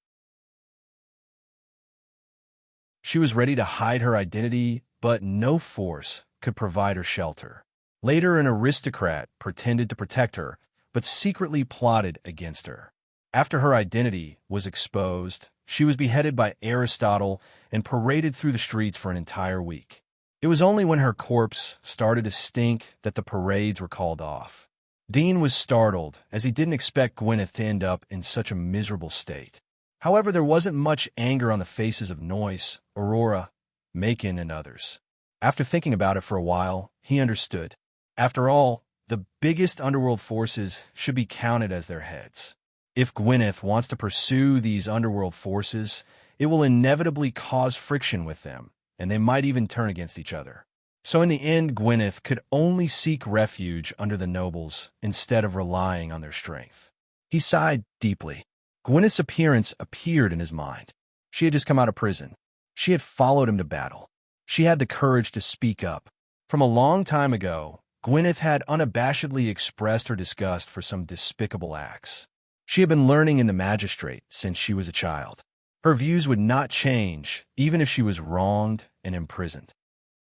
She was ready to hide her identity, but no force could provide her shelter. Later, an aristocrat pretended to protect her, but secretly plotted against her. After her identity was exposed, she was beheaded by Aristotle and paraded through the streets for an entire week. It was only when her corpse started to stink that the parades were called off. Dean was startled, as he didn't expect Gwyneth to end up in such a miserable state. However, there wasn't much anger on the faces of Noyce, Aurora, Macon, and others. After thinking about it for a while, he understood. After all, the biggest underworld forces should be counted as their heads. If Gwyneth wants to pursue these underworld forces, it will inevitably cause friction with them, and they might even turn against each other. So in the end, Gwyneth could only seek refuge under the nobles instead of relying on their strength. He sighed deeply. Gwyneth's appearance appeared in his mind. She had just come out of prison. She had followed him to battle. She had the courage to speak up. From a long time ago, Gwyneth had unabashedly expressed her disgust for some despicable acts. She had been learning in the magistrate since she was a child. Her views would not change, even if she was wronged and imprisoned.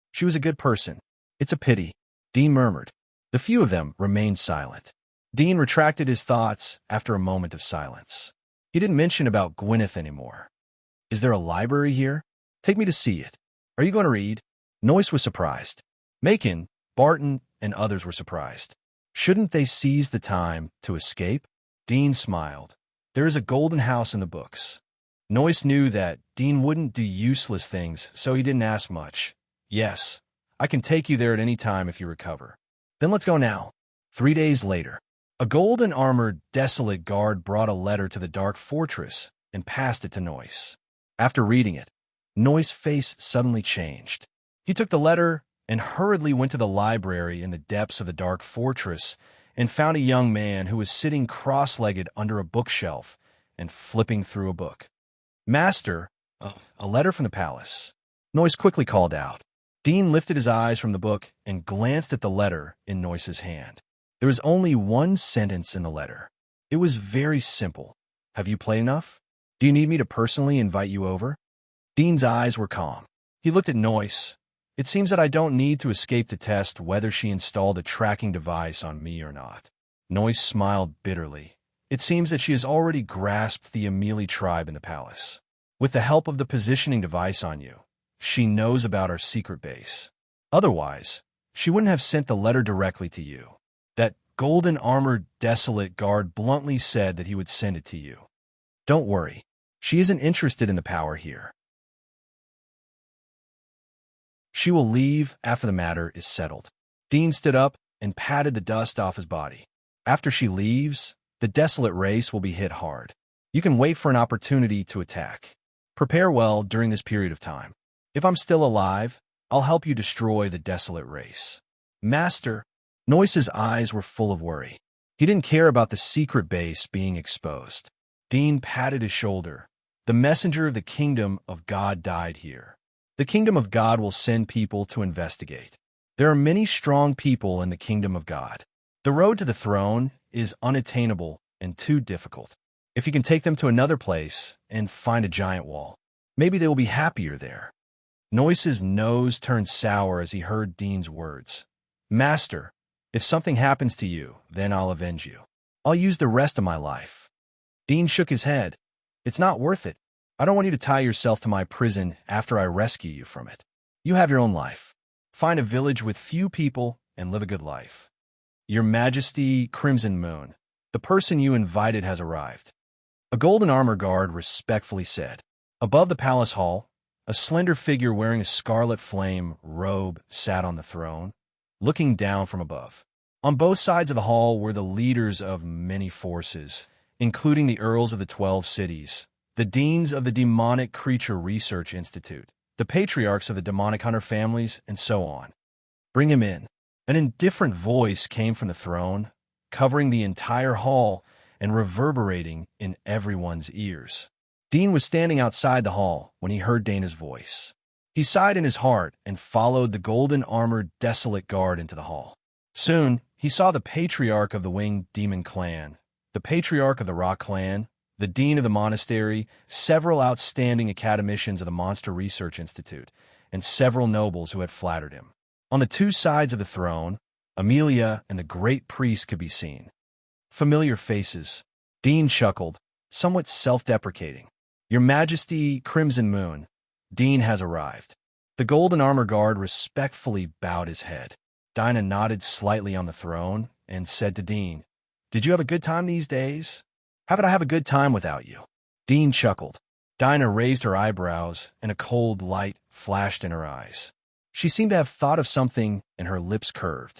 She was a good person. It's a pity, Dean murmured. The few of them remained silent. Dean retracted his thoughts after a moment of silence. He didn't mention about Gwyneth anymore. Is there a library here? Take me to see it. Are you going to read? Noyce was surprised. Macon, Barton, and others were surprised. Shouldn't they seize the time to escape? Dean smiled. There is a golden house in the books. Noyce knew that Dean wouldn't do useless things, so he didn't ask much. Yes, I can take you there at any time if you recover. Then let's go now. 3 days later, a golden-armored, desolate guard brought a letter to the dark fortress and passed it to Noyce. After reading it, Noyce's face suddenly changed. He took the letter and hurriedly went to the library in the depths of the dark fortress and found a young man who was sitting cross-legged under a bookshelf and flipping through a book. Master, a letter from the palace. Noyce quickly called out. Dean lifted his eyes from the book and glanced at the letter in Noyce's hand. There was only one sentence in the letter. It was very simple. Have you played enough? Do you need me to personally invite you over? Dean's eyes were calm. He looked at Noyce. It seems that I don't need to escape to test whether she installed a tracking device on me or not. Noyce smiled bitterly. It seems that she has already grasped the Amelie tribe in the palace. With the help of the positioning device on you, she knows about our secret base. Otherwise, she wouldn't have sent the letter directly to you. That golden-armored, desolate guard bluntly said that he would send it to you. Don't worry. She isn't interested in the power here. She will leave after the matter is settled. Dean stood up and patted the dust off his body. After she leaves, the desolate race will be hit hard. You can wait for an opportunity to attack. Prepare well during this period of time. If I'm still alive, I'll help you destroy the desolate race. Master, Noyce's eyes were full of worry. He didn't care about the secret base being exposed. Dean patted his shoulder. The messenger of the kingdom of God died here. The kingdom of God will send people to investigate. There are many strong people in the kingdom of God. The road to the throne is unattainable and too difficult. If you can take them to another place and find a giant wall, maybe they will be happier there. Noyce's nose turned sour as he heard Dean's words. Master, if something happens to you, then I'll avenge you. I'll use the rest of my life. Dean shook his head. It's not worth it. I don't want you to tie yourself to my prison after I rescue you from it. You have your own life. Find a village with few people and live a good life. Your Majesty, Crimson Moon, the person you invited has arrived. A golden armor guard respectfully said. Above the palace hall, a slender figure wearing a scarlet flame robe sat on the throne, looking down from above. On both sides of the hall were the leaders of many forces, including the earls of the 12 cities, the deans of the Demonic Creature Research Institute, the patriarchs of the demonic hunter families, and so on. Bring him in. An indifferent voice came from the throne, covering the entire hall and reverberating in everyone's ears. Dean was standing outside the hall when he heard Dana's voice. He sighed in his heart and followed the golden-armored, desolate guard into the hall. Soon, he saw the patriarch of the Winged Demon Clan, the patriarch of the Rock Clan, the dean of the monastery, several outstanding academicians of the Monster Research Institute, and several nobles who had flattered him. On the two sides of the throne, Amelia and the great priest could be seen. Familiar faces. Dean chuckled, somewhat self-deprecating. Your Majesty, Crimson Moon, Dean has arrived. The golden armor guard respectfully bowed his head. Dinah nodded slightly on the throne and said to Dean, Did you have a good time these days? How could I have a good time without you? Dean chuckled. Dinah raised her eyebrows and a cold light flashed in her eyes. She seemed to have thought of something and her lips curved.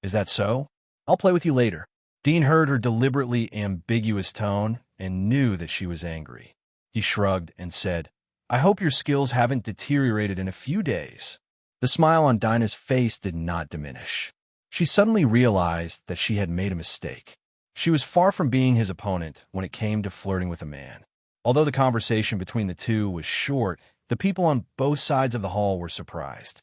Is that so? I'll play with you later. Dean heard her deliberately ambiguous tone and knew that she was angry. He shrugged and said, I hope your skills haven't deteriorated in a few days. The smile on Dinah's face did not diminish. She suddenly realized that she had made a mistake. She was far from being his opponent when it came to flirting with a man. Although the conversation between the two was short, the people on both sides of the hall were surprised.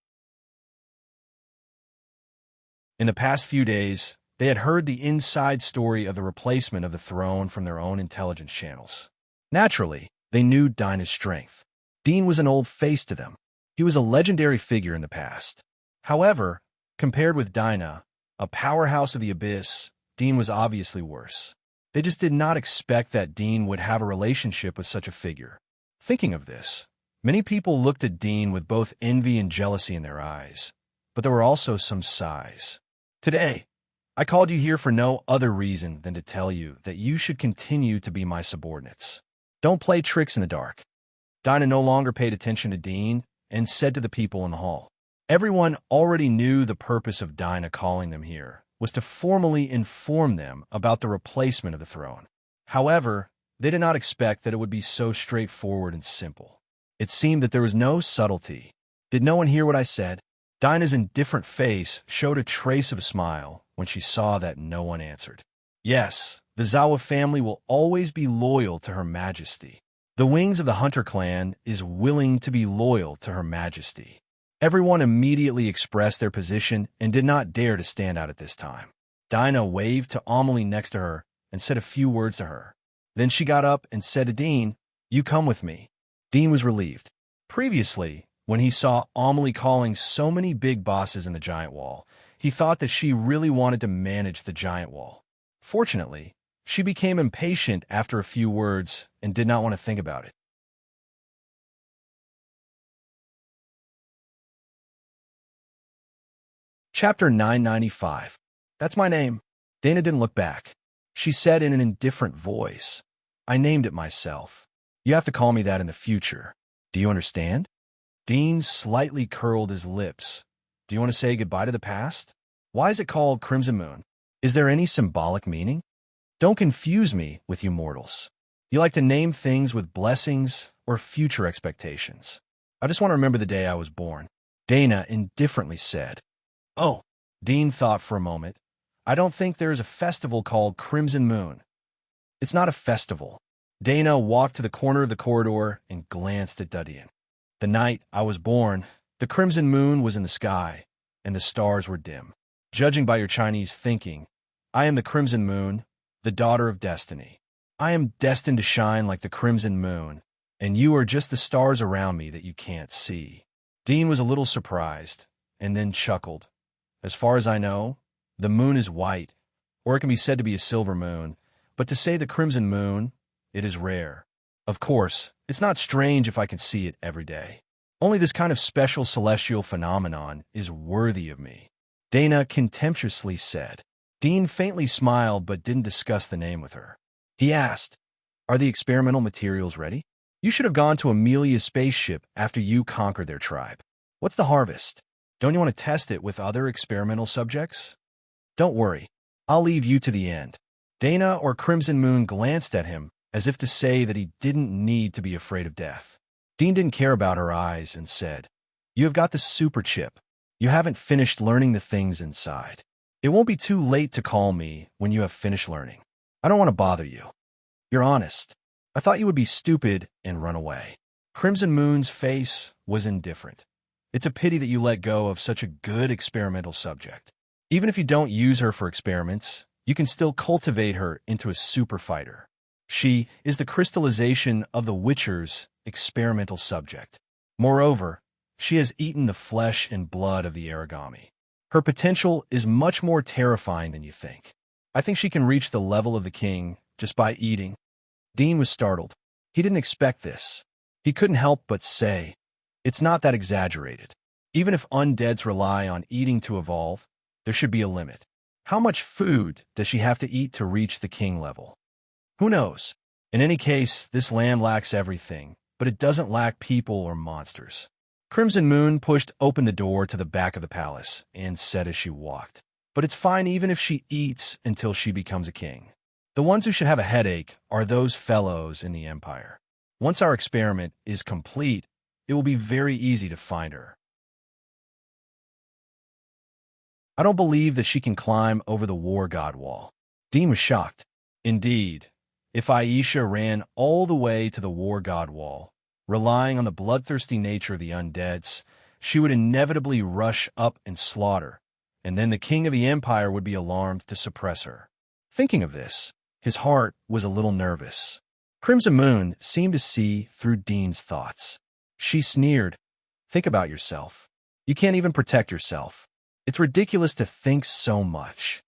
In the past few days, they had heard the inside story of the replacement of the throne from their own intelligence channels. Naturally, they knew Dinah's strength. Dean was an old face to them. He was a legendary figure in the past. However, compared with Dinah, a powerhouse of the abyss, Dean was obviously worse. They just did not expect that Dean would have a relationship with such a figure. Thinking of this, many people looked at Dean with both envy and jealousy in their eyes, but there were also some sighs. Today, I called you here for no other reason than to tell you that you should continue to be my subordinates. Don't play tricks in the dark. Dinah no longer paid attention to Dean and said to the people in the hall. Everyone already knew the purpose of Dinah calling them here was to formally inform them about the replacement of the throne. However, they did not expect that it would be so straightforward and simple. It seemed that there was no subtlety. Did no one hear what I said? Dinah's indifferent face showed a trace of a smile when she saw that no one answered. Yes, the Zawa family will always be loyal to Her Majesty. The wings of the Hunter clan is willing to be loyal to Her Majesty. Everyone immediately expressed their position and did not dare to stand out at this time. Dinah waved to Amelie next to her and said a few words to her. Then she got up and said to Dean, "You come with me." Dean was relieved. Previously, when he saw Amelie calling so many big bosses in the giant wall, he thought that she really wanted to manage the giant wall. Fortunately, she became impatient after a few words and did not want to think about it. Chapter 995. That's my name. Dana didn't look back. She said in an indifferent voice, "I named it myself. You have to call me that in the future. Do you understand?" Dean slightly curled his lips. "Do you want to say goodbye to the past? Why is it called Crimson Moon? Is there any symbolic meaning? Don't confuse me with you mortals. You like to name things with blessings or future expectations. I just want to remember the day I was born." Dana indifferently said. "Oh." Dean thought for a moment. "I don't think there is a festival called Crimson Moon." "It's not a festival." Dana walked to the corner of the corridor and glanced at Dudian. "The night I was born, the crimson moon was in the sky, and the stars were dim. Judging by your Chinese thinking, I am the crimson moon, the daughter of destiny. I am destined to shine like the crimson moon, and you are just the stars around me that you can't see." Dean was a little surprised, and then chuckled. "As far as I know, the moon is white, or it can be said to be a silver moon, but to say the crimson moon, it is rare. Of course, it's not strange if I can see it every day. Only this kind of special celestial phenomenon is worthy of me," Dana contemptuously said. Dean faintly smiled but didn't discuss the name with her. He asked, "Are the experimental materials ready? You should have gone to Amelia's spaceship after you conquered their tribe. What's the harvest? Don't you want to test it with other experimental subjects?" "Don't worry. I'll leave you to the end." Dana or Crimson Moon glanced at him as if to say that he didn't need to be afraid of death. Dean didn't care about her eyes and said, "You have got the super chip. You haven't finished learning the things inside. It won't be too late to call me when you have finished learning. I don't want to bother you. You're honest. I thought you would be stupid and run away." Crimson Moon's face was indifferent. "It's a pity that you let go of such a good experimental subject. Even if you don't use her for experiments, you can still cultivate her into a super fighter. She is the crystallization of the Witcher's experimental subject. Moreover, she has eaten the flesh and blood of the origami. Her potential is much more terrifying than you think. I think she can reach the level of the king just by eating." Dean was startled. He didn't expect this. He couldn't help but say, "It's not that exaggerated. Even if undeads rely on eating to evolve, there should be a limit. How much food does she have to eat to reach the king level? Who knows? In any case, this land lacks everything, but it doesn't lack people or monsters." Crimson Moon pushed open the door to the back of the palace and said as she walked, "But it's fine even if she eats until she becomes a king. The ones who should have a headache are those fellows in the Empire. Once our experiment is complete, it will be very easy to find her." I don't believe that she can climb over the war god wall. Dean was shocked. Indeed, if Aisha ran all the way to the war god wall, relying on the bloodthirsty nature of the undeads, she would inevitably rush up and slaughter, and then the king of the empire would be alarmed to suppress her. Thinking of this, his heart was a little nervous. Crimson Moon seemed to see through Dean's thoughts. She sneered, "Think about yourself. You can't even protect yourself. It's ridiculous to think so much."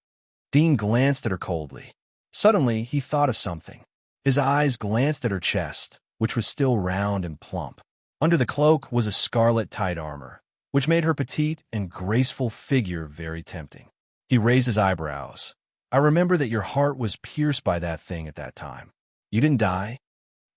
Dean glanced at her coldly. Suddenly, he thought of something. His eyes glanced at her chest, which was still round and plump. Under the cloak was a scarlet tight armor, which made her petite and graceful figure very tempting. He raised his eyebrows. "I remember that your heart was pierced by that thing at that time. You didn't die?"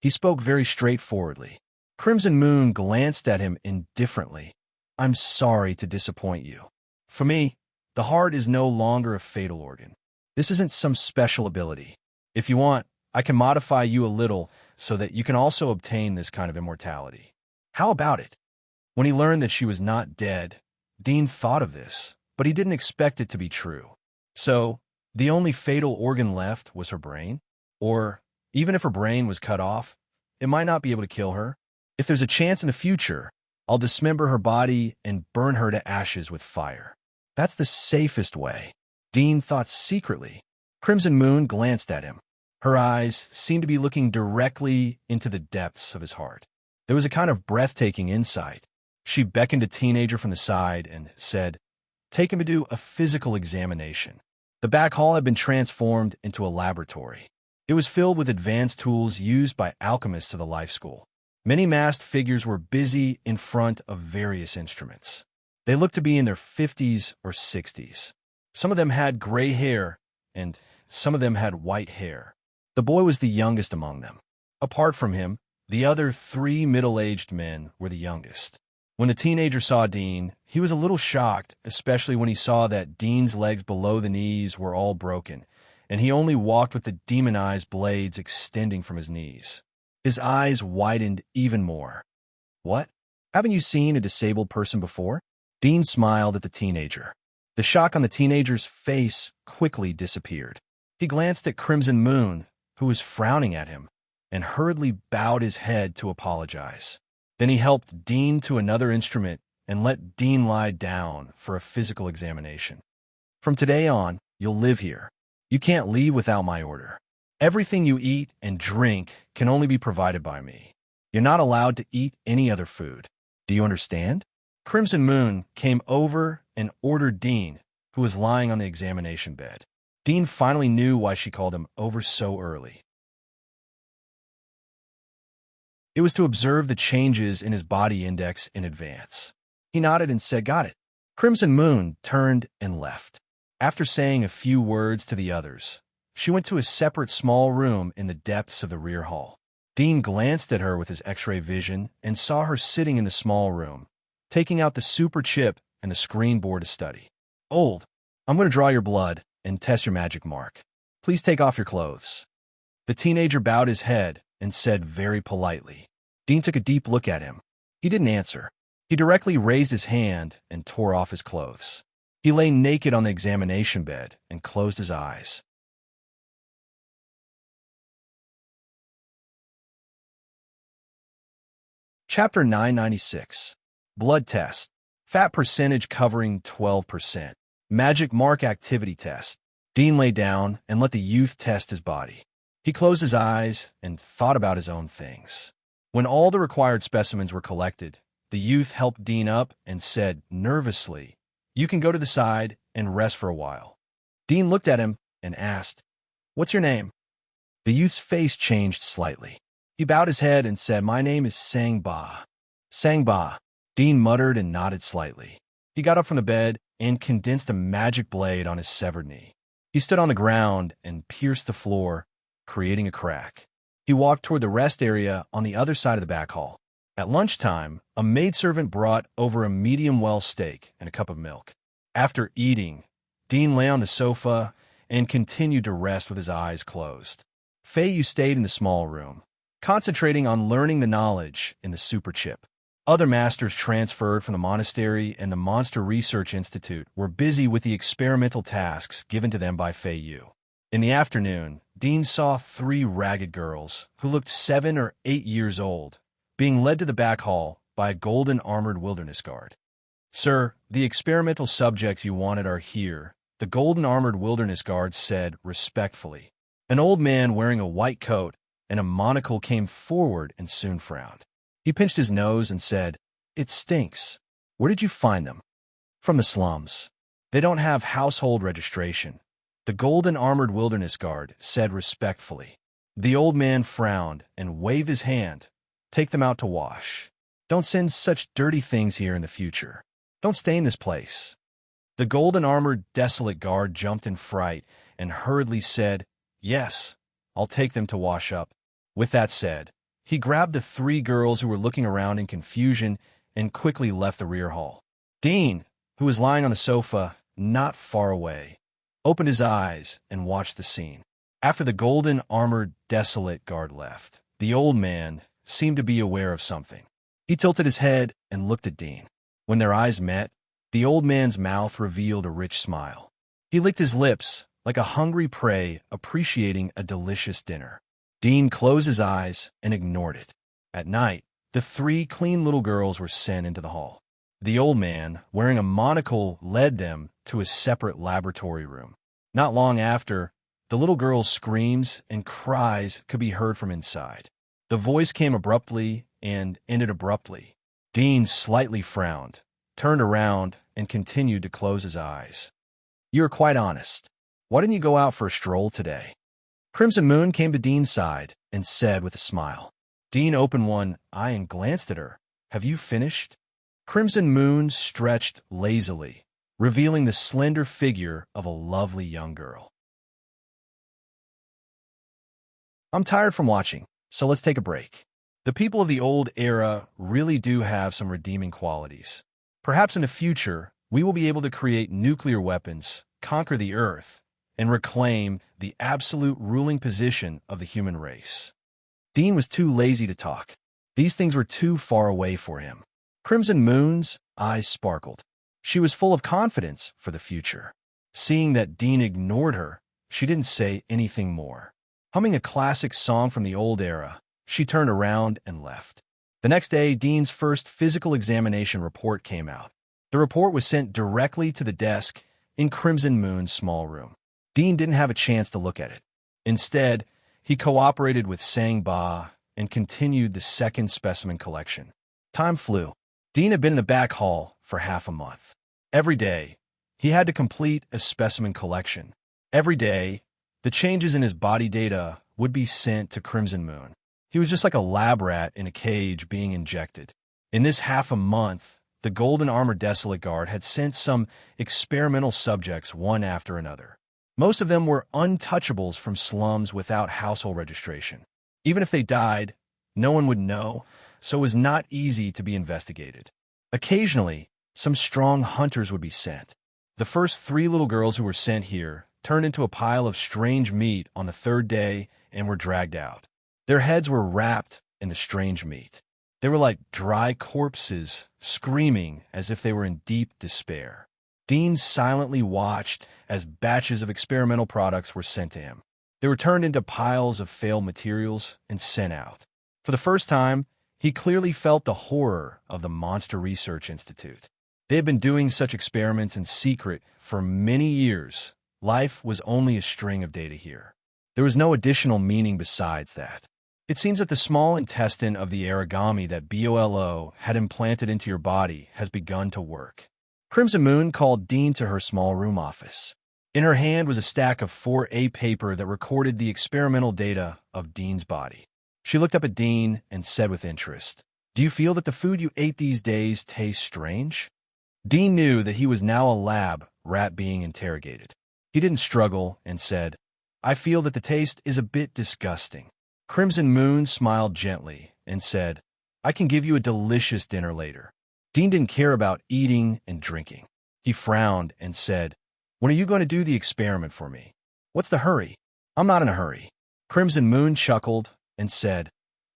He spoke very straightforwardly. Crimson Moon glanced at him indifferently. "I'm sorry to disappoint you. For me, the heart is no longer a fatal organ. This isn't some special ability. If you want, I can modify you a little so that you can also obtain this kind of immortality. How about it?" When he learned that she was not dead, Dean thought of this, but he didn't expect it to be true. So, the only fatal organ left was her brain? Or, even if her brain was cut off, it might not be able to kill her. If there's a chance in the future, I'll dismember her body and burn her to ashes with fire. That's the safest way. Dean thought secretly. Crimson Moon glanced at him. Her eyes seemed to be looking directly into the depths of his heart. There was a kind of breathtaking insight. She beckoned a teenager from the side and said, "Take him to do a physical examination." The back hall had been transformed into a laboratory. It was filled with advanced tools used by alchemists of the life school. Many masked figures were busy in front of various instruments. They looked to be in their 50s or 60s. Some of them had gray hair, and some of them had white hair. The boy was the youngest among them. Apart from him, the other 3 middle-aged men were the youngest. When the teenager saw Dean, he was a little shocked, especially when he saw that Dean's legs below the knees were all broken, and he only walked with the demonized blades extending from his knees. His eyes widened even more. "What? Haven't you seen a disabled person before?" Dean smiled at the teenager. The shock on the teenager's face quickly disappeared. He glanced at Crimson Moon, who was frowning at him, and hurriedly bowed his head to apologize. Then he helped Dean to another instrument and let Dean lie down for a physical examination. "From today on, you'll live here. You can't leave without my order. Everything you eat and drink can only be provided by me. You're not allowed to eat any other food. Do you understand?" Crimson Moon came over and ordered Dean, who was lying on the examination bed. Dean finally knew why she called him over so early. It was to observe the changes in his body index in advance. He nodded and said, "Got it." Crimson Moon turned and left. After saying a few words to the others, she went to a separate small room in the depths of the rear hall. Dean glanced at her with his X-ray vision and saw her sitting in the small room, taking out the super chip and the screen board to study. "Old, I'm going to draw your blood and test your magic mark. Please take off your clothes." The teenager bowed his head and said very politely. Dean took a deep look at him. He didn't answer. He directly raised his hand and tore off his clothes. He lay naked on the examination bed and closed his eyes. Chapter 996. Blood Test. Fat percentage covering 12%. Magic Mark Activity Test. Dean lay down and let the youth test his body. He closed his eyes and thought about his own things. When all the required specimens were collected, the youth helped Dean up and said nervously, "You can go to the side and rest for a while." Dean looked at him and asked, "What's your name?" The youth's face changed slightly. He bowed his head and said, "My name is Sangba." "Sangba." Dean muttered and nodded slightly. He got up from the bed and condensed a magic blade on his severed knee. He stood on the ground and pierced the floor, creating a crack. He walked toward the rest area on the other side of the back hall. At lunchtime, a maidservant brought over a medium-well steak and a cup of milk. After eating, Dean lay on the sofa and continued to rest with his eyes closed. Fei Yu stayed in the small room, concentrating on learning the knowledge in the super chip. Other masters transferred from the monastery and the Monster Research Institute were busy with the experimental tasks given to them by Fei Yu. In the afternoon, Dean saw 3 ragged girls, who looked 7 or 8 years old, being led to the back hall by a golden-armored wilderness guard. "Sir, the experimental subjects you wanted are here," the golden-armored wilderness guard said respectfully. An old man wearing a white coat and a monocle came forward and soon frowned. He pinched his nose and said, "It stinks. Where did you find them?" "From the slums. They don't have household registration," the golden-armored wilderness guard said respectfully. The old man frowned and waved his hand. "Take them out to wash. Don't send such dirty things here in the future. Don't stain this place." The golden-armored desolate guard jumped in fright and hurriedly said, "Yes, I'll take them to wash up." With that said, he grabbed the 3 girls who were looking around in confusion and quickly left the rear hall. Dean, who was lying on the sofa not far away, opened his eyes and watched the scene. After the golden-armored desolate guard left, the old man seemed to be aware of something. He tilted his head and looked at Dean. When their eyes met, the old man's mouth revealed a rich smile. He licked his lips like a hungry prey appreciating a delicious dinner. Dean closed his eyes and ignored it. At night, the 3 clean little girls were sent into the hall. The old man, wearing a monocle, led them to a separate laboratory room. Not long after, the little girls' screams and cries could be heard from inside. The voice came abruptly and ended abruptly. Dean slightly frowned, turned around, and continued to close his eyes. "You are quite honest. Why didn't you go out for a stroll today?" Crimson Moon came to Dean's side and said with a smile. Dean opened one eye and glanced at her. "Have you finished?" Crimson Moon stretched lazily, revealing the slender figure of a lovely young girl. "I'm tired from watching, so let's take a break." The people of the old era really do have some redeeming qualities. Perhaps in the future, we will be able to create nuclear weapons, conquer the Earth, and reclaim the absolute ruling position of the human race. Dean was too lazy to talk. These things were too far away for him. Crimson Moon's eyes sparkled. She was full of confidence for the future. Seeing that Dean ignored her, she didn't say anything more. Humming a classic song from the old era, she turned around and left. The next day, Dean's first physical examination report came out. The report was sent directly to the desk in Crimson Moon's small room. Dean didn't have a chance to look at it. Instead, he cooperated with Sang Ba and continued the second specimen collection. Time flew. Dean had been in the back hall for half a month. Every day, he had to complete a specimen collection. Every day, the changes in his body data would be sent to Crimson Moon. He was just like a lab rat in a cage being injected. In this half a month, the Golden Armored Desolate Guard had sent some experimental subjects one after another. Most of them were untouchables from slums without household registration. Even if they died, no one would know, so it was not easy to be investigated. Occasionally, some strong hunters would be sent. The first 3 little girls who were sent here turned into a pile of strange meat on the 3rd day and were dragged out. Their heads were wrapped in the strange meat. They were like dry corpses, screaming as if they were in deep despair. Dean silently watched as batches of experimental products were sent to him. They were turned into piles of failed materials and sent out. For the first time, he clearly felt the horror of the Monster Research Institute. They had been doing such experiments in secret for many years. Life was only a string of data here. There was no additional meaning besides that. It seems that the small intestine of the origami that BOLO had implanted into your body has begun to work. Crimson Moon called Dean to her small room office. In her hand was a stack of 4A paper that recorded the experimental data of Dean's body. She looked up at Dean and said with interest, "Do you feel that the food you ate these days tastes strange?" Dean knew that he was now a lab rat being interrogated. He didn't struggle and said, "I feel that the taste is a bit disgusting." Crimson Moon smiled gently and said, "I can give you a delicious dinner later." Dean didn't care about eating and drinking. He frowned and said, "When are you going to do the experiment for me? What's the hurry?" "I'm not in a hurry." Crimson Moon chuckled and said,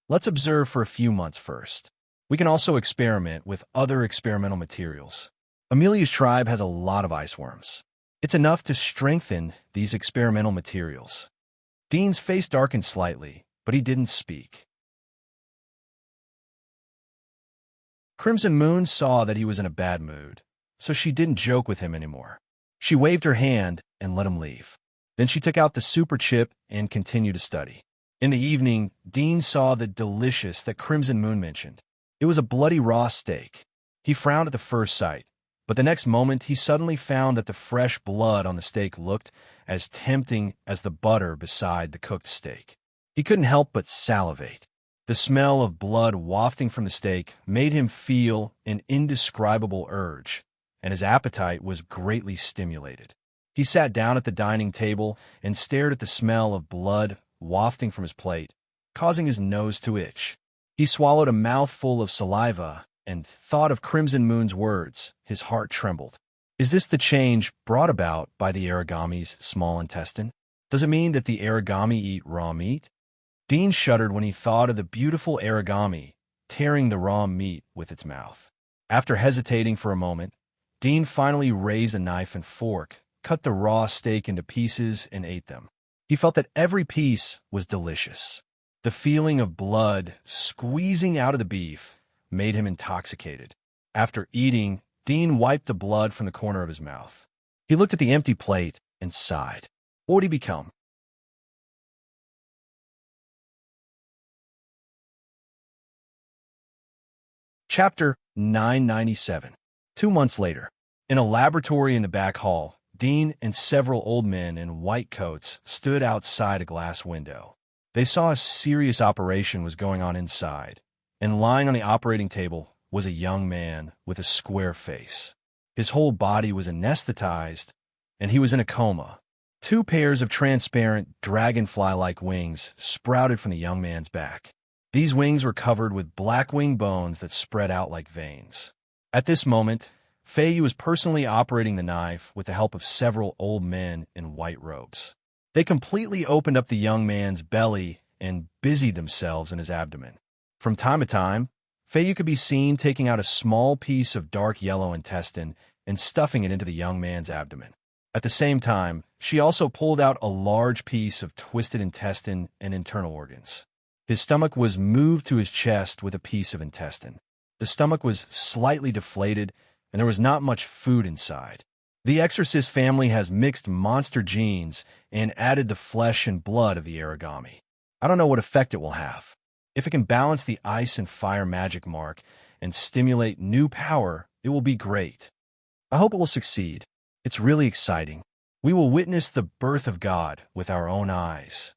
"Let's observe for a few months first. We can also experiment with other experimental materials. Amelia's tribe has a lot of iceworms. It's enough to strengthen these experimental materials. Dean's face darkened slightly, but he didn't speak. Crimson Moon saw that he was in a bad mood, so she didn't joke with him anymore. She waved her hand and let him leave. Then she took out the super chip and continued to study. In the evening, Dean saw the delicious that Crimson Moon mentioned. It was a bloody raw steak. He frowned at the first sight, but the next moment he suddenly found that the fresh blood on the steak looked as tempting as the butter beside the cooked steak. He couldn't help but salivate. The smell of blood wafting from the steak made him feel an indescribable urge, and his appetite was greatly stimulated. He sat down at the dining table and stared at the smell of blood wafting from his plate, causing his nose to itch. He swallowed a mouthful of saliva and thought of Crimson Moon's words. His heart trembled. Is this the change brought about by the origami's small intestine? Does it mean that the origami eat raw meat? Dean shuddered when he thought of the beautiful origami tearing the raw meat with its mouth. After hesitating for a moment, Dean finally raised a knife and fork, cut the raw steak into pieces, and ate them. He felt that every piece was delicious. The feeling of blood squeezing out of the beef made him intoxicated. After eating, Dean wiped the blood from the corner of his mouth. He looked at the empty plate and sighed. What would he become? Chapter 997. 2 months later, in a laboratory in the back hall, Dean and several old men in white coats stood outside a glass window. They saw a serious operation was going on inside, and lying on the operating table was a young man with a square face. His whole body was anesthetized, and he was in a coma. 2 pairs of transparent, dragonfly-like wings sprouted from the young man's back. These wings were covered with black wing bones that spread out like veins. At this moment, Fei was personally operating the knife with the help of several old men in white robes. They completely opened up the young man's belly and busied themselves in his abdomen. From time to time, Fei could be seen taking out a small piece of dark yellow intestine and stuffing it into the young man's abdomen. At the same time, she also pulled out a large piece of twisted intestine and internal organs. His stomach was moved to his chest with a piece of intestine. The stomach was slightly deflated, and there was not much food inside. The Exorcist family has mixed monster genes and added the flesh and blood of the origami. I don't know what effect it will have. If it can balance the ice and fire magic mark and stimulate new power, it will be great. I hope it will succeed. It's really exciting. We will witness the birth of God with our own eyes.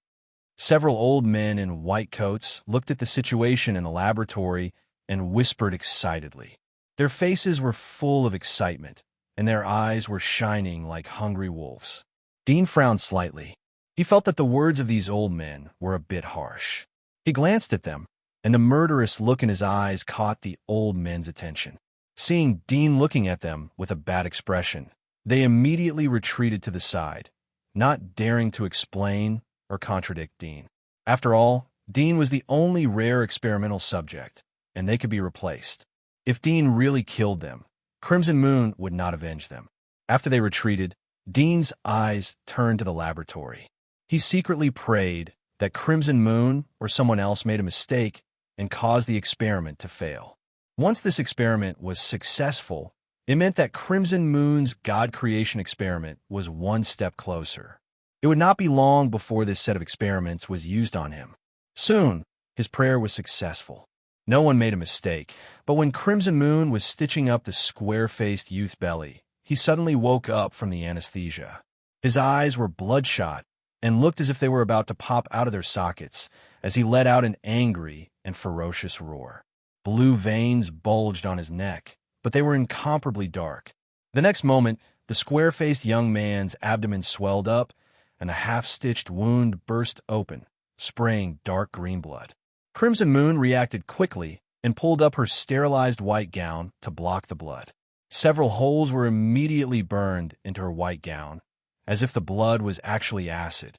Several old men in white coats looked at the situation in the laboratory and whispered excitedly. Their faces were full of excitement, and their eyes were shining like hungry wolves. Dean frowned slightly. He felt that the words of these old men were a bit harsh. He glanced at them, and the murderous look in his eyes caught the old men's attention. Seeing Dean looking at them with a bad expression, they immediately retreated to the side, not daring to explain or contradict Dean. After all, Dean was the only rare experimental subject, and they could be replaced. If Dean really killed them, Crimson Moon would not avenge them. After they retreated, Dean's eyes turned to the laboratory. He secretly prayed that Crimson Moon or someone else made a mistake and caused the experiment to fail. Once this experiment was successful, it meant that Crimson Moon's God creation experiment was one step closer. It would not be long before this set of experiments was used on him. Soon, his prayer was successful. No one made a mistake, but when Crimson Moon was stitching up the square-faced youth's belly, he suddenly woke up from the anesthesia. His eyes were bloodshot and looked as if they were about to pop out of their sockets as he let out an angry and ferocious roar. Blue veins bulged on his neck, but they were incomparably dark. The next moment, the square-faced young man's abdomen swelled up, and a half-stitched wound burst open, spraying dark green blood. Crimson Moon reacted quickly and pulled up her sterilized white gown to block the blood. Several holes were immediately burned into her white gown, as if the blood was actually acid.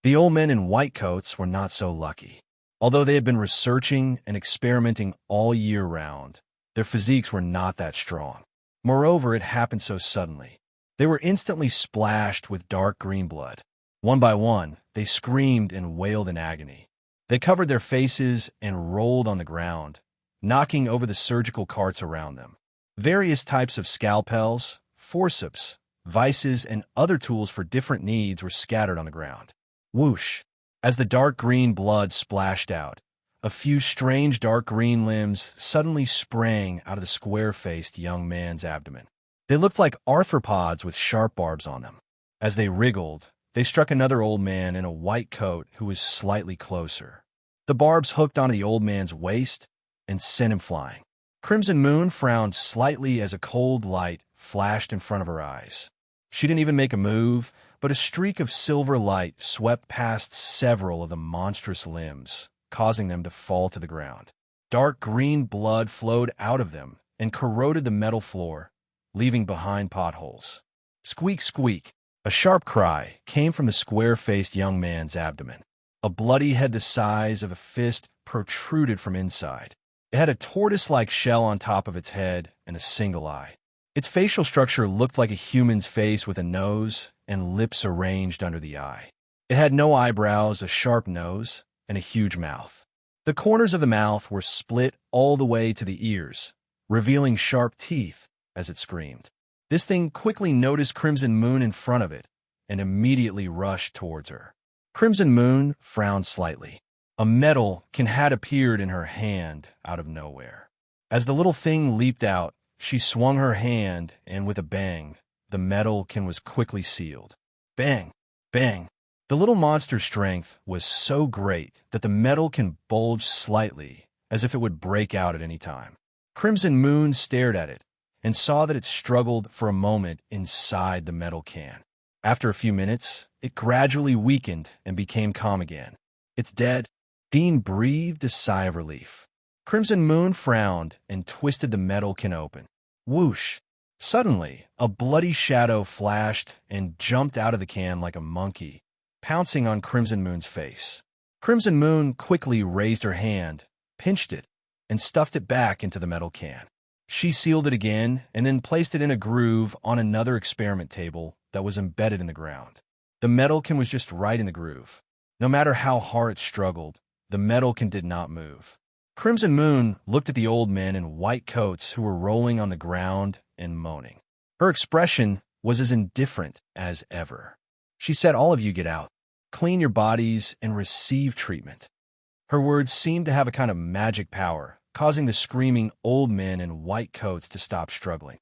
The old men in white coats were not so lucky. Although they had been researching and experimenting all year round, their physiques were not that strong. Moreover, it happened so suddenly. They were instantly splashed with dark green blood. One by one, they screamed and wailed in agony. They covered their faces and rolled on the ground, knocking over the surgical carts around them. Various types of scalpels, forceps, vices, and other tools for different needs were scattered on the ground. Whoosh! As the dark green blood splashed out, a few strange dark green limbs suddenly sprang out of the square-faced young man's abdomen. They looked like arthropods with sharp barbs on them. As they wriggled, they struck another old man in a white coat who was slightly closer. The barbs hooked onto the old man's waist and sent him flying. Crimson Moon frowned slightly as a cold light flashed in front of her eyes. She didn't even make a move, but a streak of silver light swept past several of the monstrous limbs, causing them to fall to the ground. Dark green blood flowed out of them and corroded the metal floor, leaving behind potholes. Squeak, squeak! A sharp cry came from the square-faced young man's abdomen. A bloody head the size of a fist protruded from inside. It had a tortoise-like shell on top of its head and a single eye. Its facial structure looked like a human's face with a nose and lips arranged under the eye. It had no eyebrows, a sharp nose, and a huge mouth. The corners of the mouth were split all the way to the ears, revealing sharp teeth as it screamed. This thing quickly noticed Crimson Moon in front of it and immediately rushed towards her. Crimson Moon frowned slightly. A metalkin had appeared in her hand out of nowhere. As the little thing leaped out, she swung her hand, and with a bang, the metalkin was quickly sealed. Bang! Bang! The little monster's strength was so great that the metalkin bulged slightly, as if it would break out at any time. Crimson Moon stared at it and saw that it struggled for a moment inside the metal can. After a few minutes, it gradually weakened and became calm again. It's dead. Dean breathed a sigh of relief. Crimson Moon frowned and twisted the metalkin open. Whoosh! Suddenly, a bloody shadow flashed and jumped out of the can like a monkey, pouncing on Crimson Moon's face. Crimson Moon quickly raised her hand, pinched it, and stuffed it back into the metal can. She sealed it again and then placed it in a groove on another experiment table that was embedded in the ground. The metalkin was just right in the groove. No matter how hard it struggled, the metalkin did not move. Crimson Moon looked at the old men in white coats who were rolling on the ground and moaning. Her expression was as indifferent as ever. She said, "All of you get out. Clean your bodies and receive treatment." Her words seemed to have a kind of magic power, causing the screaming old men in white coats to stop struggling.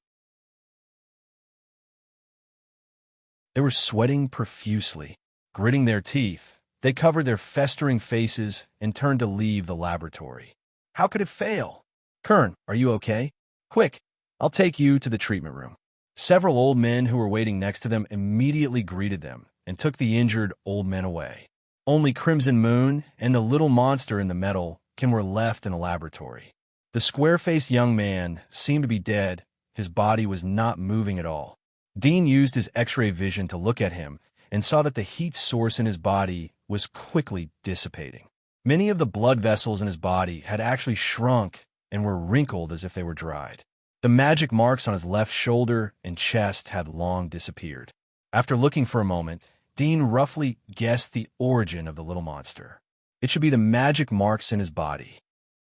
They were sweating profusely. Gritting their teeth, they covered their festering faces and turned to leave the laboratory. How could it fail? "Kern, are you okay? Quick, I'll take you to the treatment room." Several old men who were waiting next to them immediately greeted them and took the injured old men away. Only Crimson Moon and the little monster in the metalkin were left in the laboratory. The square-faced young man seemed to be dead. His body was not moving at all. Dean used his X-ray vision to look at him and saw that the heat source in his body was quickly dissipating. Many of the blood vessels in his body had actually shrunk and were wrinkled as if they were dried. The magic marks on his left shoulder and chest had long disappeared. After looking for a moment, Dean roughly guessed the origin of the little monster. It should be the magic marks in his body.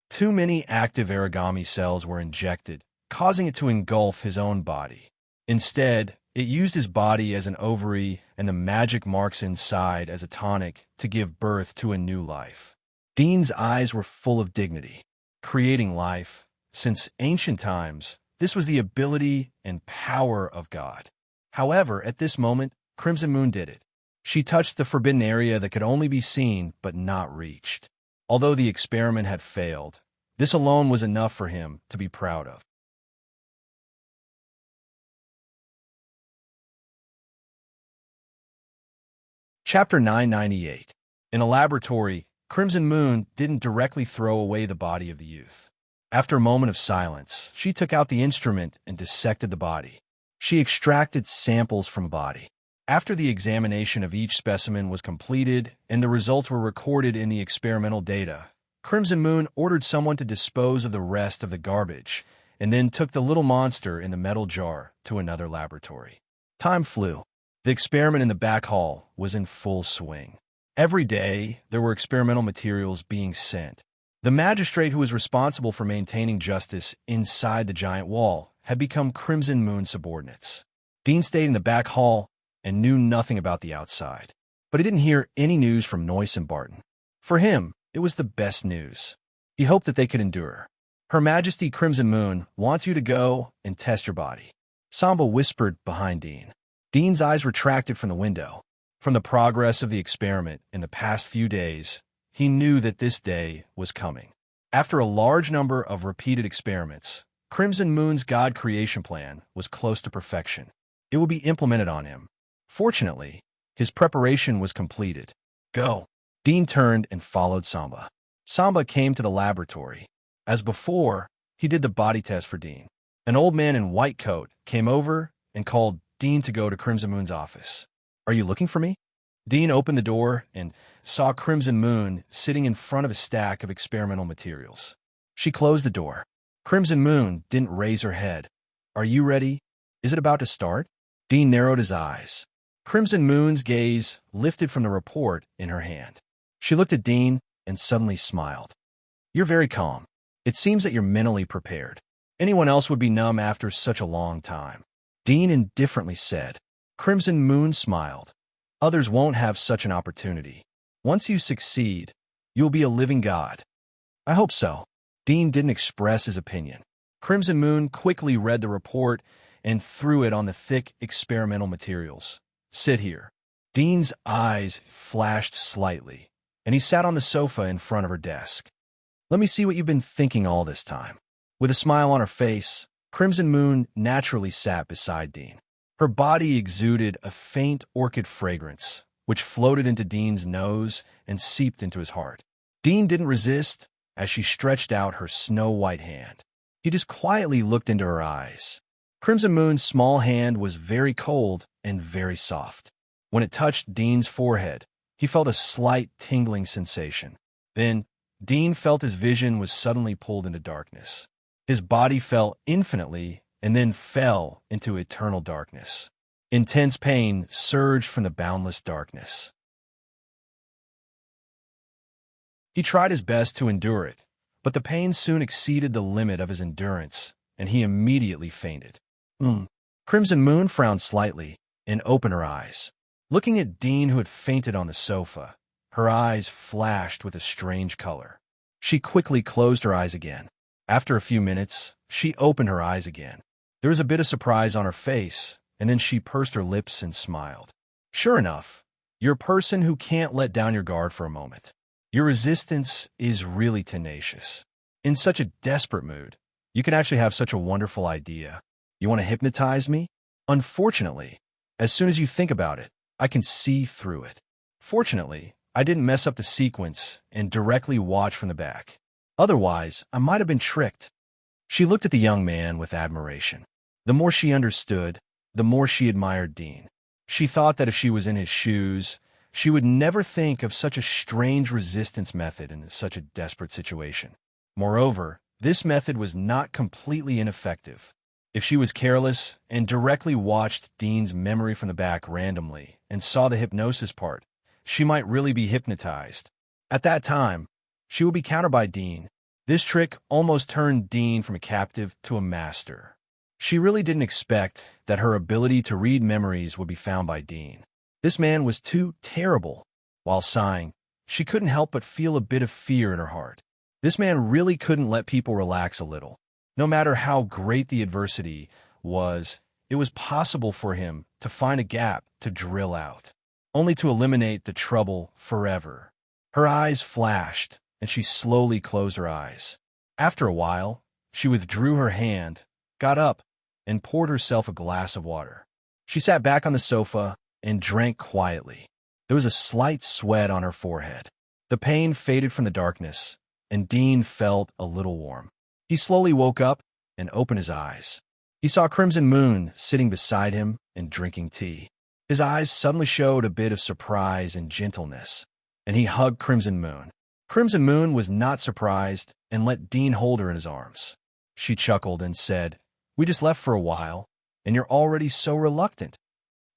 Too many active origami cells were injected, causing it to engulf his own body. Instead, it used his body as an ovary and the magic marks inside as a tonic to give birth to a new life. Dean's eyes were full of dignity. Creating life, since ancient times, this was the ability and power of God. However, at this moment, Crimson Moon did it. She touched the forbidden area that could only be seen but not reached. Although the experiment had failed, this alone was enough for him to be proud of. Chapter 998. In a laboratory, Crimson Moon didn't directly throw away the body of the youth. After a moment of silence, she took out the instrument and dissected the body. She extracted samples from the body. After the examination of each specimen was completed and the results were recorded in the experimental data, Crimson Moon ordered someone to dispose of the rest of the garbage, and then took the little monster in the metal jar to another laboratory. Time flew. The experiment in the back hall was in full swing. Every day, there were experimental materials being sent. The magistrate who was responsible for maintaining justice inside the giant wall had become Crimson Moon subordinates. Dean stayed in the back hall and knew nothing about the outside. But he didn't hear any news from Noyce and Barton. For him, it was the best news. He hoped that they could endure. Her Majesty Crimson Moon wants you to go and test your body. Samba whispered behind Dean. Dean's eyes retracted from the window. From the progress of the experiment in the past few days, he knew that this day was coming. After a large number of repeated experiments, Crimson Moon's God creation plan was close to perfection. It would be implemented on him. Fortunately, his preparation was completed. Go. Dean turned and followed Samba. Samba came to the laboratory. As before, he did the body test for Dean. An old man in white coat came over and called Dean to go to Crimson Moon's office. Are you looking for me? Dean opened the door and saw Crimson Moon sitting in front of a stack of experimental materials. She closed the door. Crimson Moon didn't raise her head. Are you ready? Is it about to start? Dean narrowed his eyes. Crimson Moon's gaze lifted from the report in her hand. She looked at Dean and suddenly smiled. You're very calm. It seems that you're mentally prepared. Anyone else would be numb after such a long time. Dean indifferently said. Crimson Moon smiled. Others won't have such an opportunity. Once you succeed, you'll be a living god. I hope so. Dean didn't express his opinion. Crimson Moon quickly read the report and threw it on the thick experimental materials. Sit here. Dean's eyes flashed slightly, and he sat on the sofa in front of her desk. Let me see what you've been thinking all this time. With a smile on her face, Crimson Moon naturally sat beside Dean. Her body exuded a faint orchid fragrance, which floated into Dean's nose and seeped into his heart. Dean didn't resist as she stretched out her snow-white hand. He just quietly looked into her eyes. Crimson Moon's small hand was very cold and very soft. When it touched Dean's forehead, he felt a slight tingling sensation. Then, Dean felt his vision was suddenly pulled into darkness. His body fell infinitely and then fell into eternal darkness. Intense pain surged from the boundless darkness. He tried his best to endure it, but the pain soon exceeded the limit of his endurance, and he immediately fainted. Crimson Moon frowned slightly and opened her eyes. Looking at Dean, who had fainted on the sofa, her eyes flashed with a strange color. She quickly closed her eyes again. After a few minutes, she opened her eyes again. There was a bit of surprise on her face, and then she pursed her lips and smiled. Sure enough, you're a person who can't let down your guard for a moment. Your resistance is really tenacious. In such a desperate mood, you can actually have such a wonderful idea. You want to hypnotize me? Unfortunately, as soon as you think about it, I can see through it. Fortunately, I didn't mess up the sequence and directly watch from the back. Otherwise, I might have been tricked. She looked at the young man with admiration. The more she understood, the more she admired Dean. She thought that if she was in his shoes, she would never think of such a strange resistance method in such a desperate situation. Moreover, this method was not completely ineffective. If she was careless and directly watched Dean's memory from the back randomly and saw the hypnosis part, she might really be hypnotized. At that time, she would be countered by Dean. This trick almost turned Dean from a captive to a master. She really didn't expect that her ability to read memories would be found by Dean. This man was too terrible. While sighing, she couldn't help but feel a bit of fear in her heart. This man really couldn't let people relax a little. No matter how great the adversity was, it was possible for him to find a gap to drill out, only to eliminate the trouble forever. Her eyes flashed, and she slowly closed her eyes. After a while, she withdrew her hand, got up, and poured herself a glass of water. She sat back on the sofa and drank quietly. There was a slight sweat on her forehead. The pain faded from the darkness, and Dean felt a little warm. He slowly woke up and opened his eyes. He saw Crimson Moon sitting beside him and drinking tea. His eyes suddenly showed a bit of surprise and gentleness, and he hugged Crimson Moon. Crimson Moon was not surprised and let Dean hold her in his arms. She chuckled and said, "We just left for a while, and you're already so reluctant."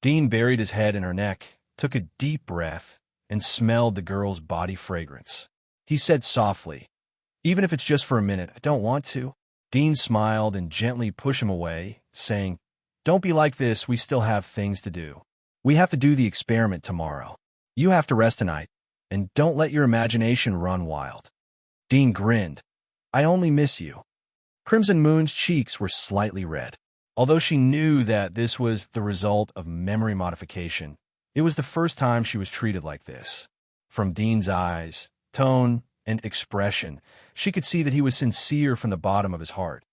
Dean buried his head in her neck, took a deep breath, and smelled the girl's body fragrance. He said softly, "Even if it's just for a minute, I don't want to." Dean smiled and gently pushed him away, saying, "Don't be like this, we still have things to do. We have to do the experiment tomorrow. You have to rest tonight, and don't let your imagination run wild." Dean grinned. "I only miss you." Crimson Moon's cheeks were slightly red. Although she knew that this was the result of memory modification, it was the first time she was treated like this. From Dean's eyes, tone, and expression, she could see that he was sincere from the bottom of his heart.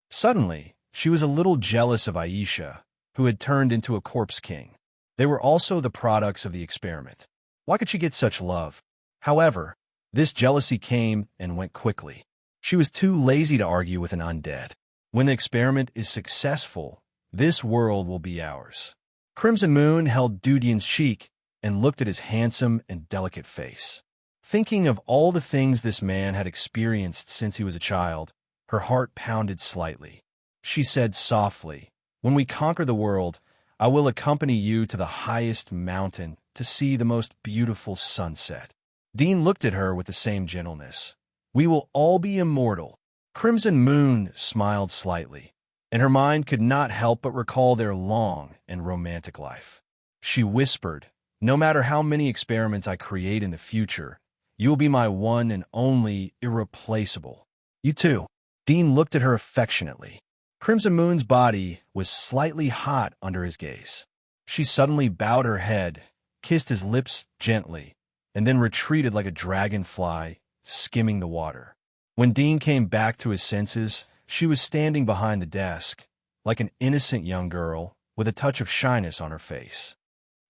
Suddenly, she was a little jealous of Aisha, who had turned into a corpse king. They were also the products of the experiment. Why could she get such love? However, this jealousy came and went quickly. She was too lazy to argue with an undead. When the experiment is successful, this world will be ours. Crimson Moon held Dudian's cheek and looked at his handsome and delicate face. Thinking of all the things this man had experienced since he was a child, her heart pounded slightly. She said softly, "When we conquer the world, I will accompany you to the highest mountain to see the most beautiful sunset." Dean looked at her with the same gentleness. "We will all be immortal." Crimson Moon smiled slightly, and her mind could not help but recall their long and romantic life. She whispered, "No matter how many experiments I create in the future, you will be my one and only irreplaceable." "You too." Dean looked at her affectionately. Crimson Moon's body was slightly hot under his gaze. She suddenly bowed her head, kissed his lips gently, and then retreated like a dragonfly, skimming the water. When Dean came back to his senses, she was standing behind the desk, like an innocent young girl, with a touch of shyness on her face.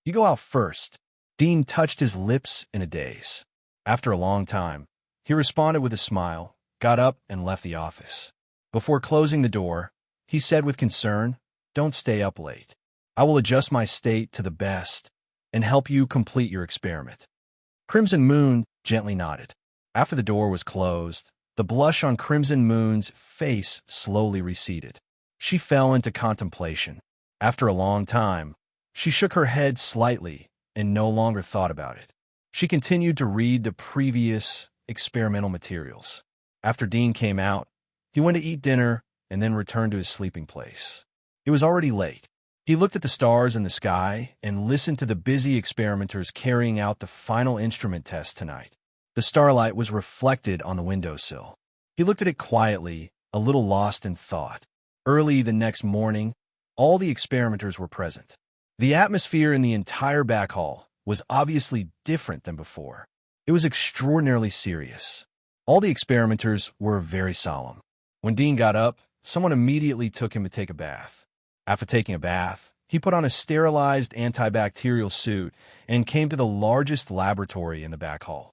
"You go out first." Dean touched his lips in a daze. After a long time, he responded with a smile, got up, and left the office. Before closing the door, he said with concern, "Don't stay up late. I will adjust my state to the best and help you complete your experiment." Crimson Moon gently nodded. After the door was closed, the blush on Crimson Moon's face slowly receded. She fell into contemplation. After a long time, she shook her head slightly and no longer thought about it. She continued to read the previous experimental materials. After Dean came out, he went to eat dinner and then returned to his sleeping place. It was already late. He looked at the stars in the sky and listened to the busy experimenters carrying out the final instrument test tonight. The starlight was reflected on the windowsill. He looked at it quietly, a little lost in thought. Early the next morning, all the experimenters were present. The atmosphere in the entire back hall was obviously different than before. It was extraordinarily serious. All the experimenters were very solemn. When Dean got up, someone immediately took him to take a bath. After taking a bath, he put on a sterilized antibacterial suit and came to the largest laboratory in the back hall.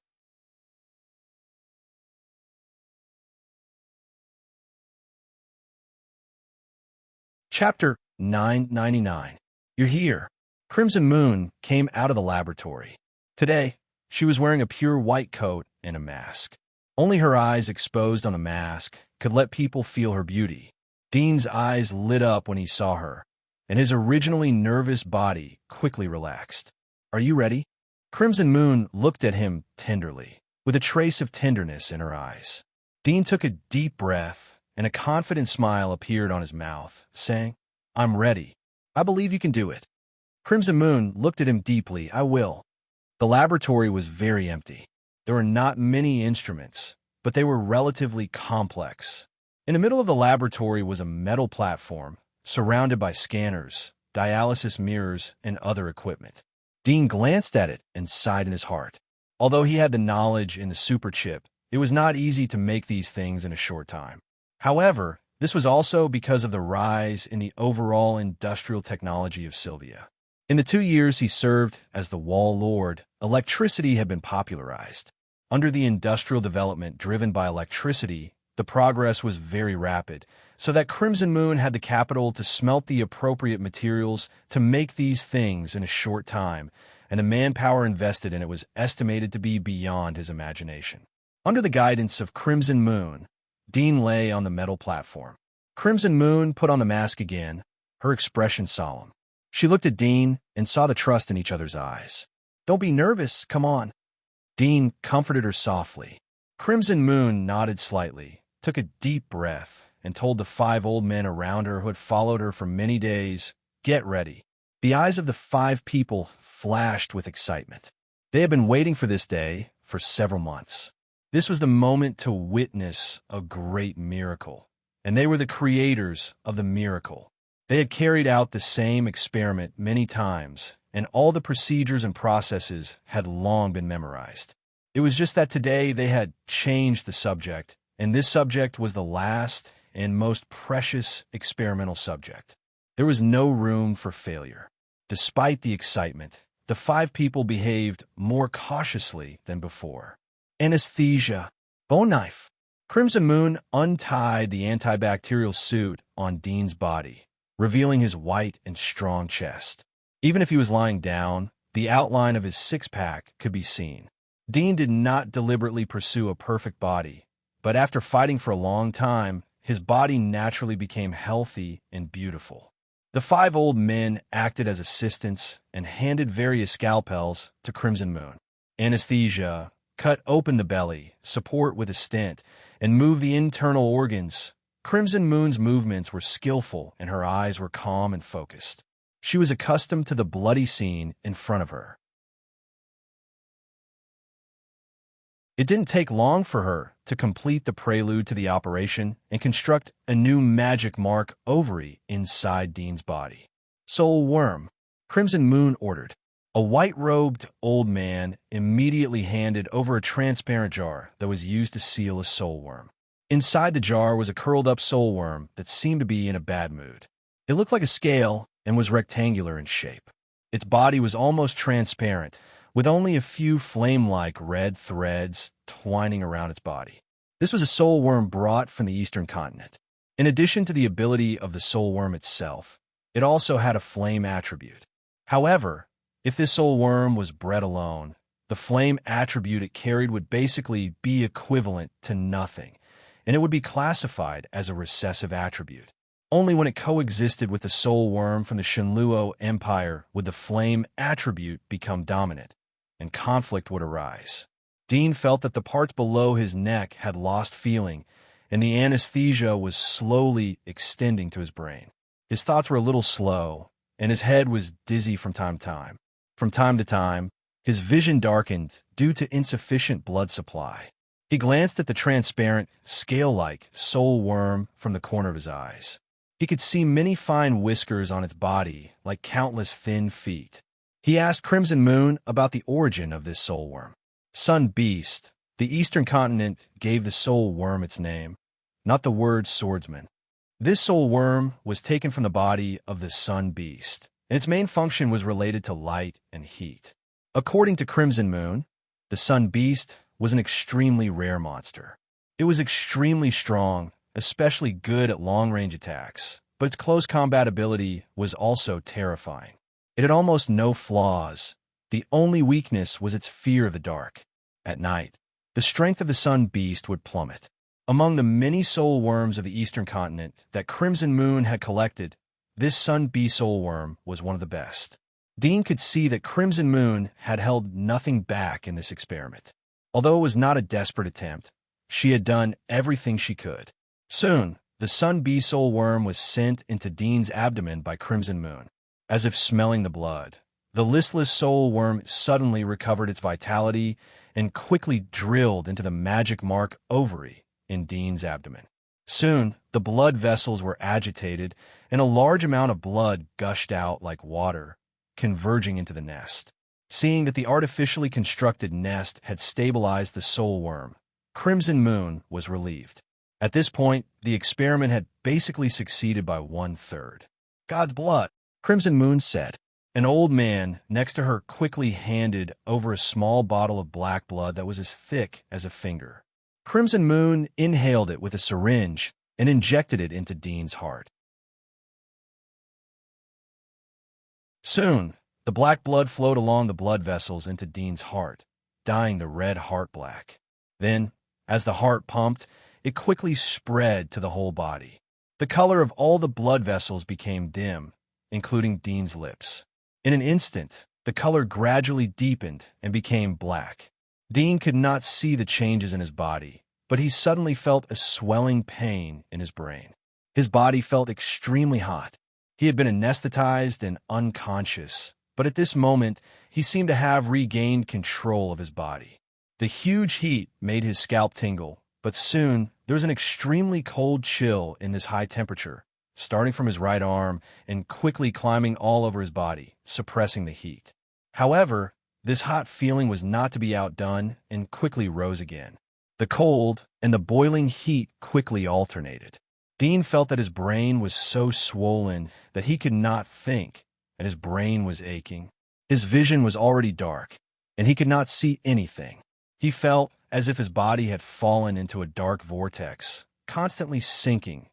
Chapter 999. You're here. Crimson Moon came out of the laboratory. Today, she was wearing a pure white coat and a mask. Only her eyes exposed on the mask could let people feel her beauty. Dean's eyes lit up when he saw her, and his originally nervous body quickly relaxed. "Are you ready?" Crimson Moon looked at him tenderly, with a trace of tenderness in her eyes. Dean took a deep breath, and a confident smile appeared on his mouth, saying, "I'm ready. I believe you can do it." Crimson Moon looked at him deeply. "I will." The laboratory was very empty. There were not many instruments, but they were relatively complex. In the middle of the laboratory was a metal platform, surrounded by scanners, dialysis mirrors, and other equipment. Dean glanced at it and sighed in his heart. Although he had the knowledge in the superchip, it was not easy to make these things in a short time. However, this was also because of the rise in the overall industrial technology of Sylvia. In the 2 years he served as the Wall Lord, electricity had been popularized. Under the industrial development driven by electricity, the progress was very rapid, so that Crimson Moon had the capital to smelt the appropriate materials to make these things in a short time, and the manpower invested in it was estimated to be beyond his imagination. Under the guidance of Crimson Moon, Dean lay on the metal platform. Crimson Moon put on the mask again, her expression solemn. She looked at Dean and saw the trust in each other's eyes. "Don't be nervous, come on." Dean comforted her softly. Crimson Moon nodded slightly, took a deep breath, and told the 5 old men around her who had followed her for many days, "Get ready." The eyes of the 5 people flashed with excitement. They had been waiting for this day for several months. This was the moment to witness a great miracle, and they were the creators of the miracle. They had carried out the same experiment many times, and all the procedures and processes had long been memorized. It was just that today they had changed the subject, and this subject was the last and most precious experimental subject. There was no room for failure. Despite the excitement, the 5 people behaved more cautiously than before. Anesthesia. Bone knife. Crimson Moon untied the antibacterial suit on Dean's body, revealing his white and strong chest. Even if he was lying down, the outline of his six-pack could be seen. Dean did not deliberately pursue a perfect body, but after fighting for a long time, his body naturally became healthy and beautiful. The 5 old men acted as assistants and handed various scalpels to Crimson Moon. Anesthesia, cut open the belly, support with a stent, and move the internal organs. Crimson Moon's movements were skillful and her eyes were calm and focused. She was accustomed to the bloody scene in front of her. It didn't take long for her to complete the prelude to the operation and construct a new magic mark ovary inside Dean's body. "Soul worm," Crimson Moon ordered. A white-robed old man immediately handed over a transparent jar that was used to seal a soul worm. Inside the jar was a curled-up soul worm that seemed to be in a bad mood. It looked like a scale and was rectangular in shape. Its body was almost transparent, with only a few flame-like red threads twining around its body. This was a soul worm brought from the Eastern continent. In addition to the ability of the soul worm itself, it also had a flame attribute. However, if this soul worm was bred alone, the flame attribute it carried would basically be equivalent to nothing, and it would be classified as a recessive attribute. Only when it coexisted with the soul worm from the Shenluo Empire would the flame attribute become dominant, and conflict would arise. Dean felt that the parts below his neck had lost feeling, and the anesthesia was slowly extending to his brain. His thoughts were a little slow, and his head was dizzy from time to time. From time to time, his vision darkened due to insufficient blood supply. He glanced at the transparent, scale-like soul worm from the corner of his eyes. He could see many fine whiskers on its body, like countless thin feet. He asked Crimson Moon about the origin of this soul worm. Sun Beast, the Eastern continent gave the soul worm its name, not the word swordsman. This soul worm was taken from the body of the Sun Beast, and its main function was related to light and heat. According to Crimson Moon, the Sun Beast was an extremely rare monster. It was extremely strong, especially good at long-range attacks, but its close combat ability was also terrifying. It had almost no flaws. The only weakness was its fear of the dark. At night, the strength of the Sun Beast would plummet. Among the many soul worms of the Eastern continent that Crimson Moon had collected, this Sun Beast soul worm was one of the best. Dean could see that Crimson Moon had held nothing back in this experiment. Although it was not a desperate attempt, she had done everything she could. Soon, the Sun Beast soul worm was sent into Dean's abdomen by Crimson Moon. As if smelling the blood, the listless soul worm suddenly recovered its vitality and quickly drilled into the magic mark ovary in Dean's abdomen. Soon, the blood vessels were agitated, and a large amount of blood gushed out like water, converging into the nest. Seeing that the artificially constructed nest had stabilized the soul worm, Crimson Moon was relieved. At this point, the experiment had basically succeeded by 1/3. "God's blood," Crimson Moon said. An old man next to her quickly handed over a small bottle of black blood that was as thick as a finger. Crimson Moon inhaled it with a syringe and injected it into Dean's heart. Soon, The black blood flowed along the blood vessels into Dean's heart, dyeing the red heart black. Then, as the heart pumped, it quickly spread to the whole body. The color of all the blood vessels became dim, including Dean's lips. In an instant, the color gradually deepened and became black. Dean could not see the changes in his body, but he suddenly felt a swelling pain in his brain. His body felt extremely hot. He had been anesthetized and unconscious, but at this moment, he seemed to have regained control of his body. The huge heat made his scalp tingle, but soon there was an extremely cold chill in this high temperature, starting from his right arm and quickly climbing all over his body, suppressing the heat. However, this hot feeling was not to be outdone and quickly rose again. The cold and the boiling heat quickly alternated. Dean felt that his brain was so swollen that he could not think, and his brain was aching. His vision was already dark, and he could not see anything. He felt as if his body had fallen into a dark vortex, constantly sinking.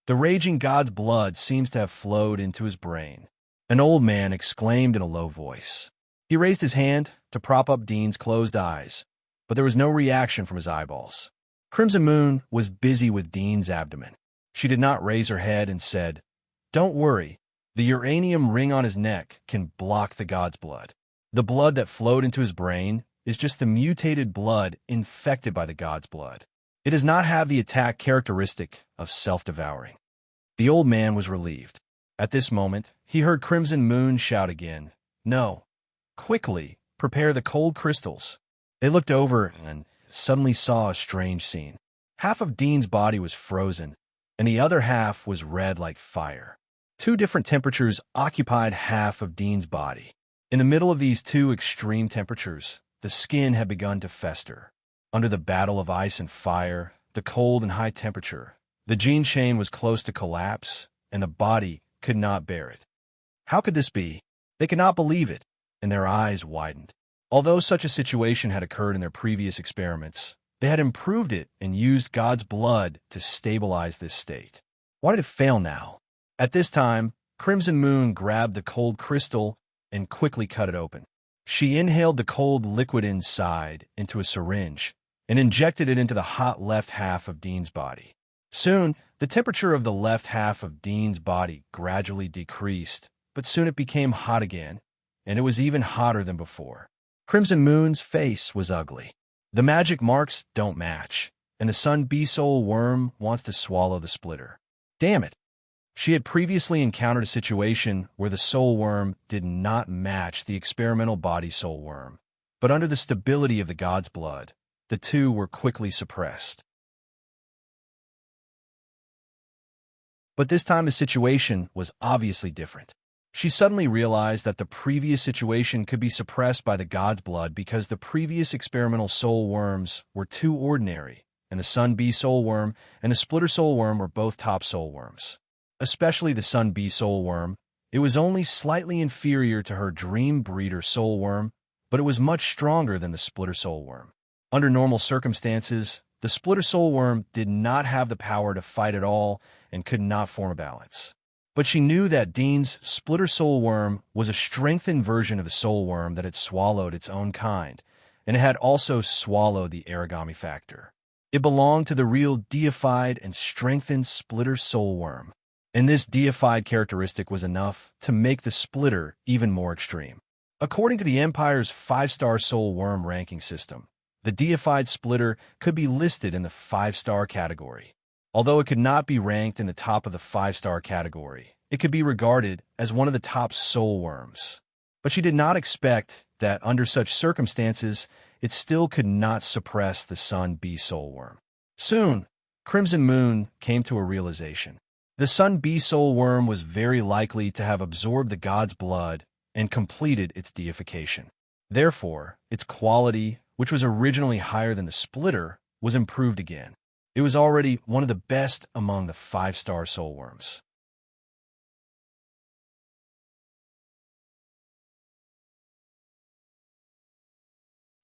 The raging god's blood seems to have flowed into his brain. An old man exclaimed in a low voice. He raised his hand to prop up Dean's closed eyes, but there was no reaction from his eyeballs. Crimson Moon was busy with Dean's abdomen. She did not raise her head and said, "Don't worry, the uranium ring on his neck can block the god's blood. The blood that flowed into his brain is just the mutated blood infected by the god's blood. It does not have the attack characteristic of self-devouring." The old man was relieved. At this moment, he heard Crimson Moon shout again, "No! Quickly, prepare the cold crystals." They looked over and suddenly saw a strange scene. Half of Dean's body was frozen, and the other half was red like fire. Two different temperatures occupied half of Dean's body. In the middle of these two extreme temperatures, the skin had begun to fester. Under the battle of ice and fire, the cold and high temperature, the gene chain was close to collapse, and the body could not bear it. How could this be? They could not believe it, and their eyes widened. Although such a situation had occurred in their previous experiments, they had improved it and used God's blood to stabilize this state. Why did it fail now? At this time, Crimson Moon grabbed the cold crystal and quickly cut it open. She inhaled the cold liquid inside into a syringe and injected it into the hot left half of Dean's body. Soon, the temperature of the left half of Dean's body gradually decreased, but soon it became hot again, and it was even hotter than before. Crimson Moon's face was ugly. The magic marks don't match, and the Sun Bee Soul worm wants to swallow the splitter. Damn it! She had previously encountered a situation where the soul worm did not match the experimental body soul worm, but under the stability of the god's blood, the two were quickly suppressed. But this time the situation was obviously different. She suddenly realized that the previous situation could be suppressed by the god's blood because the previous experimental soul worms were too ordinary, and the Sun Bee Soul worm and the Splitter Soul worm were both top soul worms. Especially the Sun Bee Soul worm, it was only slightly inferior to her Dream Breeder Soul worm, but it was much stronger than the Splitter Soul worm. Under normal circumstances, the Splitter Soul worm did not have the power to fight at all and could not form a balance. But she knew that Dean's Splitter Soul worm was a strengthened version of the soul worm that had swallowed its own kind, and it had also swallowed the origami factor. It belonged to the real deified and strengthened Splitter Soul worm, and this deified characteristic was enough to make the splitter even more extreme. According to the Empire's 5-star soul worm ranking system, the deified splitter could be listed in the 5-star category. Although it could not be ranked in the top of the 5-star category, it could be regarded as one of the top soul worms. But she did not expect that under such circumstances, it still could not suppress the Sun Bee Soul worm. Soon, Crimson Moon came to a realization. The Sun Bee Soul worm was very likely to have absorbed the god's blood and completed its deification. Therefore, its quality, which was originally higher than the splitter, was improved again. It was already one of the best among the 5-star soul worms.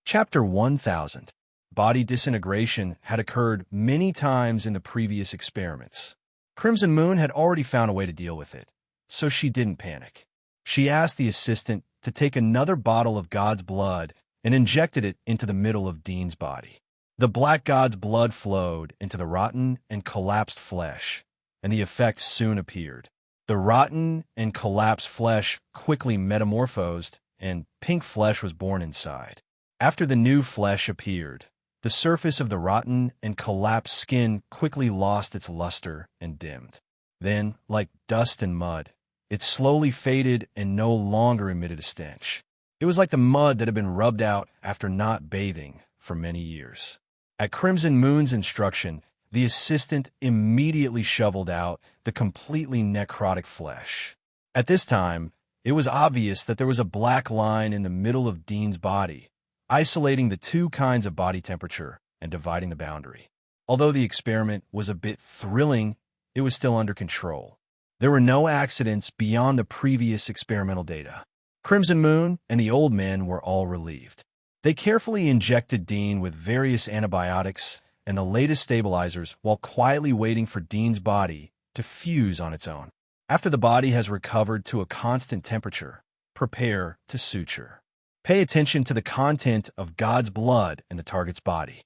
Chapter 1000. Body disintegration had occurred many times in the previous experiments. Crimson Moon had already found a way to deal with it, so she didn't panic. She asked the assistant to take another bottle of God's blood and injected it into the middle of Dean's body. The black God's blood flowed into the rotten and collapsed flesh, and the effect soon appeared. The rotten and collapsed flesh quickly metamorphosed, and pink flesh was born inside. After the new flesh appeared, the surface of the rotten and collapsed skin quickly lost its luster and dimmed. Then, like dust and mud, it slowly faded and no longer emitted a stench. It was like the mud that had been rubbed out after not bathing for many years. At Crimson Moon's instruction, the assistant immediately shoveled out the completely necrotic flesh. At this time, it was obvious that there was a black line in the middle of Dean's body, isolating the two kinds of body temperature and dividing the boundary. Although the experiment was a bit thrilling, it was still under control. There were no accidents beyond the previous experimental data. Crimson Moon and the old men were all relieved. They carefully injected Dean with various antibiotics and the latest stabilizers while quietly waiting for Dean's body to fuse on its own. After the body has recovered to a constant temperature, prepare to suture. Pay attention to the content of God's blood in the target's body.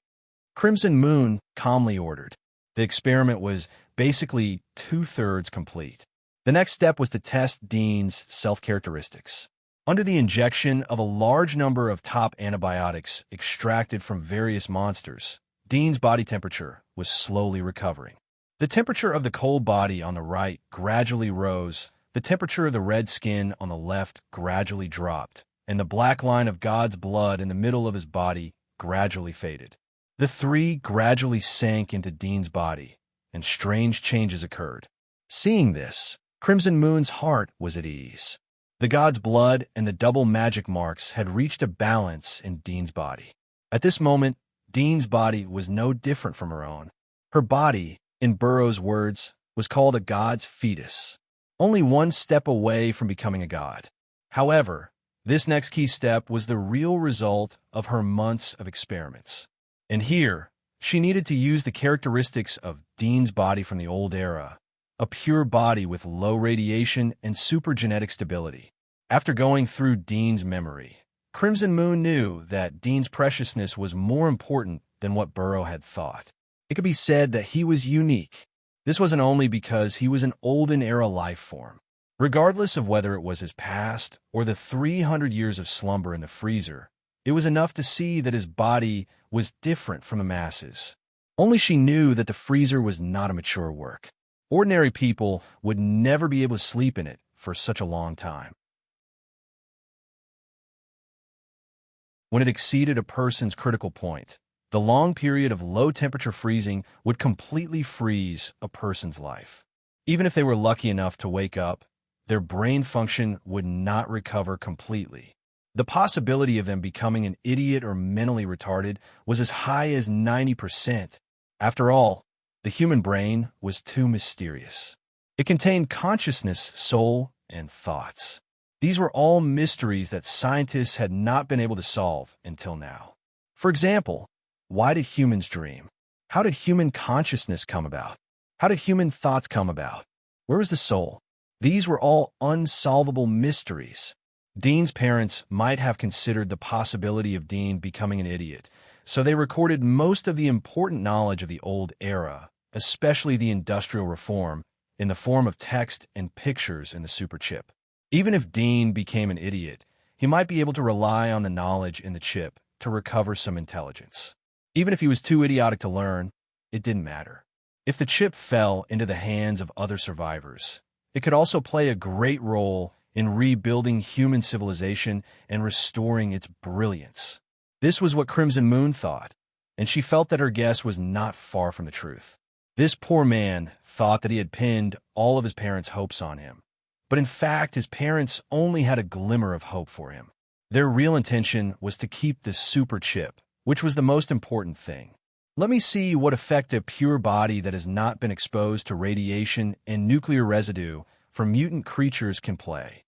Crimson Moon calmly ordered. The experiment was basically 2/3 complete. The next step was to test Dean's self-characteristics. Under the injection of a large number of top antibiotics extracted from various monsters, Dean's body temperature was slowly recovering. The temperature of the cold body on the right gradually rose, the temperature of the red skin on the left gradually dropped, and the black line of God's blood in the middle of his body gradually faded. The three gradually sank into Dean's body, and strange changes occurred. Seeing this, Crimson Moon's heart was at ease. The God's blood and the double magic marks had reached a balance in Dean's body. At this moment, Dean's body was no different from her own. Her body, in Burroughs' words, was called a God's fetus, only one step away from becoming a god. However, this next key step was the real result of her months of experiments. And here, she needed to use the characteristics of Dean's body from the old era, a pure body with low radiation and supergenetic stability. After going through Dean's memory, Crimson Moon knew that Dean's preciousness was more important than what Burrough had thought. It could be said that he was unique. This wasn't only because he was an olden-era life form. Regardless of whether it was his past or the 300 years of slumber in the freezer, it was enough to see that his body was different from the masses. Only she knew that the freezer was not a mature work. Ordinary people would never be able to sleep in it for such a long time. When it exceeded a person's critical point, the long period of low-temperature freezing would completely freeze a person's life. Even if they were lucky enough to wake up, their brain function would not recover completely. The possibility of them becoming an idiot or mentally retarded was as high as 90%. After all, the human brain was too mysterious. It contained consciousness, soul, and thoughts. These were all mysteries that scientists had not been able to solve until now. For example, why did humans dream? How did human consciousness come about? How did human thoughts come about? Where was the soul? These were all unsolvable mysteries. Dean's parents might have considered the possibility of Dean becoming an idiot, so they recorded most of the important knowledge of the old era, especially the industrial reform, in the form of text and pictures in the superchip. Even if Dean became an idiot, he might be able to rely on the knowledge in the chip to recover some intelligence. Even if he was too idiotic to learn, it didn't matter. If the chip fell into the hands of other survivors, it could also play a great role in rebuilding human civilization and restoring its brilliance. This was what Crimson Moon thought, and she felt that her guess was not far from the truth. This poor man thought that he had pinned all of his parents' hopes on him. But in fact, his parents only had a glimmer of hope for him. Their real intention was to keep the super chip, which was the most important thing. Let me see what effect a pure body that has not been exposed to radiation and nuclear residue from mutant creatures can play.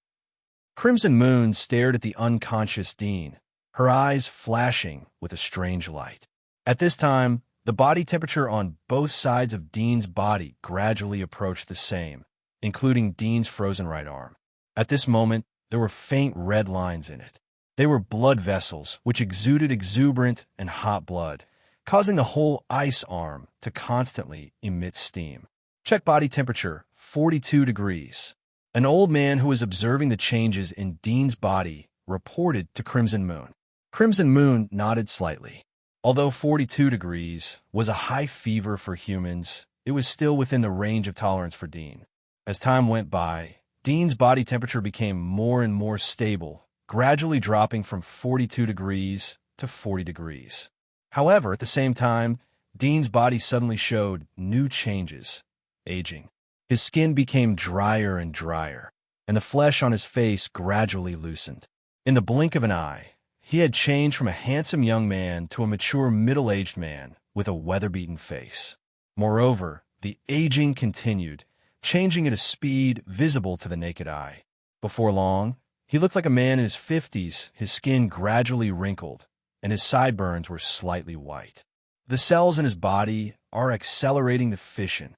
Crimson Moon stared at the unconscious Dean, her eyes flashing with a strange light. At this time, the body temperature on both sides of Dean's body gradually approached the same, including Dean's frozen right arm. At this moment, There were faint red lines in it. They were blood vessels, which exuded exuberant and hot blood, causing the whole ice arm to constantly emit steam. Check body temperature, 42 degrees. An old man who was observing the changes in Dean's body reported to Crimson Moon. Crimson Moon nodded slightly. Although 42 degrees was a high fever for humans, it was still within the range of tolerance for Dean. As time went by, Dean's body temperature became more and more stable, gradually dropping from 42 degrees to 40 degrees. However, at the same time, Dean's body suddenly showed new changes, aging. His skin became drier and drier, and the flesh on his face gradually loosened. In the blink of an eye, he had changed from a handsome young man to a mature middle-aged man with a weather-beaten face. Moreover, the aging continued, changing at a speed visible to the naked eye. Before long, he looked like a man in his 50s, his skin gradually wrinkled, and his sideburns were slightly white. The cells in his body are accelerating the fission.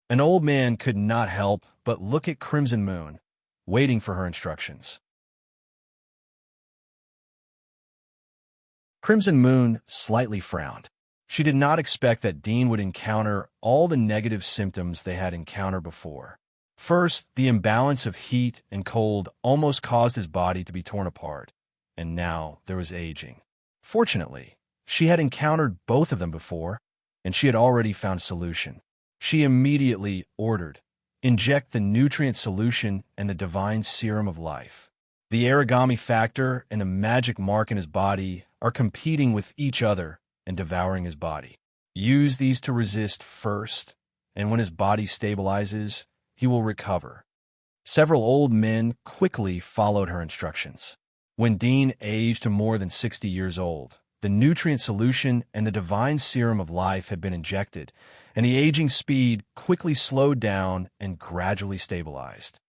An old man could not help but look at Crimson Moon, waiting for her instructions. Crimson Moon slightly frowned. She did not expect that Dean would encounter all the negative symptoms they had encountered before. First, the imbalance of heat and cold almost caused his body to be torn apart, and now there was aging. Fortunately, she had encountered both of them before, and she had already found a solution. She immediately ordered, "Inject the nutrient solution and the divine serum of life." The origami factor and the magic mark in his body are competing with each other and devouring his body. Use these to resist first, and when his body stabilizes, he will recover. Several old men quickly followed her instructions. When Dean aged to more than 60 years old, the nutrient solution and the divine serum of life had been injected, and the aging speed quickly slowed down and gradually stabilized.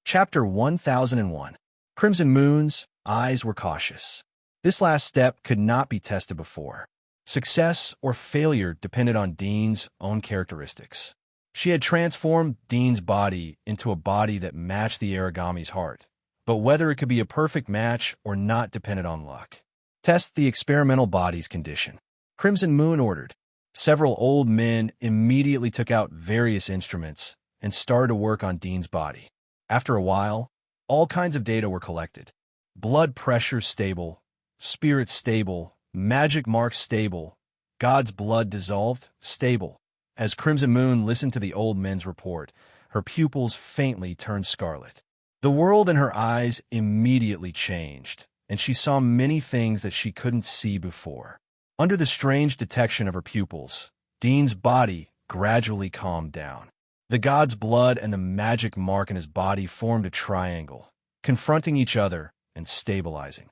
Chapter 1001. Crimson Moon's eyes were cautious. This last step could not be tested before. Success or failure depended on Dean's own characteristics. She had transformed Dean's body into a body that matched the origami's heart, but whether it could be a perfect match or not depended on luck. Test the experimental body's condition. Crimson Moon ordered. Several old men immediately took out various instruments and started to work on Dean's body. After a while, all kinds of data were collected. Blood pressure stable, spirit stable, magic mark stable, God's blood dissolved stable. As Crimson Moon listened to the old men's report, her pupils faintly turned scarlet. The world in her eyes immediately changed, and she saw many things that she couldn't see before. Under the strange detection of her pupils, Dean's body gradually calmed down. The god's blood and the magic mark in his body formed a triangle, confronting each other and stabilizing.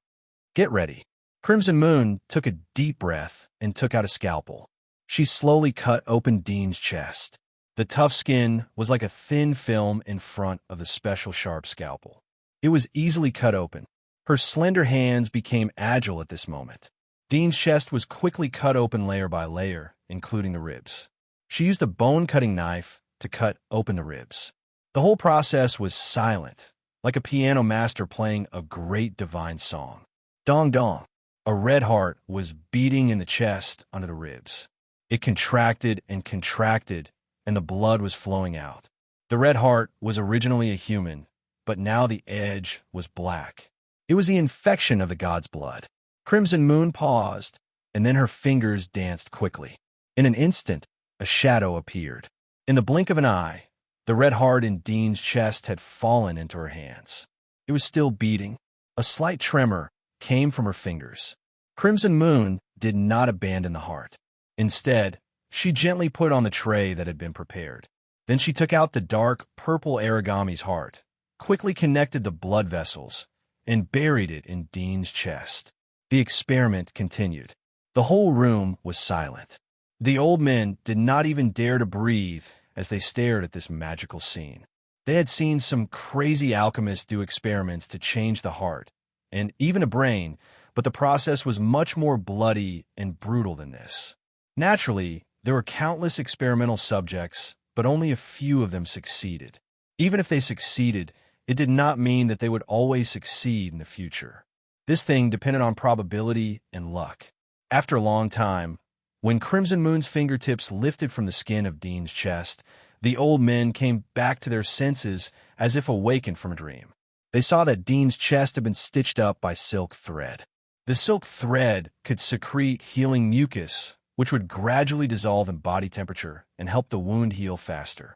Get ready. Crimson Moon took a deep breath and took out a scalpel. She slowly cut open Dean's chest. The tough skin was like a thin film in front of the special sharp scalpel. It was easily cut open. Her slender hands became agile at this moment. Dean's chest was quickly cut open layer by layer, including the ribs. She used a bone-cutting knife to cut open the ribs. The whole process was silent, like a piano master playing a great divine song. Dong dong. A red heart was beating in the chest under the ribs. It contracted, and the blood was flowing out. The red heart was originally a human, but now the edge was black. It was the infection of the god's blood. Crimson Moon paused, and then her fingers danced quickly. In an instant, a shadow appeared. In the blink of an eye, the red heart in Dean's chest had fallen into her hands. It was still beating. A slight tremor came from her fingers. Crimson Moon did not abandon the heart. Instead, she gently put it on the tray that had been prepared. Then she took out the dark purple origami's heart, quickly connected the blood vessels, and buried it in Dean's chest. The experiment continued. The whole room was silent. The old men did not even dare to breathe as they stared at this magical scene. They had seen some crazy alchemists do experiments to change the heart, and even a brain, but the process was much more bloody and brutal than this. Naturally, There were countless experimental subjects, but only a few of them succeeded. Even if they succeeded, it did not mean that they would always succeed in the future. This thing depended on probability and luck. After a long time, when Crimson Moon's fingertips lifted from the skin of Dean's chest, the old men came back to their senses as if awakened from a dream. They saw that Dean's chest had been stitched up by silk thread. The silk thread could secrete healing mucus, which would gradually dissolve in body temperature and help the wound heal faster.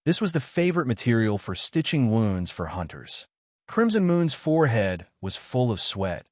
This was the favorite material for stitching wounds for hunters. Crimson Moon's forehead was full of sweat,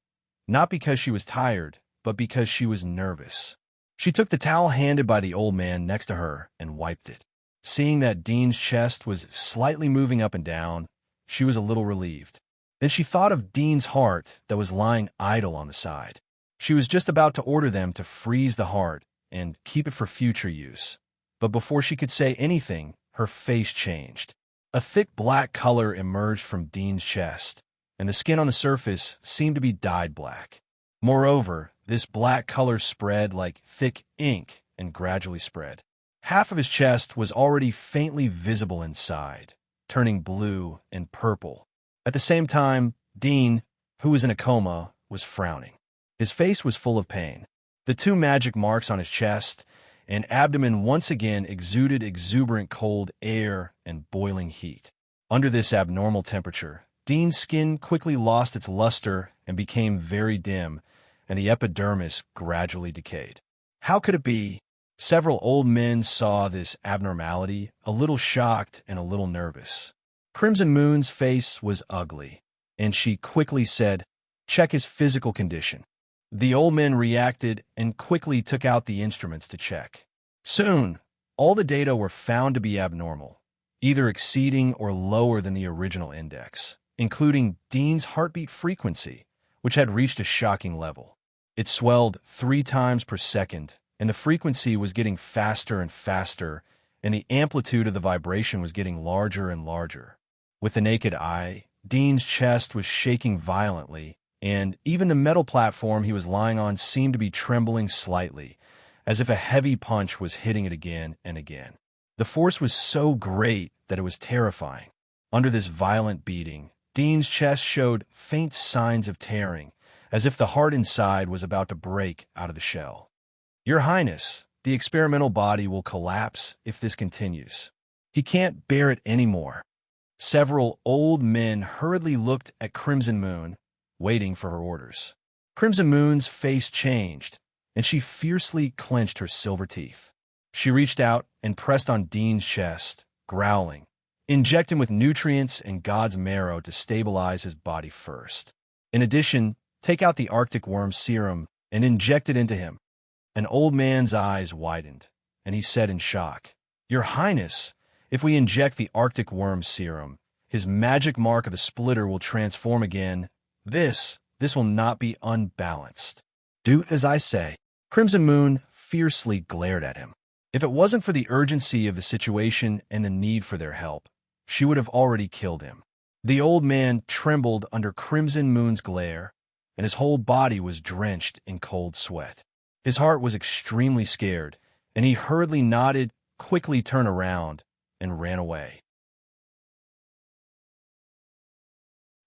not because she was tired, but because she was nervous. She took the towel handed by the old man next to her and wiped it. Seeing that Dean's chest was slightly moving up and down, she was a little relieved. Then she thought of Dean's heart that was lying idle on the side. She was just about to order them to freeze the heart and keep it for future use. But before she could say anything, her face changed. A thick black color emerged from Dean's chest, and the skin on the surface seemed to be dyed black. Moreover, this black color spread like thick ink and gradually spread. Half of his chest was already faintly visible inside, turning blue and purple. At the same time, Dean, who was in a coma, was frowning. His face was full of pain. The two magic marks on his chest and abdomen once again exuded exuberant cold air and boiling heat. Under this abnormal temperature, Dean's skin quickly lost its luster and became very dim, and the epidermis gradually decayed. How could it be? Several old men saw this abnormality, a little shocked and a little nervous. Crimson Moon's face was ugly, and she quickly said, "Check his physical condition." The old men reacted and quickly took out the instruments to check. Soon, all the data were found to be abnormal, either exceeding or lower than the original index, including Dean's heartbeat frequency, which had reached a shocking level. It swelled 3 times per second, and the frequency was getting faster and faster, and the amplitude of the vibration was getting larger and larger. With the naked eye, Dean's chest was shaking violently, and even the metal platform he was lying on seemed to be trembling slightly, as if a heavy punch was hitting it again and again. The force was so great that it was terrifying. Under this violent beating, Dean's chest showed faint signs of tearing, as if the heart inside was about to break out of the shell. "Your Highness, the experimental body will collapse if this continues. He can't bear it anymore." Several old men hurriedly looked at Crimson Moon, waiting for her orders. Crimson Moon's face changed, and she fiercely clenched her silver teeth. She reached out and pressed on Dean's chest, growling, "Inject him with nutrients and God's marrow to stabilize his body first. In addition, take out the Arctic worm serum and inject it into him." An old man's eyes widened, and he said in shock, "Your Highness, if we inject the Arctic worm serum, his magic mark of the splitter will transform again. This will not be unbalanced. Do as I say." Crimson Moon fiercely glared at him. If it wasn't for the urgency of the situation and the need for their help, she would have already killed him. The old man trembled under Crimson Moon's glare, and his whole body was drenched in cold sweat. His heart was extremely scared, and he hurriedly nodded, quickly turned around, and ran away.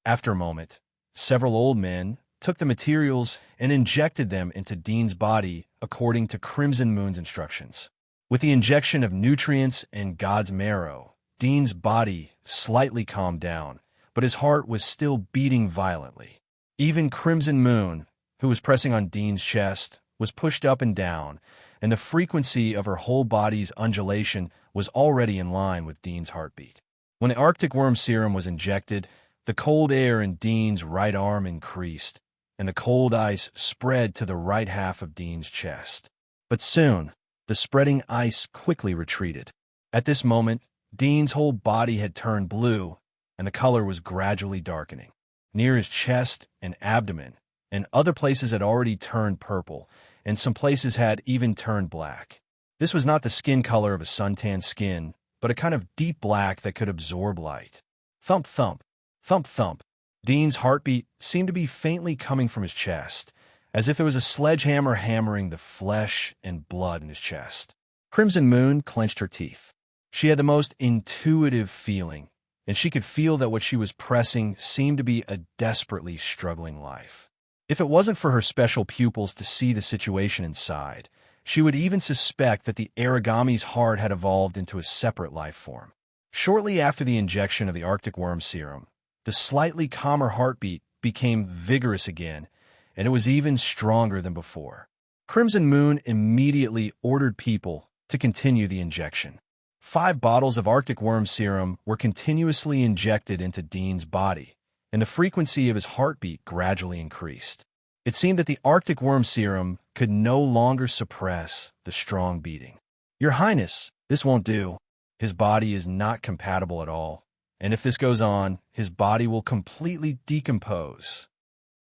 After a moment, several old men took the materials and injected them into Dean's body according to Crimson Moon's instructions. With the injection of nutrients and God's marrow, Dean's body slightly calmed down, but his heart was still beating violently. Even Crimson Moon, who was pressing on Dean's chest, was pushed up and down, and the frequency of her whole body's undulation was already in line with Dean's heartbeat. When the Arctic worm serum was injected, the cold air in Dean's right arm increased, and the cold ice spread to the right half of Dean's chest. But soon, the spreading ice quickly retreated. At this moment, Dean's whole body had turned blue, and the color was gradually darkening. Near his chest and abdomen, and other places had already turned purple, and some places had even turned black. This was not the skin color of a suntanned skin, but a kind of deep black that could absorb light. Thump, thump, thump, thump. Dean's heartbeat seemed to be faintly coming from his chest, as if it was a sledgehammer hammering the flesh and blood in his chest. Crimson Moon clenched her teeth. She had the most intuitive feeling, and she could feel that what she was pressing seemed to be a desperately struggling life. If it wasn't for her special pupils to see the situation inside, she would even suspect that the origami's heart had evolved into a separate life form. Shortly after the injection of the Arctic worm serum, the slightly calmer heartbeat became vigorous again, and it was even stronger than before. Crimson Moon immediately ordered people to continue the injection. 5 bottles of Arctic worm serum were continuously injected into Dean's body, and the frequency of his heartbeat gradually increased. It seemed that the Arctic worm serum could no longer suppress the strong beating. "Your Highness, this won't do. His body is not compatible at all, and if this goes on, his body will completely decompose."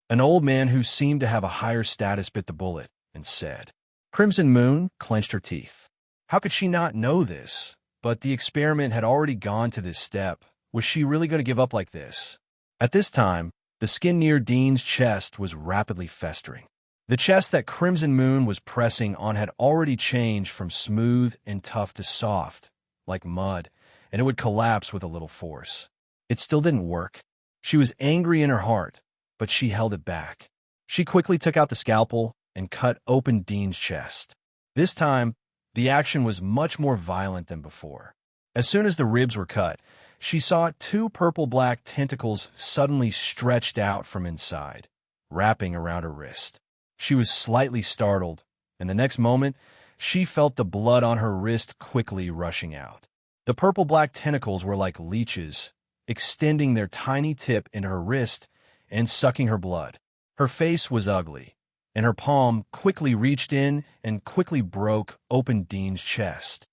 An old man who seemed to have a higher status bit the bullet and said. Crimson Moon clenched her teeth. How could she not know this? But the experiment had already gone to this step. Was she really going to give up like this? At this time, the skin near Dean's chest was rapidly festering. The chest that Crimson Moon was pressing on had already changed from smooth and tough to soft, like mud, and it would collapse with a little force. It still didn't work. She was angry in her heart, but she held it back. She quickly took out the scalpel and cut open Dean's chest. This time, the action was much more violent than before. As soon as the ribs were cut, she saw 2 purple-black tentacles suddenly stretched out from inside, wrapping around her wrist. She was slightly startled, and the next moment, she felt the blood on her wrist quickly rushing out. The purple-black tentacles were like leeches, extending their tiny tip into her wrist and sucking her blood. Her face was ugly, and her palm quickly reached in and quickly broke open Dean's chest.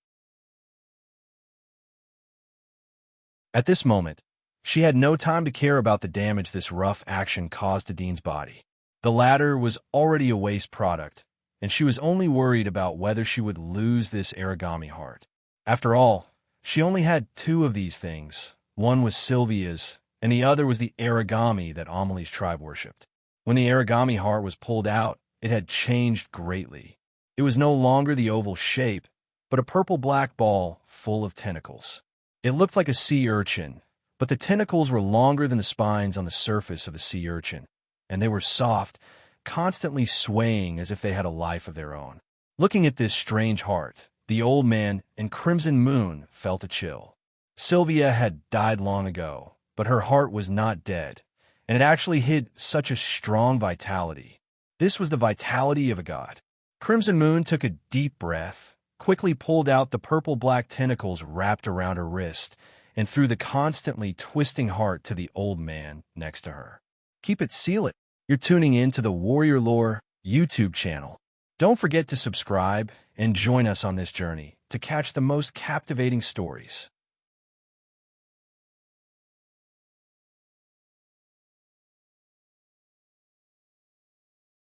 At this moment, she had no time to care about the damage this rough action caused to Dean's body. The latter was already a waste product, and she was only worried about whether she would lose this origami heart. After all, she only had 2 of these things. One was Sylvia's, and the other was the origami that Amelie's tribe worshipped. When the origami heart was pulled out, it had changed greatly. It was no longer the oval shape, but a purple-black ball full of tentacles. It looked like a sea urchin, but the tentacles were longer than the spines on the surface of a sea urchin, and they were soft, constantly swaying as if they had a life of their own. Looking at this strange heart, the old man and Crimson Moon felt a chill. Sylvia had died long ago, but her heart was not dead, and it actually hid such a strong vitality. This was the vitality of a god. Crimson Moon took a deep breath, quickly pulled out the purple-black tentacles wrapped around her wrist, and threw the constantly twisting heart to the old man next to her. Keep it sealed. You're tuning in to the Warrior Lore YouTube channel. Don't forget to subscribe and join us on this journey to catch the most captivating stories.